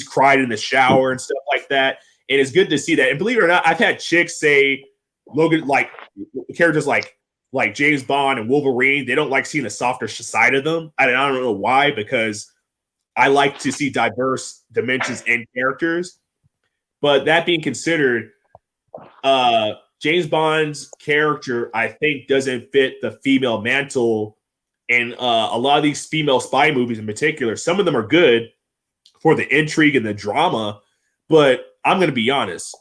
cried in the shower and stuff like that. And it's good to see that. And believe it or not, I've had chicks say Logan, like characters like James Bond and Wolverine, they don't like seeing the softer side of them. I don't know why, because I like to see diverse dimensions in characters. But that being considered, James Bond's character, I think, doesn't fit the female mantle. And a lot of these female spy movies in particular, some of them are good for the intrigue and the drama. But I'm going to be honest,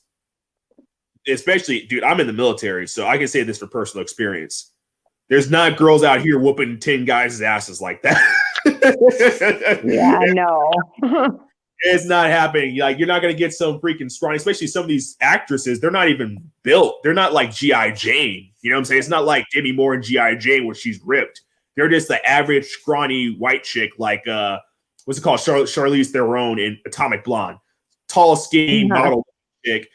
especially, dude, I'm in the military, so I can say this for personal experience. There's not girls out here whooping 10 guys' asses like that. Yeah, no. It's not happening. Like, you're not going to get some freaking strong, especially some of these actresses. They're not even built. They're not like G.I. Jane. You know what I'm saying? It's not like Demi Moore and G.I. Jane where she's ripped. They're just the average scrawny white chick, like what's it called? Charlize Theron in Atomic Blonde. Tall, skinny model chick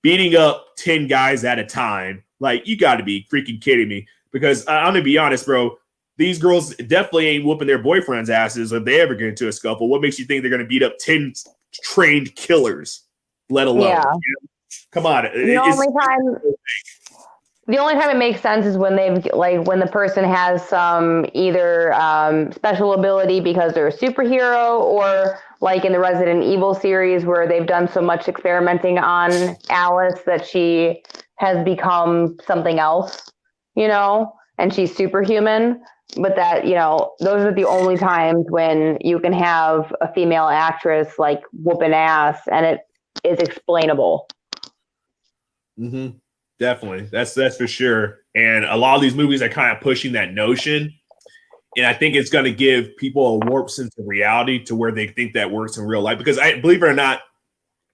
beating up 10 guys at a time. Like, you got to be freaking kidding me. Because I'm going to be honest, bro. These girls definitely ain't whooping their boyfriends' asses if they ever get into a scuffle. What makes you think they're going to beat up 10 trained killers, let alone? Yeah. You know? Come on. The only time it makes sense is when when the person has some either special ability because they're a superhero, or like in the Resident Evil series where they've done so much experimenting on Alice that she has become something else, and she's superhuman. But that, those are the only times when you can have a female actress like whooping ass and it is explainable. Mm-hmm. Definitely. That's for sure. And a lot of these movies are kind of pushing that notion. And I think it's going to give people a warped sense of reality to where they think that works in real life. Because I believe it or not,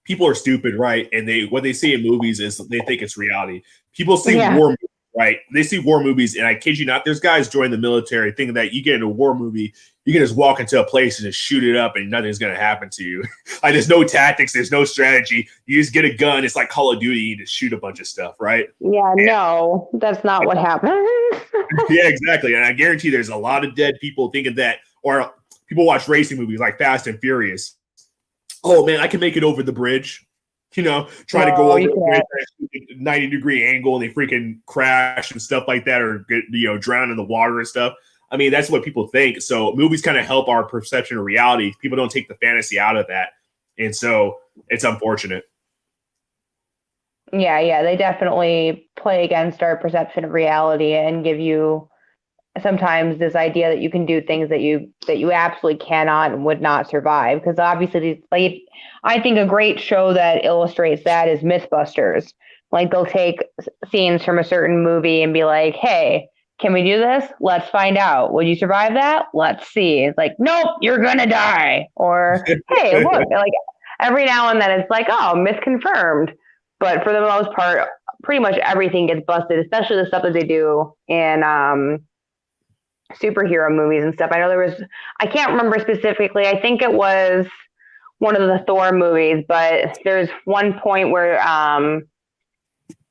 people are stupid, right? And what they see in movies is they think it's reality. People see war movies, right? They see war movies, and I kid you not, there's guys join the military thinking that you get in a war movie, you can just walk into a place and just shoot it up and nothing's going to happen to you. Like, there's no tactics, there's no strategy. You just get a gun. It's like Call of Duty. You just shoot a bunch of stuff, right? Yeah, no, that's not what happened. Yeah, exactly. And I guarantee there's a lot of dead people thinking that, or people watch racing movies like Fast and Furious. Oh, man, I can make it over the bridge. Try to go over a 90-degree angle and they freaking crash and stuff like that, or get, drown in the water and stuff. I mean, that's what people think. So movies kind of help our perception of reality. People don't take the fantasy out of that. And so it's unfortunate. Yeah, they definitely play against our perception of reality and give you sometimes this idea that you can do things that you absolutely cannot and would not survive. Because obviously, like, I think a great show that illustrates that is Mythbusters. Like, they'll take scenes from a certain movie and be like, "Hey, can we do this? Let's find out. Would you survive that? Let's see." It's like, "Nope, you're gonna die." Or, "Hey, look," like every now and then it's like, "Oh, myth confirmed." But for the most part, pretty much everything gets busted, especially the stuff that they do in superhero movies and stuff. I know I can't remember specifically. I think it was one of the Thor movies, but there's one point where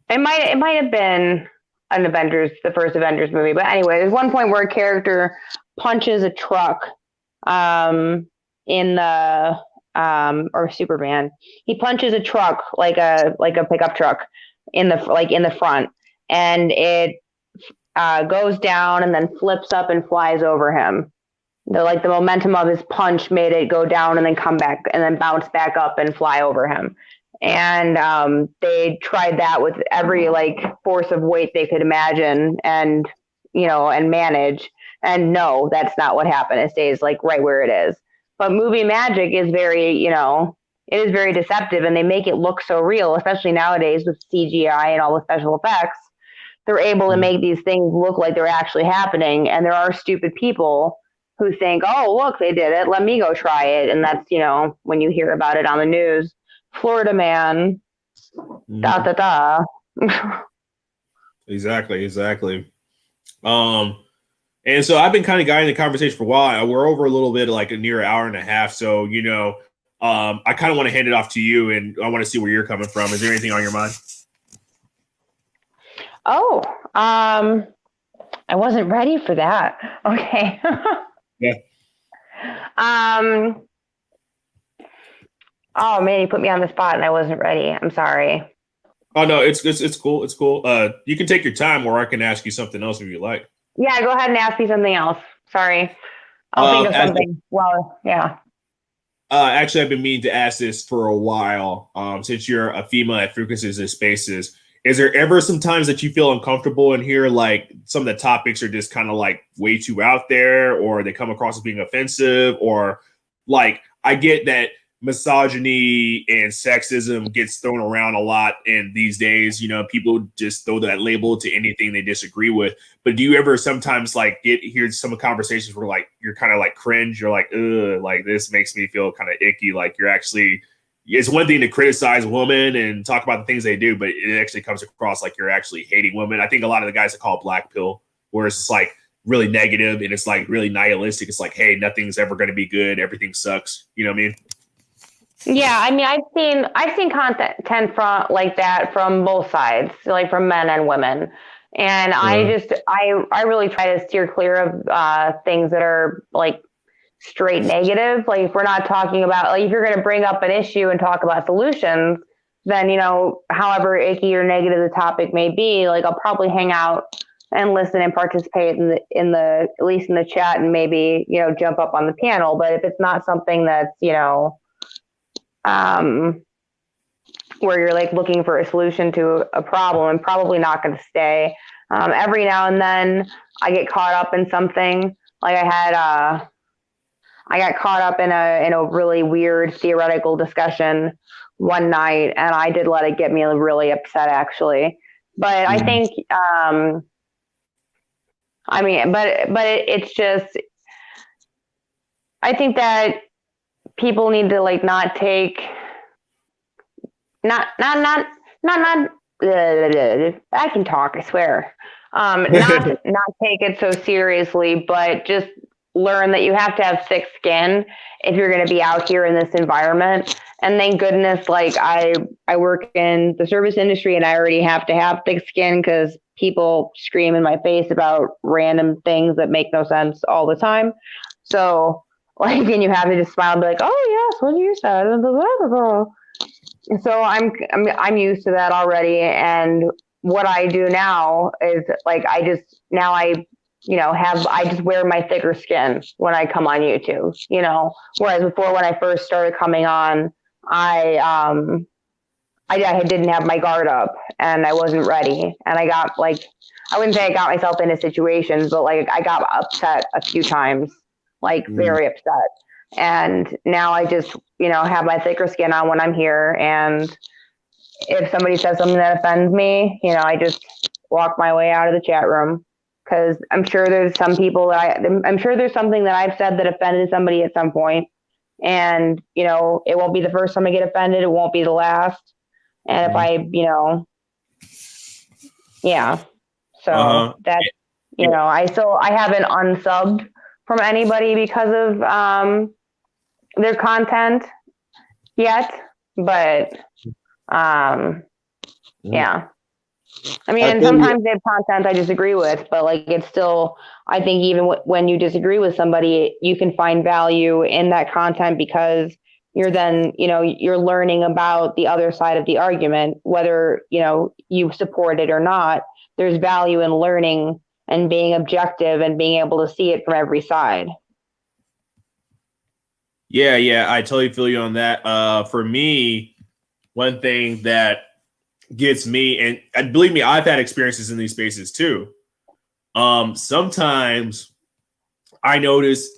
it might have been the first Avengers movie. But anyway, there's one point where a character punches a truck in the or Superman. He punches a truck like a pickup truck in the front, and it goes down and then flips up and flies over him. The momentum of his punch made it go down and then come back and then bounce back up and fly over him. And they tried that with every force of weight they could imagine and manage. And no, that's not what happened. It stays right where it is. But movie magic is very, it is very deceptive, and they make it look so real, especially nowadays with CGI and all the special effects. They're able to make these things look like they're actually happening. And there are stupid people who think, "Oh, look, they did it. Let me go try it." And that's, when you hear about it on the news, Florida man, da, da, da. Exactly. And so I've been kind of guiding the conversation for a while. We're over a little bit, near an hour and a half. So, I kind of want to hand it off to you, and I want to see where you're coming from. Is there anything on your mind? Oh, I wasn't ready for that. Okay. Yeah. Oh man, you put me on the spot and I wasn't ready. I'm sorry. Oh no, it's cool. It's cool. You can take your time, or I can ask you something else if you like. Yeah, go ahead and ask me something else. Sorry. I'll think of something. Yeah. Actually, I've been meaning to ask this for a while. Since you're a female that frequencies in spaces, is there ever some times that you feel uncomfortable in here, like some of the topics are just kind of like way too out there, or they come across as being offensive, or like I get that misogyny and sexism gets thrown around a lot in these days. You know, people just throw that label to anything they disagree with. But do you ever sometimes like hear some conversations where like you're kind of like cringe, you're like, ugh, like this makes me feel kind of icky, like you're actually, it's one thing to criticize women and talk about the things they do, but it actually comes across like you're actually hating women. I think a lot of the guys that call it black pill, where it's just like really negative and it's like really nihilistic. It's like, hey, nothing's ever going to be good, everything sucks. You know what I mean? Yeah, I mean, I've seen content from like that from both sides, like from men and women, and I really try to steer clear of things that are like straight negative. Like if we're not talking about, like if you're going to bring up an issue and talk about solutions, then however icky or negative the topic may be, like I'll probably hang out and listen and participate in the at least in the chat and maybe jump up on the panel. But if it's not something that's where you're like looking for a solution to a problem, I'm probably not going to stay. Every now and then I get caught up in something. Like I got caught up in a really weird theoretical discussion one night, and I did let it get me really upset actually. But I think, it's just, I think that people need to like not take I can talk, I swear. Not take it so seriously, but just learn that you have to have thick skin if you're going to be out here in this environment. And thank goodness, like I work in the service industry and I already have to have thick skin because people scream in my face about random things that make no sense all the time. So like, and you have to just smile and be like, oh yes, what you said. So I'm used to that already. And what I do now is like, I just wear my thicker skin when I come on YouTube, whereas before when I first started coming on, I didn't have my guard up and I wasn't ready. And I got like, I wouldn't say I got myself into situations, but like I got upset a few times, like very upset. And now I just, have my thicker skin on when I'm here. And if somebody says something that offends me, I just walk my way out of the chat room. Because I'm sure there's some people I'm sure there's something that I've said that offended somebody at some point. And, it won't be the first time I get offended. It won't be the last. And if I, yeah. So that, I haven't unsubbed from anybody because of their content yet. But, yeah. I mean, and sometimes they have content I disagree with, but like it's still, I think even when you disagree with somebody, you can find value in that content because you're then, you're learning about the other side of the argument, whether, you support it or not. There's value in learning and being objective and being able to see it from every side. Yeah, I totally feel you on that. For me, one thing that gets me, and believe me, I've had experiences in these spaces too. Sometimes I notice,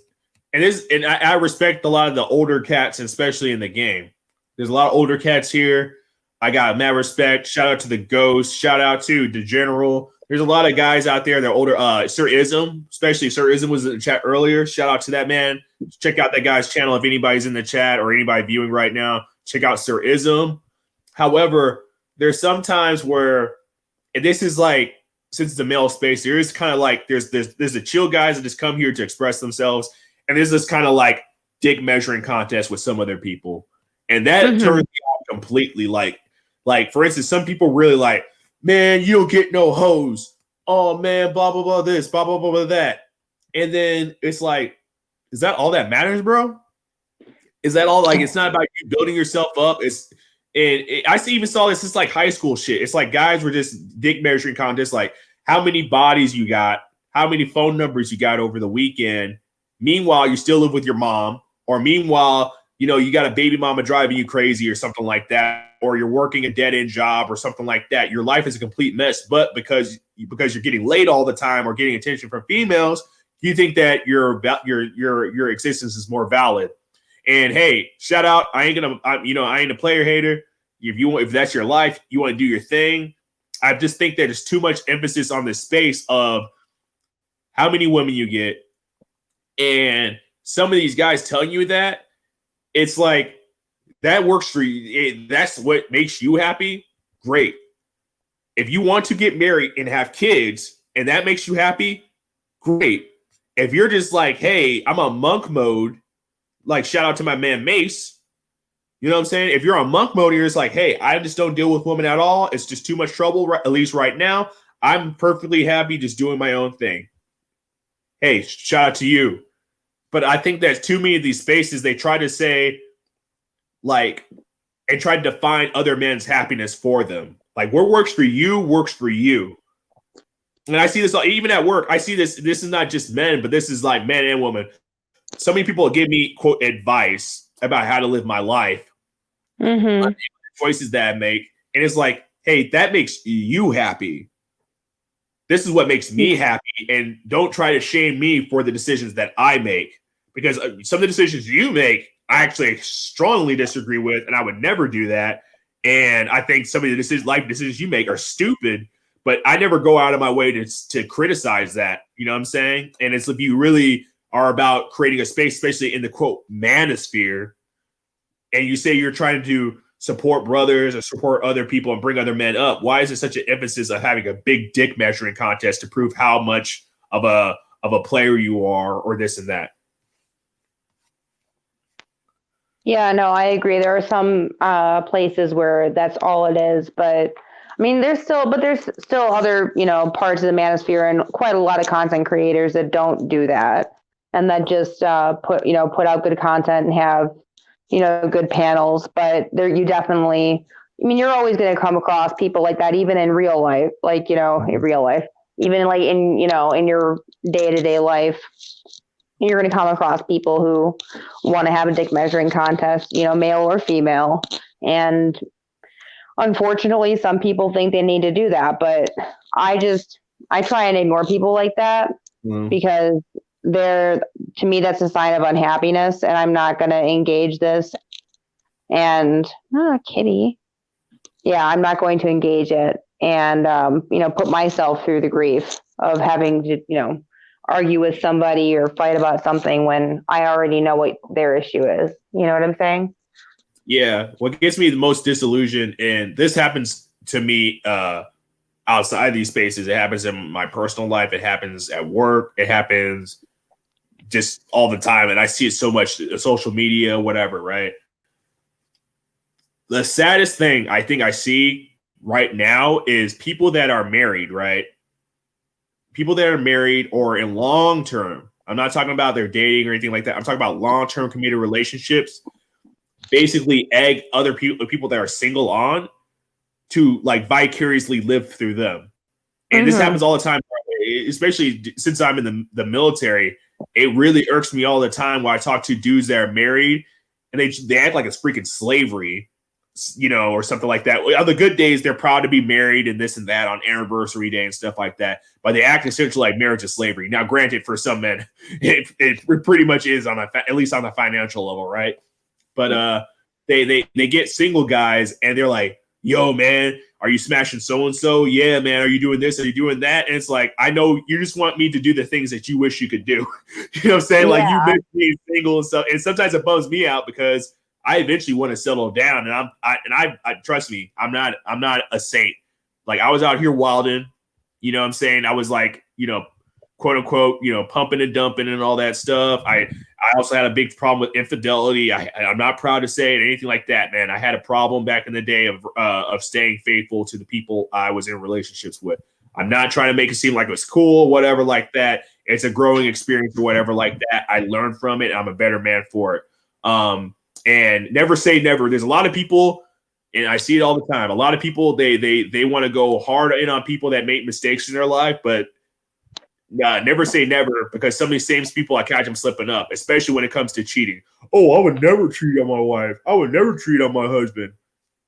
and I respect a lot of the older cats, especially in the game. There's a lot of older cats here. I got mad respect. Shout out to the Ghost. Shout out to the General. There's a lot of guys out there that are older. Sir Ism, especially Sir Ism was in the chat earlier. Shout out to that man. Check out that guy's channel if anybody's in the chat or anybody viewing right now. Check out Sir Ism. However, there's some times where, and this is like, since it's a male space, there is kind of like there's the chill guys that just come here to express themselves, and there's this kind of like dick measuring contest with some other people, and that turns me off completely. Like for instance, some people really like, man, you don't get no hoes. Oh man, blah blah blah this, blah blah blah blah that, and then it's like, is that all that matters, bro? Is that all? Like, it's not about you building yourself up. I even saw this. It's like high school shit. It's like guys were just dick measuring contests, like how many bodies you got, how many phone numbers you got over the weekend. Meanwhile, you still live with your mom, or meanwhile, you got a baby mama driving you crazy or something like that, or you're working a dead end job or something like that. Your life is a complete mess, but because you're getting laid all the time or getting attention from females, you think that your existence is more valid. And hey, shout out! I ain't a player hater. If that's your life, you want to do your thing. I just think that there's too much emphasis on this space of how many women you get, and some of these guys telling you that. It's like, that works for you. That's what makes you happy. Great. If you want to get married and have kids and that makes you happy, great. If you're just like, hey, I'm on monk mode, like shout out to my man Mace. You know what I'm saying? If you're on monk mode and you're just like, hey, I just don't deal with women at all. It's just too much trouble, at least right now. I'm perfectly happy just doing my own thing. Hey, shout out to you. But I think that too many of these spaces, they try to say, like, and try to define other men's happiness for them. Like, what works for you works for you. And I see this even at work. I see this. This is not just men, but this is like men and women. So many people give me, quote, advice about how to live my life, choices that I make. And it's like, hey, that makes you happy. This is what makes me happy. And don't try to shame me for the decisions that I make. Because some of the decisions you make, I actually strongly disagree with, and I would never do that. And I think some of the life decisions you make are stupid, but I never go out of my way to criticize that. You know what I'm saying? And it's if you really are about creating a space, especially in the, quote, manosphere, and you say you're trying to support brothers or support other people and bring other men up, why is there such an emphasis of having a big dick measuring contest to prove how much of a player you are or this and that? Yeah, no, I agree. There are some places where that's all it is, but I mean, there's still other, parts of the manosphere and quite a lot of content creators that don't do that and that just put out good content and have, good panels. But you definitely, I mean, you're always going to come across people like that, even in real life, like, in real life, even like in your day-to-day life. You're going to come across people who want to have a dick measuring contest, male or female. And unfortunately, some people think they need to do that. But I try and ignore people like that because to me, that's a sign of unhappiness. And I'm not going to engage this. And, kitty. Yeah, I'm not going to engage it and, put myself through the grief of having to, argue with somebody or fight about something when I already know what their issue is. You know what I'm saying? Yeah. What gets me the most disillusioned, and this happens to me outside these spaces. It happens in my personal life. It happens at work. It happens just all the time. And I see it so much, social media, whatever, right? The saddest thing I think I see right now is people that are married, right? People that are married or in long-term, I'm not talking about their dating or anything like that. I'm talking about long-term committed relationships, basically egg other people that are single on to like vicariously live through them. And this happens all the time, especially since I'm in the military. It really irks me all the time when I talk to dudes that are married and they act like it's freaking slavery, or something like that. On the good days, they're proud to be married and this and that on anniversary day and stuff like that. But they act essentially like marriage is slavery. Now, granted, for some men, it pretty much is at least on the financial level, right? But they get single guys and they're like, yo, man, are you smashing so-and-so? Yeah, man, are you doing this? Are you doing that? And it's like, I know you just want me to do the things that you wish you could do. You know what I'm saying? Yeah. Like, you miss being single and stuff. And sometimes it bums me out because I eventually want to settle down, and I trust me, I'm not a saint. Like, I was out here wilding, you know what I'm saying? I was like, quote unquote, pumping and dumping and all that stuff. I also had a big problem with infidelity. I'm not proud to say it, anything like that, man. I had a problem back in the day of staying faithful to the people I was in relationships with. I'm not trying to make it seem like it was cool, whatever like that. It's a growing experience or whatever like that. I learned from it. I'm a better man for it. And never say never. There's a lot of people, and I see it all the time. A lot of people, they want to go hard in on people that make mistakes in their life, but Nah, never say never, because some of these same people I catch them slipping up, especially when it comes to cheating. Oh, I would never cheat on my wife. I would never cheat on my husband.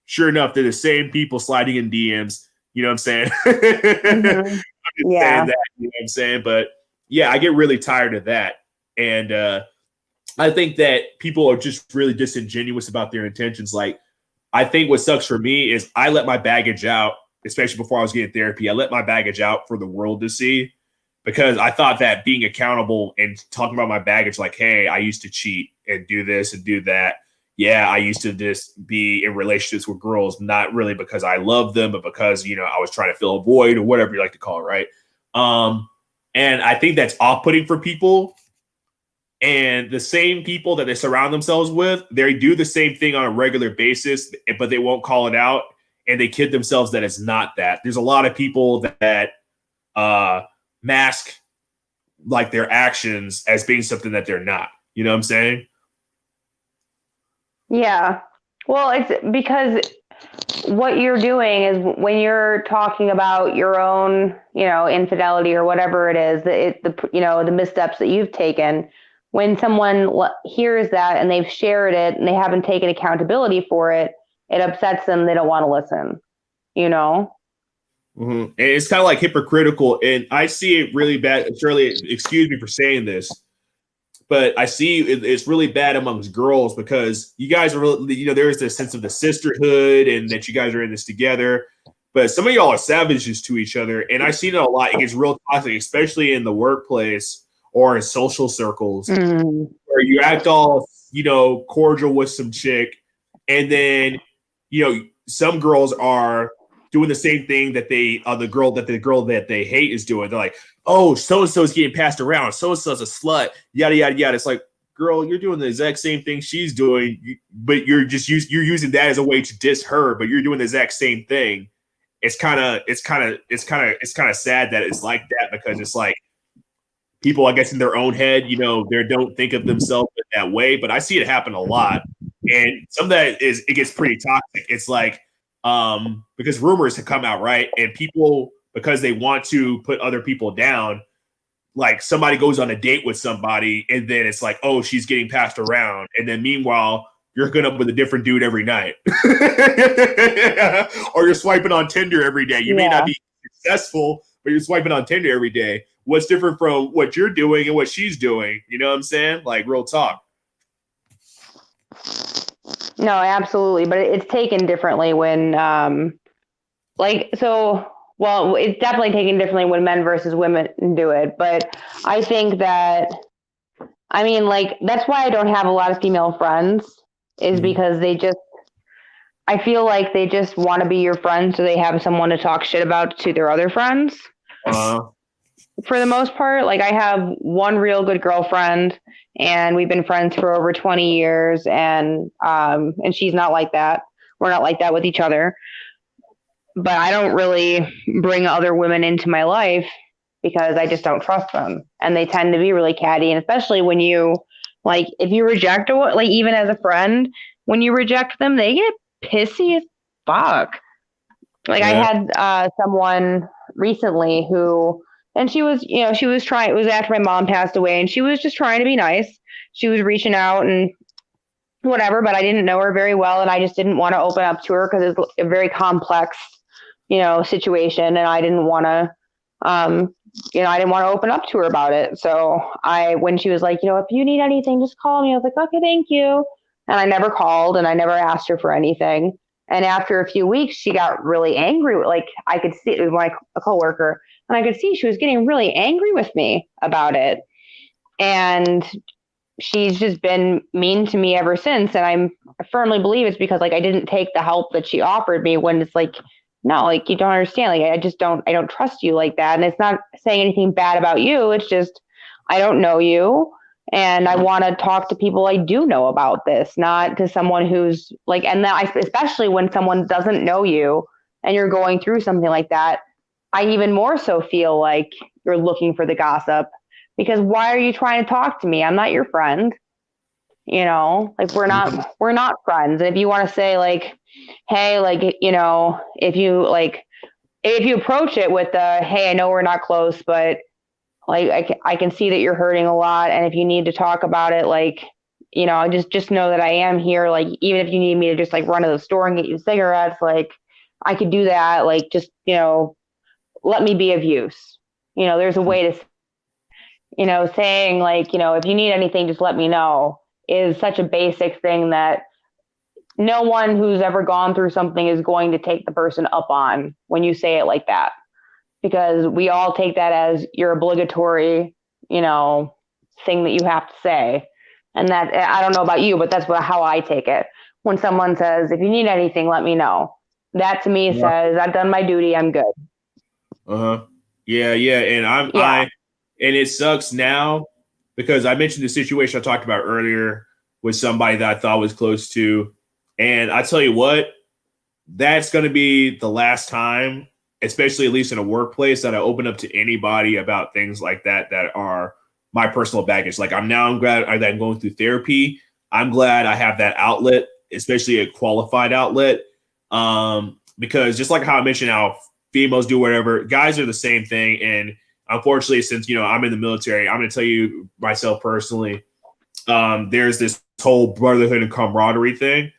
Sure enough, they're the same people sliding in DMs. You know what I'm saying? Mm-hmm. I'm just saying Yeah. that. You know what I'm saying? But yeah, I get really tired of that. And I think that people are just really disingenuous about their intentions. Like, I think what sucks for me is I let my baggage out, especially before I was getting therapy. I let my baggage out for the world to see, because I thought that being accountable and talking about my baggage, like, hey, I used to cheat and do this and do that. Yeah, I used to just be in relationships with girls, not really because I love them, but because, I was trying to fill a void or whatever you like to call it, right? And I think that's off-putting for people. And the same people that they surround themselves with, they do the same thing on a regular basis, but they won't call it out. And they kid themselves that it's not that. There's a lot of people that mask like their actions as being something that they're not. You know what I'm saying? Yeah. Well, it's because what you're doing is when you're talking about your own, infidelity or whatever it is, the missteps that you've taken, when someone hears that and they've shared it and they haven't taken accountability for it, it upsets them. They don't want to listen, you know? Mm-hmm. And it's kind of like hypocritical. And I see it really bad. Shirley, excuse me for saying this, but I see it's really bad amongst girls, because you guys are really, there's this sense of the sisterhood and that you guys are in this together. But some of y'all are savages to each other. And I see it a lot. It gets real toxic, especially in the workplace or in social circles, where you act all, cordial with some chick. And then, some girls are doing the same thing that the girl that they hate is doing. They're like, oh, so-and-so is getting passed around. So-and-so's a slut, yada, yada, yada. It's like, girl, you're doing the exact same thing she's doing, but you're using that as a way to diss her, but you're doing the exact same thing. It's kind of sad that it's like that, because it's like people, I guess, in their own head, they don't think of themselves that way, but I see it happen a lot. And some of that it gets pretty toxic. It's like, because rumors have come out, right? And people, because they want to put other people down, like somebody goes on a date with somebody and then it's like, oh, she's getting passed around. And then meanwhile, you're hooking up with a different dude every night. Or you're swiping on Tinder every day. You may not be successful, but you're swiping on Tinder every day. What's different from what you're doing and what she's doing? You know what I'm saying? Like, real talk. No, absolutely. But it's taken differently when, it's definitely taken differently when men versus women do it. But I think that, that's why I don't have a lot of female friends, is because I feel like they just want to be your friend, so they have someone to talk shit about to their other friends. For the most part, like, I have one real good girlfriend, and we've been friends for over 20 years, and she's not like that. We're not like that with each other. But I don't really bring other women into my life because I just don't trust them. And they tend to be really catty. And especially when if you reject, even as a friend, when you reject them, they get pissy as fuck. Like, yeah. I had someone recently and she was trying, it was after my mom passed away, and she was just trying to be nice. She was reaching out and whatever, but I didn't know her very well, and I just didn't want to open up to her because it's a very complex, situation, and I didn't want to, open up to her about it. So when she was like, if you need anything, just call me, I was like, okay, thank you. And I never called, and I never asked her for anything. And after a few weeks, she got really angry. Like, I could see, it was a coworker, and I could see she was getting really angry with me about it. And she's just been mean to me ever since. And I firmly believe it's because, I didn't take the help that she offered me, when it's like, no, you don't understand. I don't trust you like that. And it's not saying anything bad about you. It's just, I don't know you. And I want to talk to people I do know about this, not to someone who's especially when someone doesn't know you and you're going through something like that, I even more so feel like you're looking for the gossip, because why are you trying to talk to me? I'm not your friend. We're not friends. And if you want to say hey, if you approach it with hey, I know we're not close, but Like I can see that you're hurting a lot, and if you need to talk about it, like, just know that I am here. Like, even if you need me to just like run to the store and get you cigarettes, like I could do that. Like, just let me be of use. There's a way to, saying like, if you need anything, just let me know is such a basic thing that no one who's ever gone through something is going to take the person up on when you say it like that, because we all take that as your obligatory, thing that you have to say. And that, I don't know about you, but that's how I take it. When someone says, if you need anything, let me know. That to me says, I've done my duty. I'm good. Uh-huh. Yeah, yeah. And Yeah. and it sucks now because I mentioned the situation I talked about earlier with somebody that I thought was close to. And I tell you what, that's going to be the last time, especially at least in a workplace, that I open up to anybody about things like that are my personal baggage. Like I'm glad that I'm going through therapy. I'm glad I have that outlet, especially a qualified outlet. Because just like how I mentioned how females do whatever, guys are the same thing. And unfortunately, since I'm in the military, I'm going to tell you myself personally, there's this whole brotherhood and camaraderie thing,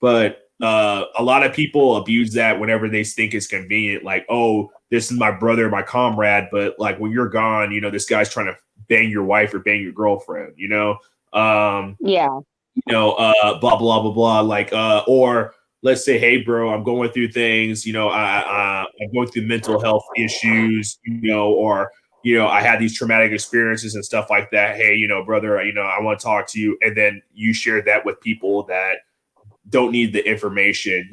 but a lot of people abuse that whenever they think it's convenient. Like, oh, this is my brother, my comrade, but like when you're gone, this guy's trying to bang your wife or bang your girlfriend. Yeah. Blah blah blah blah. Like, or let's say, hey, bro, I'm going through things. I'm going through mental health issues. Or I had these traumatic experiences and stuff like that. Hey, brother, I want to talk to you, and then you share that with people that don't need the information.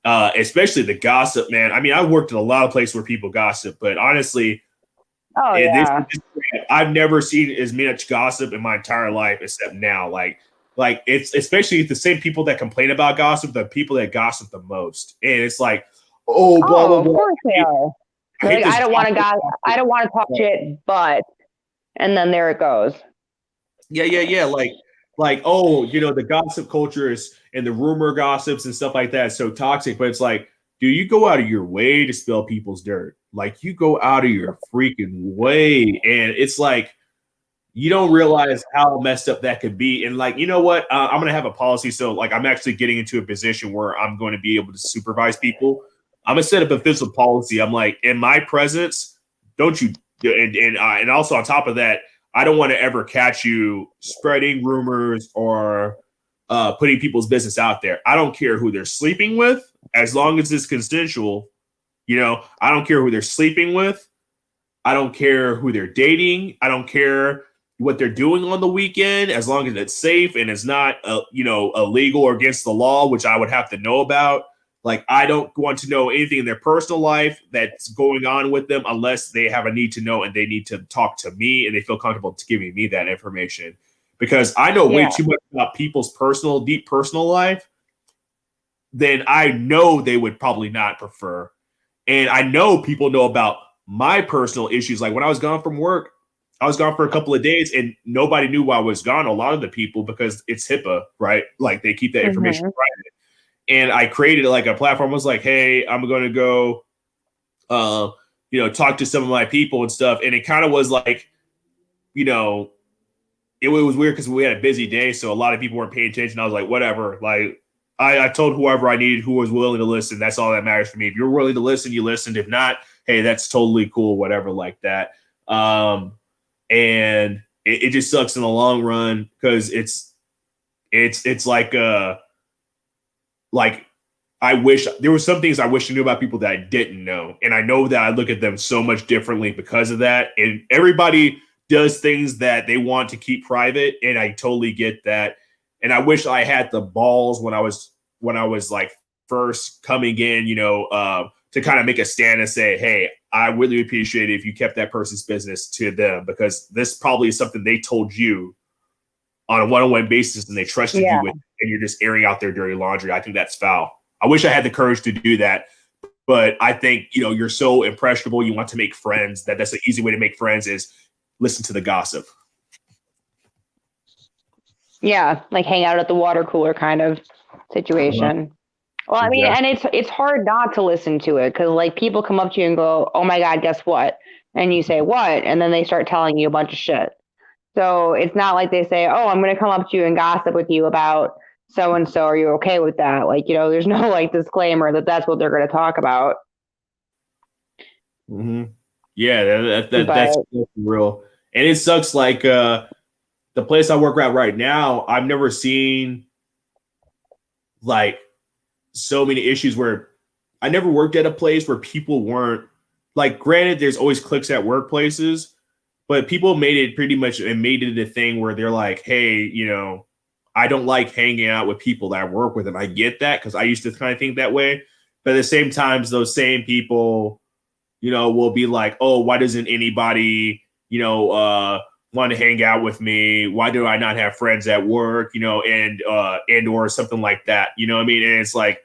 Especially the gossip, man. I mean, I worked in a lot of places where people gossip, but honestly, Oh yeah. I've never seen as much gossip in my entire life except now. Like it's especially the same people that complain about gossip, the people that gossip the most, and it's like, oh, blah blah Oh, of blah. course they are. I They're hate like, this gossip. I don't want to talk shit, but, and then there it goes. Yeah, yeah, yeah. Like, oh, the gossip culture is and the rumor gossips and stuff like that is so toxic. But it's like, do you go out of your way to spill people's dirt? Like, you go out of your freaking way, and it's like you don't realize how messed up that could be. And like, you know what? I'm gonna have a policy. So like, I'm actually getting into a position where I'm going to be able to supervise people. I'm gonna set up a official policy. I'm like, in my presence, don't you? And also on top of that, I don't want to ever catch you spreading rumors or putting people's business out there. I don't care who they're sleeping with, as long as it's consensual. I don't care who they're sleeping with. I don't care who they're dating. I don't care what they're doing on the weekend, as long as it's safe and it's not, illegal or against the law, which I would have to know about. Like, I don't want to know anything in their personal life that's going on with them unless they have a need to know and they need to talk to me and they feel comfortable giving me that information. Because I know way Yeah. too much about people's deep personal life than I know they would probably not prefer. And I know people know about my personal issues. Like when I was gone from work, I was gone for a couple of days and nobody knew why I was gone. A lot of the people, because it's HIPAA, right? Like they keep that information Mm-hmm. private. And I created like a platform. I was like, hey, I'm going to go, talk to some of my people and stuff. And it kind of was like, it was weird because we had a busy day. So a lot of people weren't paying attention. I was like, whatever. Like I told whoever I needed who was willing to listen. That's all that matters for me. If you're willing to listen, you listened. If not, hey, that's totally cool, whatever, like that. And it just sucks in the long run because it's like I wish there were some things I wish I knew about people that I didn't know. And I know that I look at them so much differently because of that. And everybody does things that they want to keep private. And I totally get that. And I wish I had the balls when I was like first coming in, to kind of make a stand and say, hey, I really appreciate it if you kept that person's business to them, because this probably is something they told you on a one-on-one basis and they trusted Yeah. you with, and you're just airing out their dirty laundry. I think that's foul. I wish I had the courage to do that, but I think, you're so impressionable. You want to make friends. That's an easy way to make friends is listen to the gossip. Yeah. Like hang out at the water cooler kind of Uh-huh. situation. Well, I mean, Exactly. and it's hard not to listen to it because like people come up to you and go, "Oh my God, guess what?" And you say, what? And then they start telling you a bunch of shit. So it's not like they say, oh, I'm going to come up to you and gossip with you about so and so. Are you okay with that? Like, there's no like disclaimer that that's what they're going to talk about. Mm-hmm. Yeah, that's But real. And it sucks. Like the place I work at right now, I've never seen like so many issues where I never worked at a place where people weren't like. Granted, there's always cliques at workplaces, but people made it pretty much and made it a thing where they're like, hey, I don't like hanging out with people that I work with, and I get that because I used to kind of think that way. But at the same time, those same people, will be like, oh, why doesn't anybody, want to hang out with me? Why do I not have friends at work? And or something like that. You know what I mean? And it's like,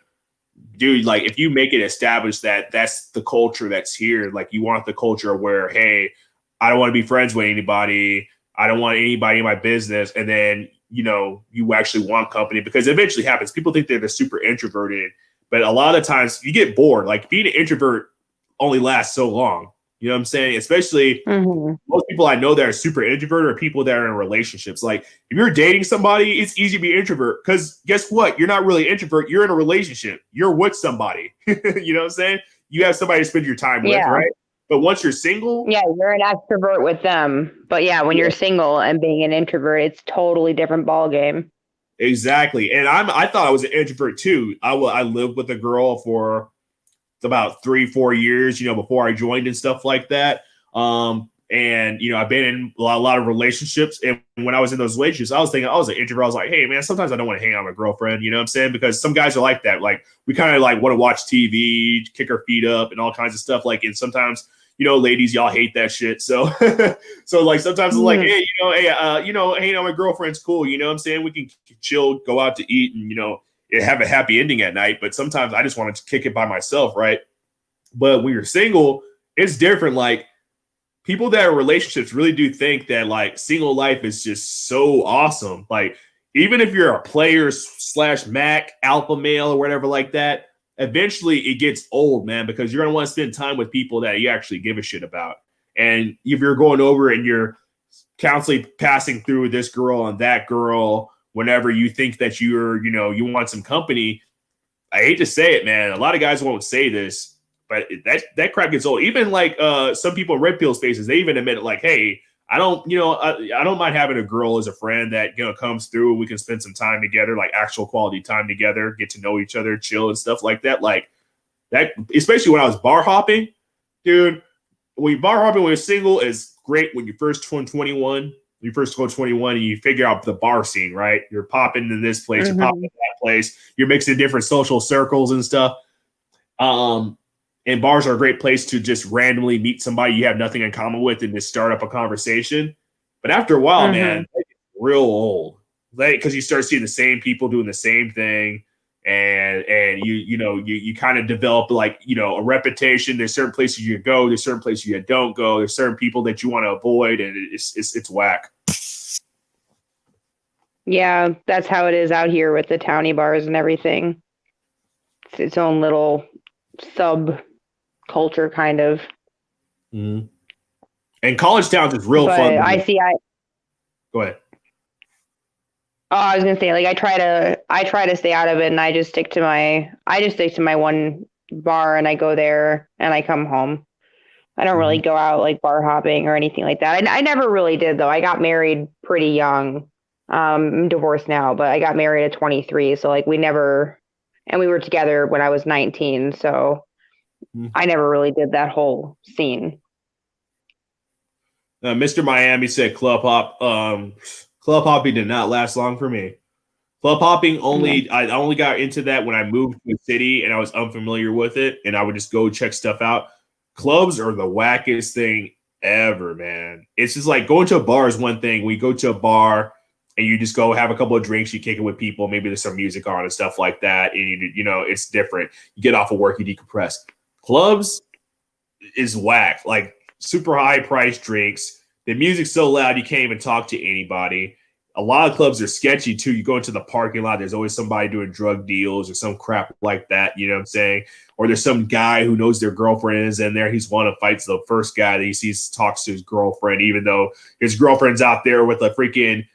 dude, like if you make it established that that's the culture that's here, like you want the culture where, hey, I don't want to be friends with anybody. I don't want anybody in my business. And then, you actually want company because it eventually happens. People think they're super introverted, but a lot of times you get bored. Like being an introvert only lasts so long. You know what I'm saying? Especially most people I know that are super introverted are people that are in relationships. Like if you're dating somebody, it's easy to be introvert because guess what? You're not really introvert. You're in a relationship. You're with somebody. You know what I'm saying? You have somebody to spend your time with, right? But once you're single, you're an extrovert with them. But when you're single and being an introvert, it's totally different ball game. Exactly. And I thought I was an introvert too. I lived with a girl for about 3-4 years, before I joined and stuff like that. And I've been in a lot of relationships. And when I was in those relationships, I was thinking I was an introvert. I was like, hey man, sometimes I don't want to hang out with my girlfriend, you know what I'm saying? Because some guys are like that. Like we kind of like want to watch TV, kick our feet up and all kinds of stuff. Like, and sometimes, ladies, y'all hate that shit. So, so like sometimes it's like, hey, hanging out with my girlfriend's cool. You know what I'm saying? We can chill, go out to eat and, have a happy ending at night. But sometimes I just wanted to kick it by myself. Right. But when you're single, it's different. Like people that are in relationships really do think that like single life is just so awesome. Like even if you're a player / Mac alpha male or whatever like that, eventually it gets old, man, because you're going to want to spend time with people that you actually give a shit about. And if you're going over and you're constantly passing through this girl and that girl, whenever you think that you want some company, I hate to say it, man. A lot of guys won't say this, but that crap gets old. Even like some people in red pill spaces, they even admit it, like, hey, I don't mind having a girl as a friend that comes through and we can spend some time together, like actual quality time together, get to know each other, chill and stuff like that. Like that, especially when I was bar hopping, dude. When you're single is great when you first turn 21. You first go 21 and you figure out the bar scene, right? You're popping to this place, you're popping to that place, you're mixing different social circles and stuff. And bars are a great place to just randomly meet somebody you have nothing in common with and just start up a conversation. But after a while, man, it's real old. Like, because you start seeing the same people doing the same thing. And you kind of develop like, a reputation. There's certain places you go, there's certain places you don't go, there's certain people that you want to avoid, and it's whack. Yeah, that's how it is out here with the townie bars and everything. It's its own little sub culture kind of. Mm-hmm. And college towns is real fun. Go ahead. Oh, I was gonna say, like, I try to stay out of it, and I just stick to my one bar, and I go there, and I come home. I don't really go out like bar hopping or anything like that. I never really did though. I got married pretty young. I'm divorced now, but I got married at 23, so like we were together when I was 19, so I never really did that whole scene. Mr. Miami said club hopping did not last long for me. Club hopping I only got into that when I moved to the city and I was unfamiliar with it, and I would just go check stuff out. Clubs are the wackest thing ever, man. It's just like going to a bar is one thing. We go to a bar and you just go have a couple of drinks, you kick it with people, maybe there's some music on and stuff like that, and it's different. You get off of work, you decompress. Clubs is whack, like super high price drinks. The music's so loud you can't even talk to anybody. a lot of clubs are sketchy too. You go into the parking lot, there's always somebody doing drug deals or some crap like that. You know what I'm saying? Or there's some guy who knows their girlfriend is in there. He's one to fights the first guy that he sees talks to his girlfriend, even though his girlfriend's out there with a freaking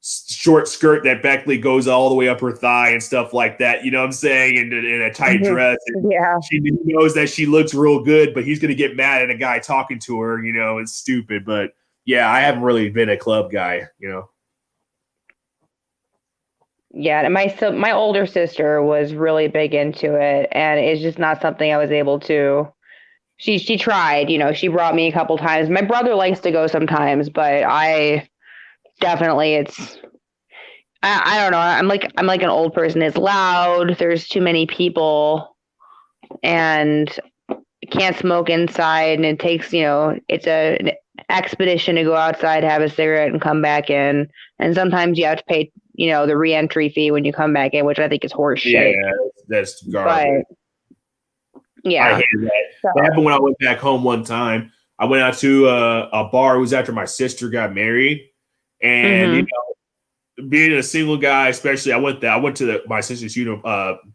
short skirt that Beckley goes all the way up her thigh and stuff like that. You know what I'm saying? And in a tight dress. And she knows that she looks real good, but he's going to get mad at a guy talking to her. You know, it's stupid. But yeah, I haven't really been a club guy, you know. Yeah, and my older sister was really big into it, and it's just not something I was able to. She tried, you know, she brought me a couple times. My brother likes to go sometimes, but I definitely I don't know. I'm like an old person. It's loud. There's too many people, and can't smoke inside. And it takes, you know, it's an expedition to go outside, have a cigarette, and come back in. And sometimes you have to pay, you know, the re-entry fee when you come back in, which I think is horse shit. Yeah, that's garbage. But, yeah, I hated that. So, that happened when I went back home one time. I went out to a bar. It was after my sister got married, and you know, being a single guy, especially, I went to my sister's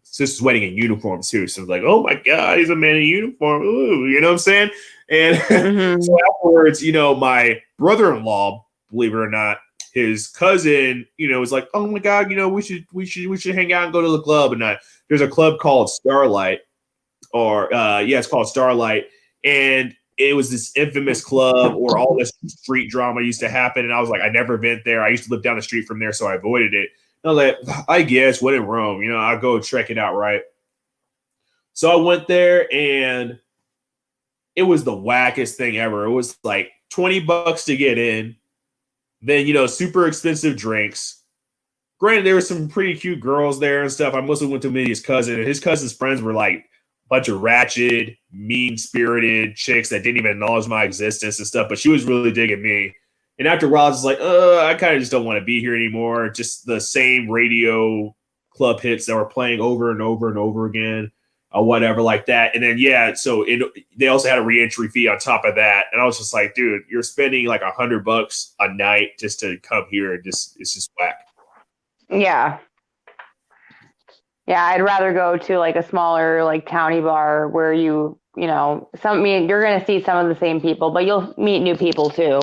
sister's wedding in uniform too. So I was like, oh my god, he's a man in uniform. Ooh, you know what I'm saying? And so afterwards, you know, my brother-in-law, believe it or not, his cousin, you know, was like, oh my god, you know, we should hang out and go to the club. And there's a club called Starlight, or it's called Starlight, and it was this infamous club where all this street drama used to happen. And I was like, I never been there. I used to live down the street from there, so I avoided it. And I was like, I guess, what in Rome? You know, I'll go check it out, right? So I went there, and it was the wackest thing ever. It was like $20 to get in. Then, you know, super expensive drinks. Granted, there were some pretty cute girls there and stuff. I mostly went to meet his cousin, and his cousin's friends were like bunch of ratchet, mean-spirited chicks that didn't even acknowledge my existence and stuff, but she was really digging me. And after a while, I was like, I kind of just don't want to be here anymore. Just the same radio club hits that were playing over and over and over again, or whatever like that. And then, so they also had a re-entry fee on top of that. And I was just like, dude, you're spending like $100 a night just to come here. And it's just whack. Yeah. Yeah, I'd rather go to like a smaller, like towny bar where you're going to see some of the same people, but you'll meet new people too.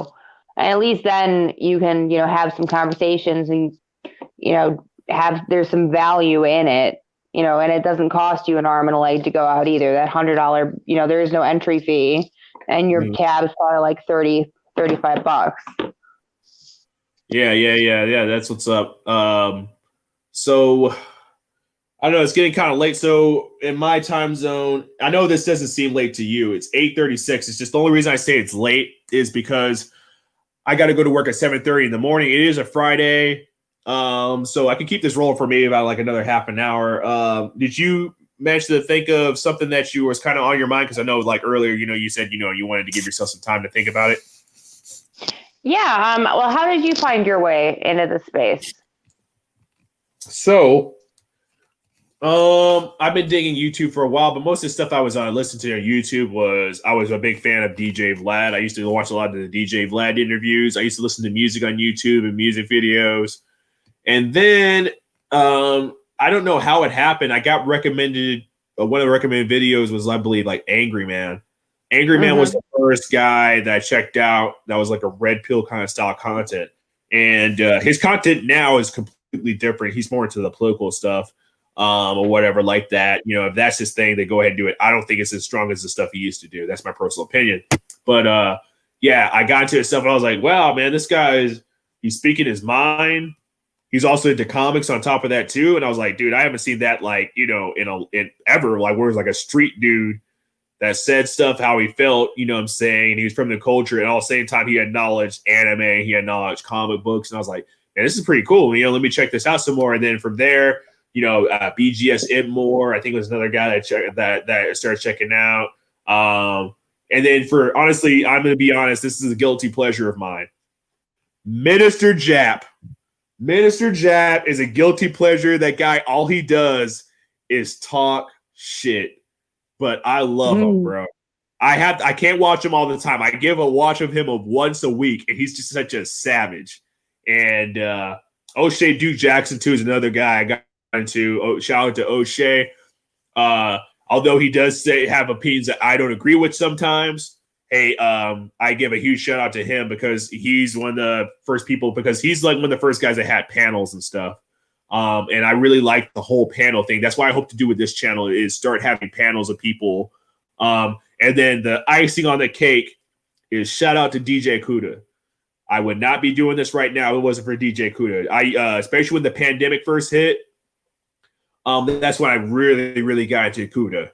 And at least then you can, you know, have some conversations and, you know, there's some value in it, you know, and it doesn't cost you an arm and a leg to go out either. That $100, you know, there is no entry fee, and your tab's probably like $35. Yeah. That's what's up. So I don't know, it's getting kind of late. So in my time zone, I know this doesn't seem late to you. It's 8:36. It's just the only reason I say it's late is because I got to go to work at 7:30 in the morning. It is a Friday. So I can keep this rolling for maybe about like another half an hour. Did you manage to think of something that was kind of on your mind? Because I know like earlier, you know, you said, you know, you wanted to give yourself some time to think about it. Yeah. Well, how did you find your way into the space? So I've been digging YouTube for a while, but most of the stuff I was listening to on YouTube I was a big fan of DJ Vlad. I used to watch a lot of the DJ Vlad interviews. I used to listen to music on YouTube and music videos. And then I don't know how it happened. I got recommended, one of the recommended videos was, I believe, like Angry Man. Angry Man was the first guy that I checked out that was like a red pill kind of style content. And his content now is completely different. He's more into the political stuff. Or whatever like that. You know, if that's his thing, they go ahead and do it. I don't think it's as strong as the stuff he used to do. That's my personal opinion. But I got into his stuff and I was like, wow, man, this guy he's speaking his mind. He's also into comics on top of that too. And I was like, dude, I haven't seen that like, you know, in ever, like where it's like a street dude that said stuff how he felt, you know what I'm saying? And he was from the culture, and all the same time he acknowledged anime, he acknowledged comic books, and I was like, man, this is pretty cool. You know, let me check this out some more. And then from there, you know, BGS Idmore, I think it was another guy that started checking out. And then honestly, I'm going to be honest, this is a guilty pleasure of mine. Minister Jap. Minister Jap is a guilty pleasure. That guy, all he does is talk shit. But I love him, bro. I can't watch him all the time. I give a watch of him once a week, and he's just such a savage. And O'Shea Duke Jackson too is another guy I got into. Shout out to O'Shea. Although he does have opinions that I don't agree with sometimes. Hey, I give a huge shout out to him because he's one of the first people, because he's like one of the first guys that had panels and stuff. And I really like the whole panel thing. That's what I hope to do with this channel is start having panels of people. And then the icing on the cake is shout out to DJ Kuda. I would not be doing this right now if it wasn't for DJ Kuda. Especially when the pandemic first hit, that's when I really, really got into Kuda.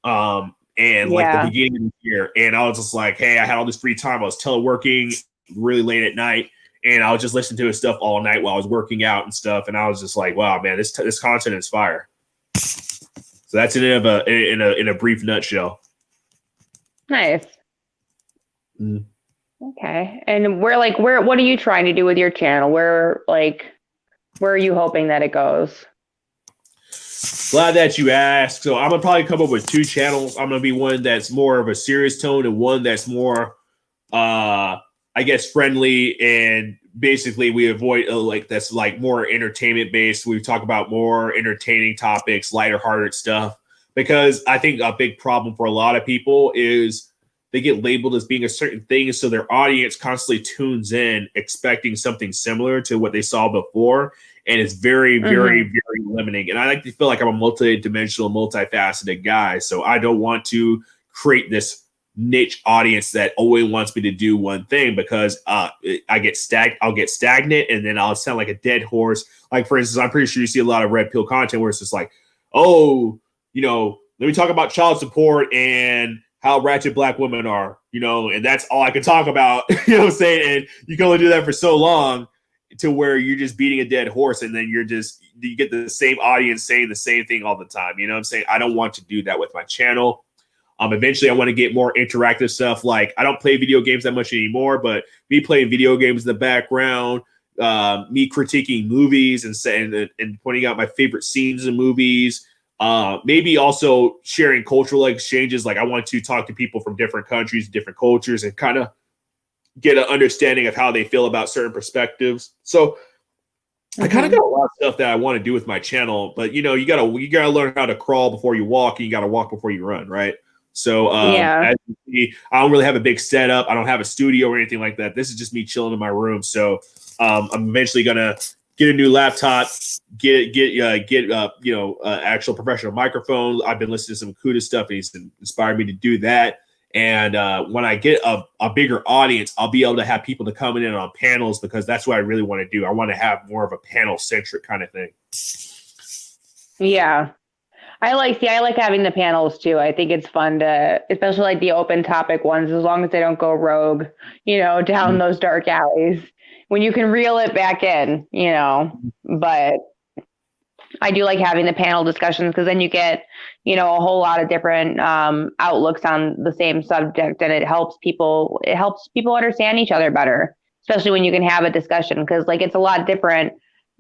Like the beginning of the year. And I was just like, hey, I had all this free time. I was teleworking really late at night. And I was just listening to his stuff all night while I was working out and stuff. And I was just like, wow, man, this content is fire. So that's in a brief nutshell. Nice. Mm. Okay. And what are you trying to do with your channel? Where are you hoping that it goes? Glad that you asked. So I'm gonna probably come up with two channels. I'm gonna be one that's more of a serious tone and one that's more, I guess, friendly. And basically, we avoid that's like more entertainment based. We talk about more entertaining topics, lighter hearted stuff. Because I think a big problem for a lot of people is they get labeled as being a certain thing, so their audience constantly tunes in expecting something similar to what they saw before. And it's very, very, very limiting. And I like to feel like I'm a multi-dimensional, multifaceted guy. So I don't want to create this niche audience that always wants me to do one thing, because I'll get stagnant, and then I'll sound like a dead horse. Like, for instance, I'm pretty sure you see a lot of red pill content where it's just like, oh, let me talk about child support and how ratchet black women are, and that's all I can talk about, you know what I'm saying? And you can only do that for so long, to where you're just beating a dead horse, and then you get the same audience saying the same thing all the time. You know what I'm saying? I don't want to do that with my channel. Eventually I want to get more interactive stuff. Like, I don't play video games that much anymore, but me playing video games in the background, me critiquing movies and pointing out my favorite scenes in movies. Maybe also sharing cultural exchanges. Like, I want to talk to people from different countries, different cultures, and kind of get an understanding of how they feel about certain perspectives. So I kind of got a lot of stuff that I want to do with my channel, but you gotta learn how to crawl before you walk, and you gotta walk before you run, right? So as you see, I don't really have a big setup. I don't have a studio or anything like that. This is just me chilling in my room. So I'm eventually gonna get a new laptop, get actual professional microphone. I've been listening to some Kuda stuff, and he's inspired me to do that. And when I get a bigger audience, I'll be able to have people to come in on panels, because that's what I really want to do. I want to have more of a panel-centric kind of thing. Yeah. I like having the panels too. I think it's fun to, especially like the open topic ones, as long as they don't go rogue, down those dark alleys, when you can reel it back in, but I do like having the panel discussions, because then you get, a whole lot of different outlooks on the same subject, and it helps people understand each other better, especially when you can have a discussion, because it's a lot different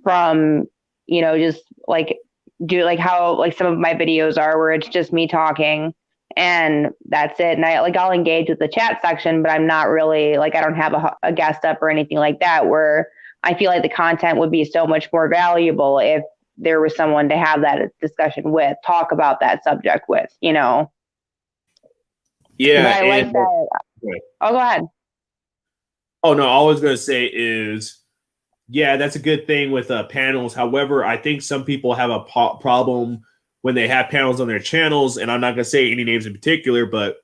from, just how some of my videos are, where it's just me talking and that's it. And I'll engage with the chat section, but I'm not really I don't have a guest up or anything like that, where I feel like the content would be so much more valuable if there was someone to have that discussion with, talk about that subject with, Yeah. But I like that. Oh, go ahead. Oh, no, all I was going to say is, yeah, that's a good thing with panels. However, I think some people have a problem when they have panels on their channels, and I'm not going to say any names in particular, but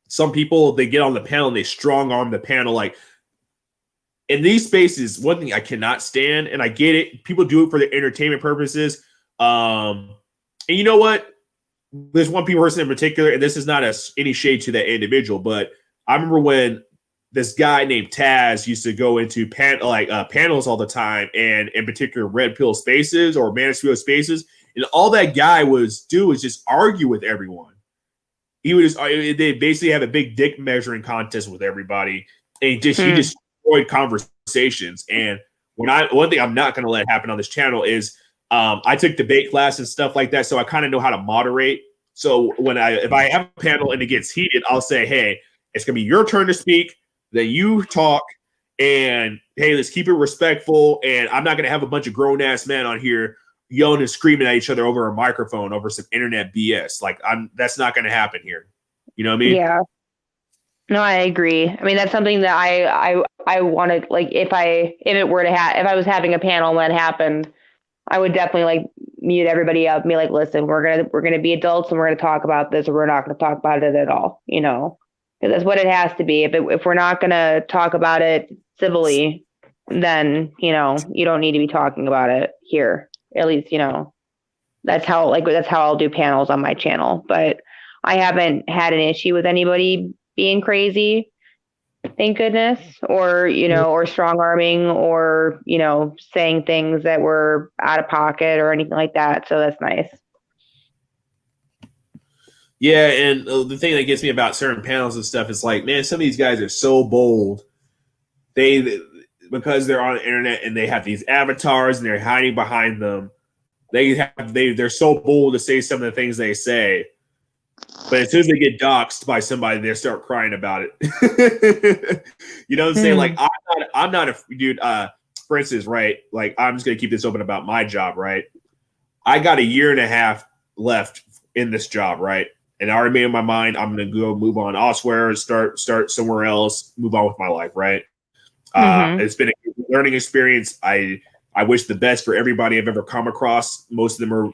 some people, they get on the panel and they strong arm the panel. Like, in these spaces, one thing I cannot stand, and I get it, people do it for their entertainment purposes. And you know what? There's one person in particular, and this is not any shade to that individual, but I remember when this guy named Taz used to go into panels all the time, and in particular red pill spaces or manosphere spaces, and all that guy was just argue with everyone. He would they basically have a big dick measuring contest with everybody, and he destroyed conversations. And one thing I'm not going to let happen on this channel is I took debate class and stuff like that, so I kind of know how to moderate. So if I have a panel and it gets heated, I'll say, hey, it's going to be your turn to speak, then you talk, And hey, let's keep it respectful. And I'm not going to have a bunch of grown ass men on here yelling and screaming at each other over a microphone over some internet BS. Like that's not going to happen here. You know what I mean? Yeah. No, I agree. I mean, that's something that I wanted, like, if it were to if I was having a panel and that happened, I would definitely like mute everybody up and be like, listen, we're gonna be adults and we're gonna talk about this, or we're not gonna talk about it at all, you know, because that's what it has to be. If we're not gonna talk about it civilly, then, you know, you don't need to be talking about it here. At least, you know, that's how I'll do panels on my channel. But I haven't had an issue with anybody being crazy, thank goodness, or, you know, or strong arming, or, you know, saying things that were out of pocket or anything like that. So that's nice. Yeah, and the thing that gets me about certain panels and stuff is like, man, some of these guys are so bold. Because they're on the internet and they have these avatars and they're hiding behind them. They're so bold to say some of the things they say. But as soon as they get doxxed by somebody, they start crying about it. You know what I'm saying? Like, I'm not a dude. For instance, right? Like, I'm just gonna keep this open about my job, right? I got a year and a half left in this job, right? And I already made in my mind I'm gonna go move on elsewhere, start somewhere else, move on with my life, right? It's been a learning experience. I wish the best for everybody I've ever come across. Most of them are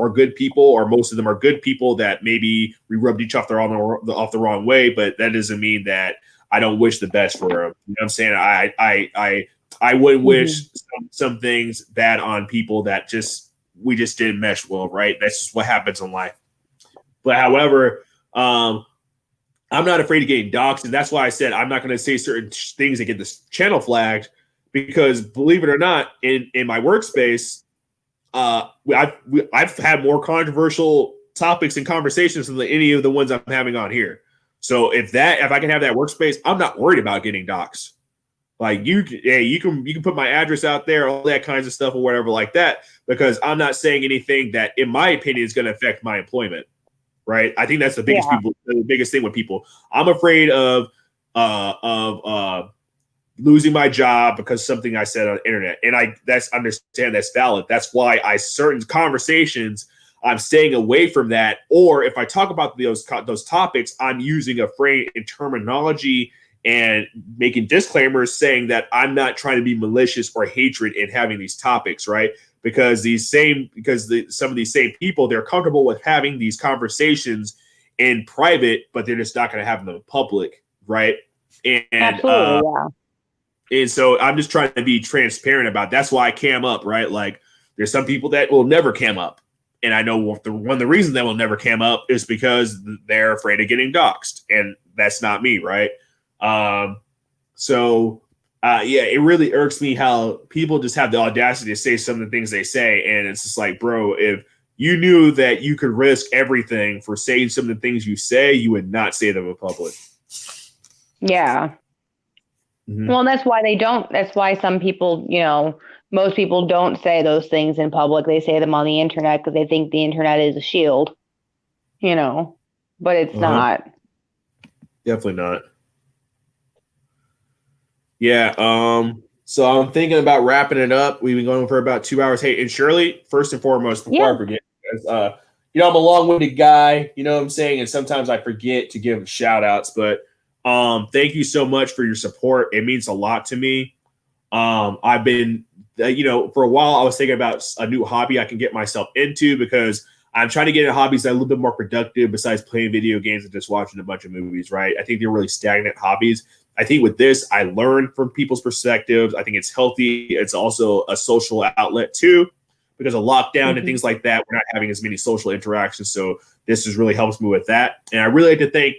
good people, or most of them are good people that maybe we rubbed each other off the wrong way. But that doesn't mean that I don't wish the best for them. You know what I'm saying? I wouldn't wish some things bad on people that we just didn't mesh well, right? That's just what happens in life. But however, I'm not afraid of getting doxxed, and that's why I said I'm not going to say certain things that get this channel flagged. Because believe it or not, in my workspace, I've had more controversial topics and conversations than any of the ones I'm having on here. So if I can have that workspace, I'm not worried about getting doxxed. Like you can put my address out there, all that kinds of stuff or whatever like that, because I'm not saying anything that, in my opinion, is going to affect my employment. Right? I think that's the biggest thing with people. I'm afraid of losing my job because something I said on the internet. And understand that's valid. That's why certain conversations, I'm staying away from that. Or if I talk about those topics, I'm using a phrase and terminology and making disclaimers saying that I'm not trying to be malicious or hatred in having these topics, right? Because some of these same people, they're comfortable with having these conversations in private, but they're just not going to have them in public, right? And absolutely, yeah. And so I'm just trying to be transparent about it. That's why I cam up, right? Like there's some people that will never cam up. And I know one of the reasons they will never cam up is because they're afraid of getting doxxed. And that's not me, right? It really irks me how people just have the audacity to say some of the things they say. And it's just like, bro, if you knew that you could risk everything for saying some of the things you say, you would not say them in public. Yeah. Mm-hmm. Well, that's why some people, you know, most people don't say those things in public. They say them on the internet because they think the internet is a shield, you know, but it's not. Definitely not. Yeah. So I'm thinking about wrapping it up. We've been going for about 2 hours. Hey, and Shirley, first and foremost, before I forget, because, you know, I'm a long-winded guy, you know what I'm saying? And sometimes I forget to give shout outs, but thank you so much for your support. It means a lot to me. I've been, you know, for a while I was thinking about a new hobby I can get myself into, because I'm trying to get into hobbies that are a little bit more productive besides playing video games and just watching a bunch of movies, right? I think they're really stagnant hobbies. I think with this, I learn from people's perspectives. I think it's healthy. It's also a social outlet too, because of lockdown and things like that. We're not having as many social interactions. So this has really helps me with that. And I really like to thank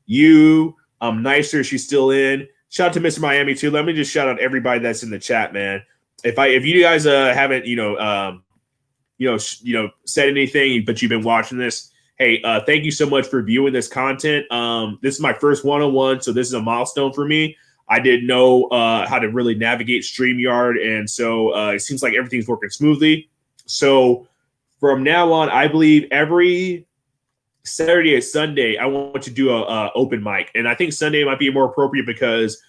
you. Nicer, she's still in. Shout out to Mr. Miami too. Let me just shout out everybody that's in the chat, man. If you guys haven't, said anything, but you've been watching this, hey, thank you so much for viewing this content. This is my first one-on-one, so this is a milestone for me. I didn't know how to really navigate StreamYard, and so it seems like everything's working smoothly. So from now on, I believe every Saturday and Sunday, I want to do a open mic. And I think Sunday might be more appropriate because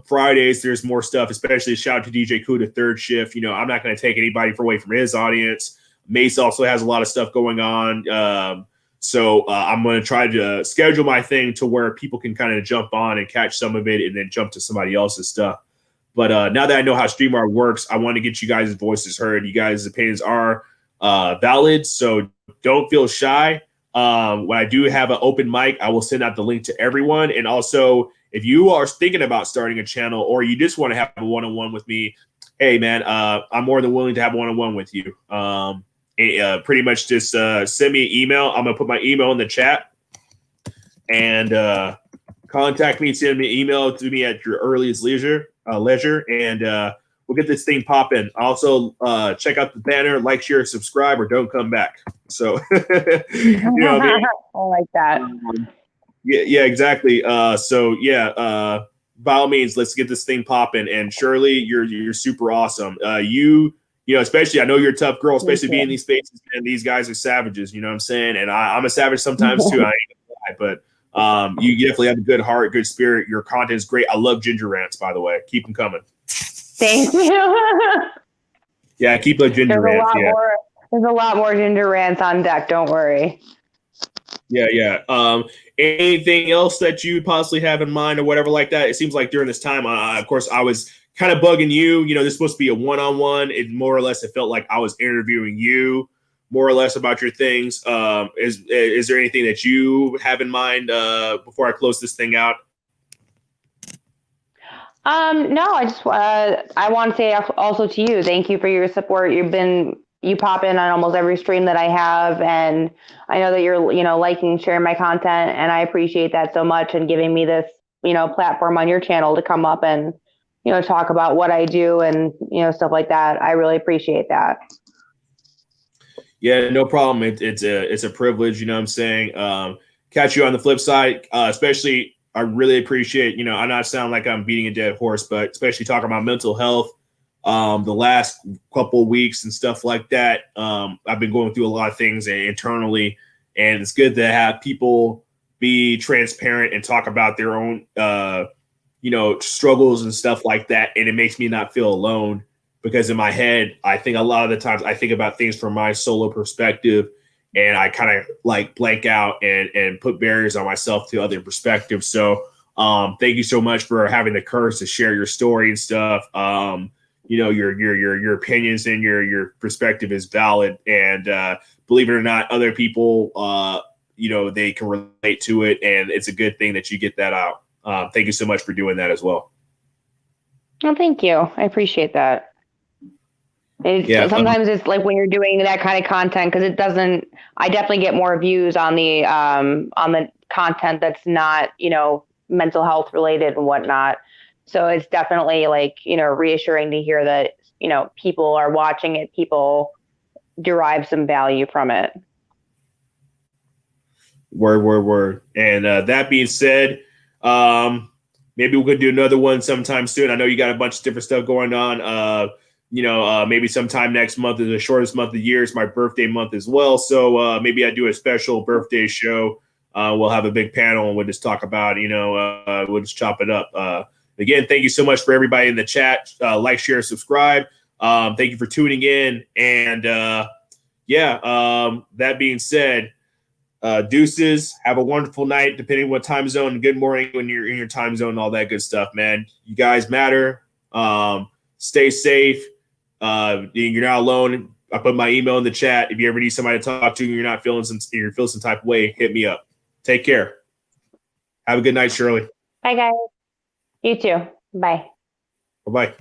Fridays, there's more stuff, especially shout out to DJ Koo, the third shift. You know, I'm not going to take anybody away from his audience. Mace also has a lot of stuff going on. So I'm going to try to schedule my thing to where people can kind of jump on and catch some of it and then jump to somebody else's stuff. But now that I know how StreamYard works, I want to get you guys' voices heard. You guys' opinions are valid, so don't feel shy. When I do have an open mic, I will send out the link to everyone. And also, if you are thinking about starting a channel or you just want to have a one-on-one with me, hey, man, I'm more than willing to have a one-on-one with you. Pretty much just send me an email. I'm going to put my email in the chat. And contact me, send me an email to me at your earliest leisure, and we'll get this thing popping. Also, check out the banner, like, share, subscribe, or don't come back. So, you know what I mean? I like that. Yeah, exactly. By all means, let's get this thing popping. And Shirley, you're super awesome. You know, especially I know you're a tough girl, especially being in these spaces. And these guys are savages. You know what I'm saying? And I'm a savage sometimes too. I ain't gonna lie, but you definitely have a good heart, good spirit. Your content is great. I love ginger rants, by the way. Keep them coming. Thank you. Yeah, keep the ginger rants. There's a lot more ginger rants on deck. Don't worry. Yeah. Anything else that you possibly have in mind or whatever like that? It seems like during this time, of course, I was kind of bugging you. You know, this is supposed to be a one-on-one. It more or less, it felt like I was interviewing you more or less about your things. Is there anything that you have in mind before I close this thing out? No, I just I want to say also to you, thank you for your support. You pop in on almost every stream that I have, and I know that you're, you know, liking, sharing my content, and I appreciate that so much, and giving me this, you know, platform on your channel to come up and, you know, talk about what I do and, you know, stuff like that. I really appreciate that. Yeah, no problem. It's a privilege, you know what I'm saying? Catch you on the flip side, especially I really appreciate, you know, I not sound like I'm beating a dead horse, but especially talking about mental health. The last couple of weeks and stuff like that, I've been going through a lot of things internally, and it's good to have people be transparent and talk about their own, you know, struggles and stuff like that. And it makes me not feel alone, because in my head, I think a lot of the times I think about things from my solo perspective, and I kind of like blank out and put barriers on myself to other perspectives. So thank you so much for having the courage to share your story and stuff. You know, your opinions and your perspective is valid. And believe it or not, other people, you know, they can relate to it. And it's a good thing that you get that out. Thank you so much for doing that as well. Well, thank you. I appreciate that. Sometimes it's like when you're doing that kind of content, because I definitely get more views on the content that's not, you know, mental health related and whatnot. So it's definitely like, you know, reassuring to hear that, you know, people are watching it, people derive some value from it. Word. And that being said, maybe we could do another one sometime soon. I know you got a bunch of different stuff going on. You know, maybe sometime next month is the shortest month of the year. It's my birthday month as well. So maybe I do a special birthday show. We'll have a big panel and we'll just talk about, you know, we'll just chop it up. Again, thank you so much for everybody in the chat. Like, share, subscribe. Thank you for tuning in. And that being said, deuces, have a wonderful night, depending on what time zone. Good morning when you're in your time zone, all that good stuff, man. You guys matter. Stay safe. You're not alone. I put my email in the chat. If you ever need somebody to talk to and you're not feeling some type of way, hit me up. Take care. Have a good night, Shirley. Bye, guys. You too. Bye. Bye-bye.